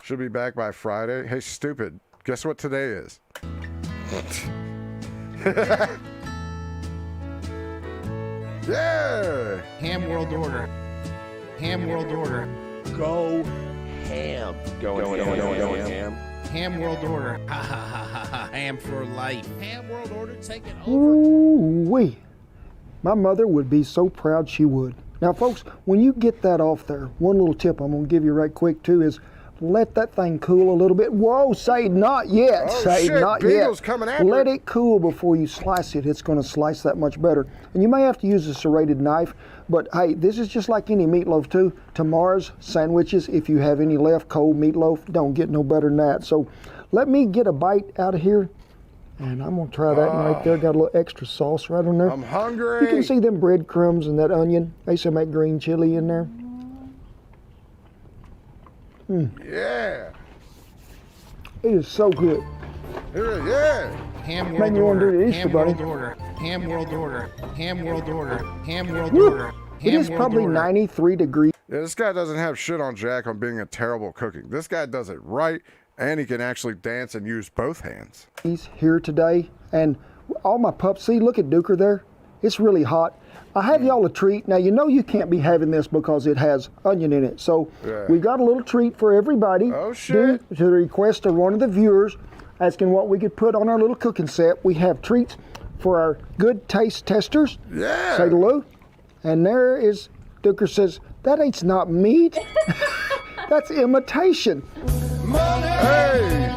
Should be back by Friday. Hey, stupid. Guess what today is? Yeah! Ham World Order. Ham World Order. Go ham. Going ham. Ham World Order. Ha ha ha ha ha. Ham for life. Ham World Order taking over. Ooh-wee. My mother would be so proud she would. Now, folks, when you get that off there, one little tip I'm going to give you right quick, too, is let that thing cool a little bit. Whoa, say not yet. Oh, say shit, not Beagle's yet. coming after Let it. it cool before you slice it. It's going to slice that much better. And you may have to use a serrated knife, but hey, this is just like any meatloaf too. Tomorrow's sandwiches, if you have any left cold meatloaf, don't get no better than that. So let me get a bite out of here. And I'm going to try that one right there. Got a little extra sauce right on there. I'm hungry. You can see them breadcrumbs and that onion. They some that green chili in there. Yeah. It is so good. Yeah. Ham Man, World you wanna do Order. the Easter Ham bunny. World Order. Ham World Order. Ham World Order. Ham World Woo. Order. It Ham is World probably Order. 93 degrees. Yeah, this guy doesn't have shit on Jack on being a terrible cooking. This guy does it right, and he can actually dance and use both hands. He's here today, and all my pups, see, look at Duker there. It's really hot. I have y'all a treat. Now, you know you can't be having this because it has onion in it. So we got a little treat for everybody. Oh, shit. To the request of one of the viewers asking what we could put on our little cooking set. We have treats for our good taste testers. Yeah. Say hello. And there is, Duker says, that ain't not meat. That's imitation. Hey.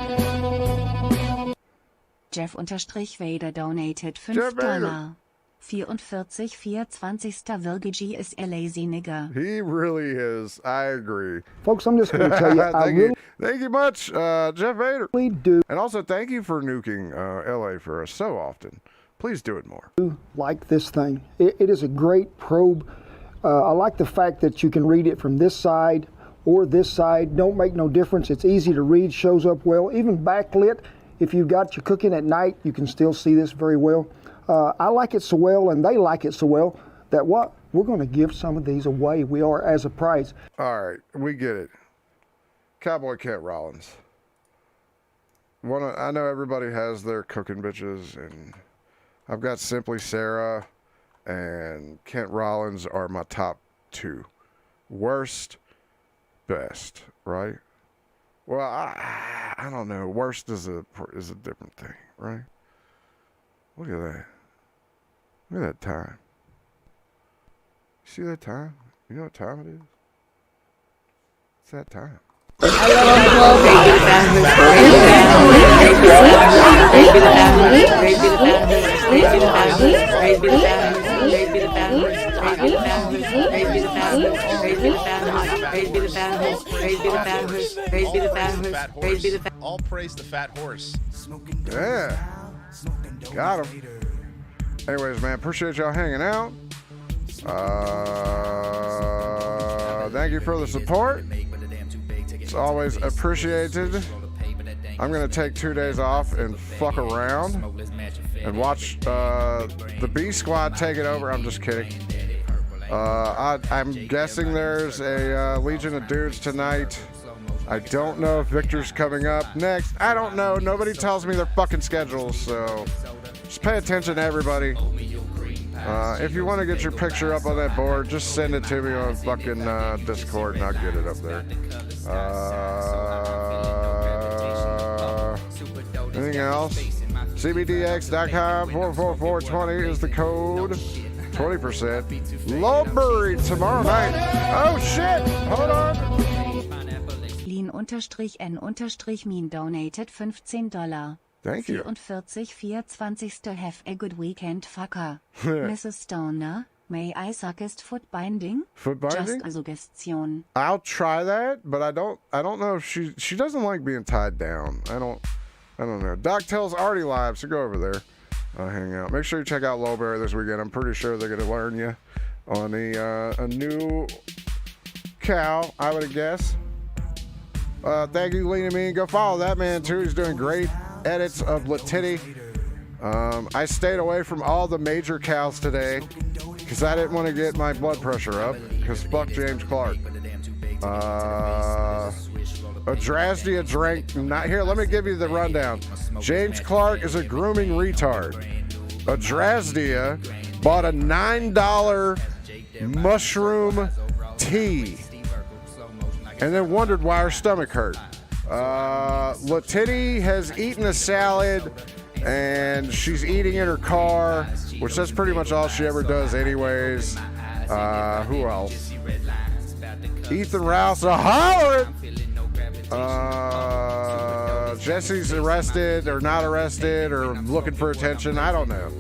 Jeff-Vader donated Jeff Vader. $5. 44,420. Virgie is a lazy nigger. He really is. I agree. Folks, I'm just going to tell you, I thank really you. Thank you much, Jeff Vader. do. And also, thank you for nuking LA for us so often. Please do it more. Like this thing. It is a great probe. I like the fact that you can read it from this side or this side. Don't make no difference. It's easy to read, shows up well. Even backlit, if you've got your cooking at night, you can still see this very well. I like it so well, and they like it so well, that what? We're going to give some of these away. We are as a prize. All right, we get it. Cowboy Kent Rollins. I know everybody has their cooking bitches, and I've got Simply Sarah and Kent Rollins are my top two. Worst, best, right? Well, I don't know. Worst is a different thing, right? Look at that. Look at that time. You see that time? You know what time it is? It's that time. All praise the fat horse. Yeah. Got him. Anyways, man, appreciate y'all hanging out. Thank you for the support. It's always appreciated. I'm going to take 2 days off and fuck around and watch the B Squad take it over. I'm just kidding. I'm guessing there's a Legion of Dudes tonight. I don't know if Victor's coming up next. I don't know. Nobody tells me their fucking schedules, so just pay attention to everybody. If you want to get your picture up on that board, just send it to me on fucking Discord and I'll get it up there. Anything else? CBDX.com 44420 is the code. 20%. Lowbury tomorrow night. Oh shit! Hold on. Lean_N_Min donated $15. Thank you. 44 have a good weekend, fucker. Mrs. Stoner, may I suggest foot binding? Foot binding? Just a suggestion. I'll try that, but I don't know if she doesn't like being tied down. I don't know. Doc Tell's already live, so go over there. Hang out. Make sure you check out Lowberry this weekend. I'm pretty sure they're gonna learn you on a new cow, I would guess. Thank you, Lena Mean. Go follow that man too. He's doing great edits of Latitty. I stayed away from all the major cows today because I didn't want to get my blood pressure up because fuck James Clark. Adrasdia drank. Not here. Let me give you the rundown. James Clark is a grooming retard. Adrasdia bought a $9 mushroom tea and then wondered why her stomach hurt. Latitty has eaten a salad and she's eating in her car, which that's pretty much all she ever does anyways. Who else? Ethan Rouse hollering. Jesse's arrested or not arrested or looking for attention. I don't know.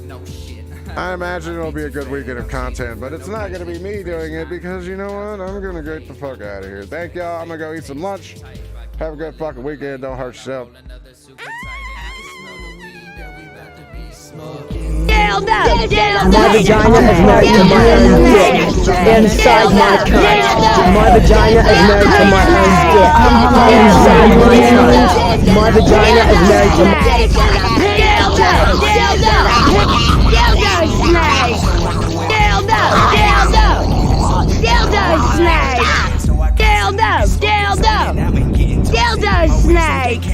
I imagine it'll be a good weekend of content, but it's not going to be me doing it because you know what? I'm going to get the fuck out of here. Thank y'all. I'm going to go eat some lunch. Have a good fucking weekend. Don't hurt yourself. My vagina is married to my own dick. Inside my cunt. My vagina is married to my own dick. Inside my cunt. My vagina is married to my... Dildo! Dildo! Dildo snake!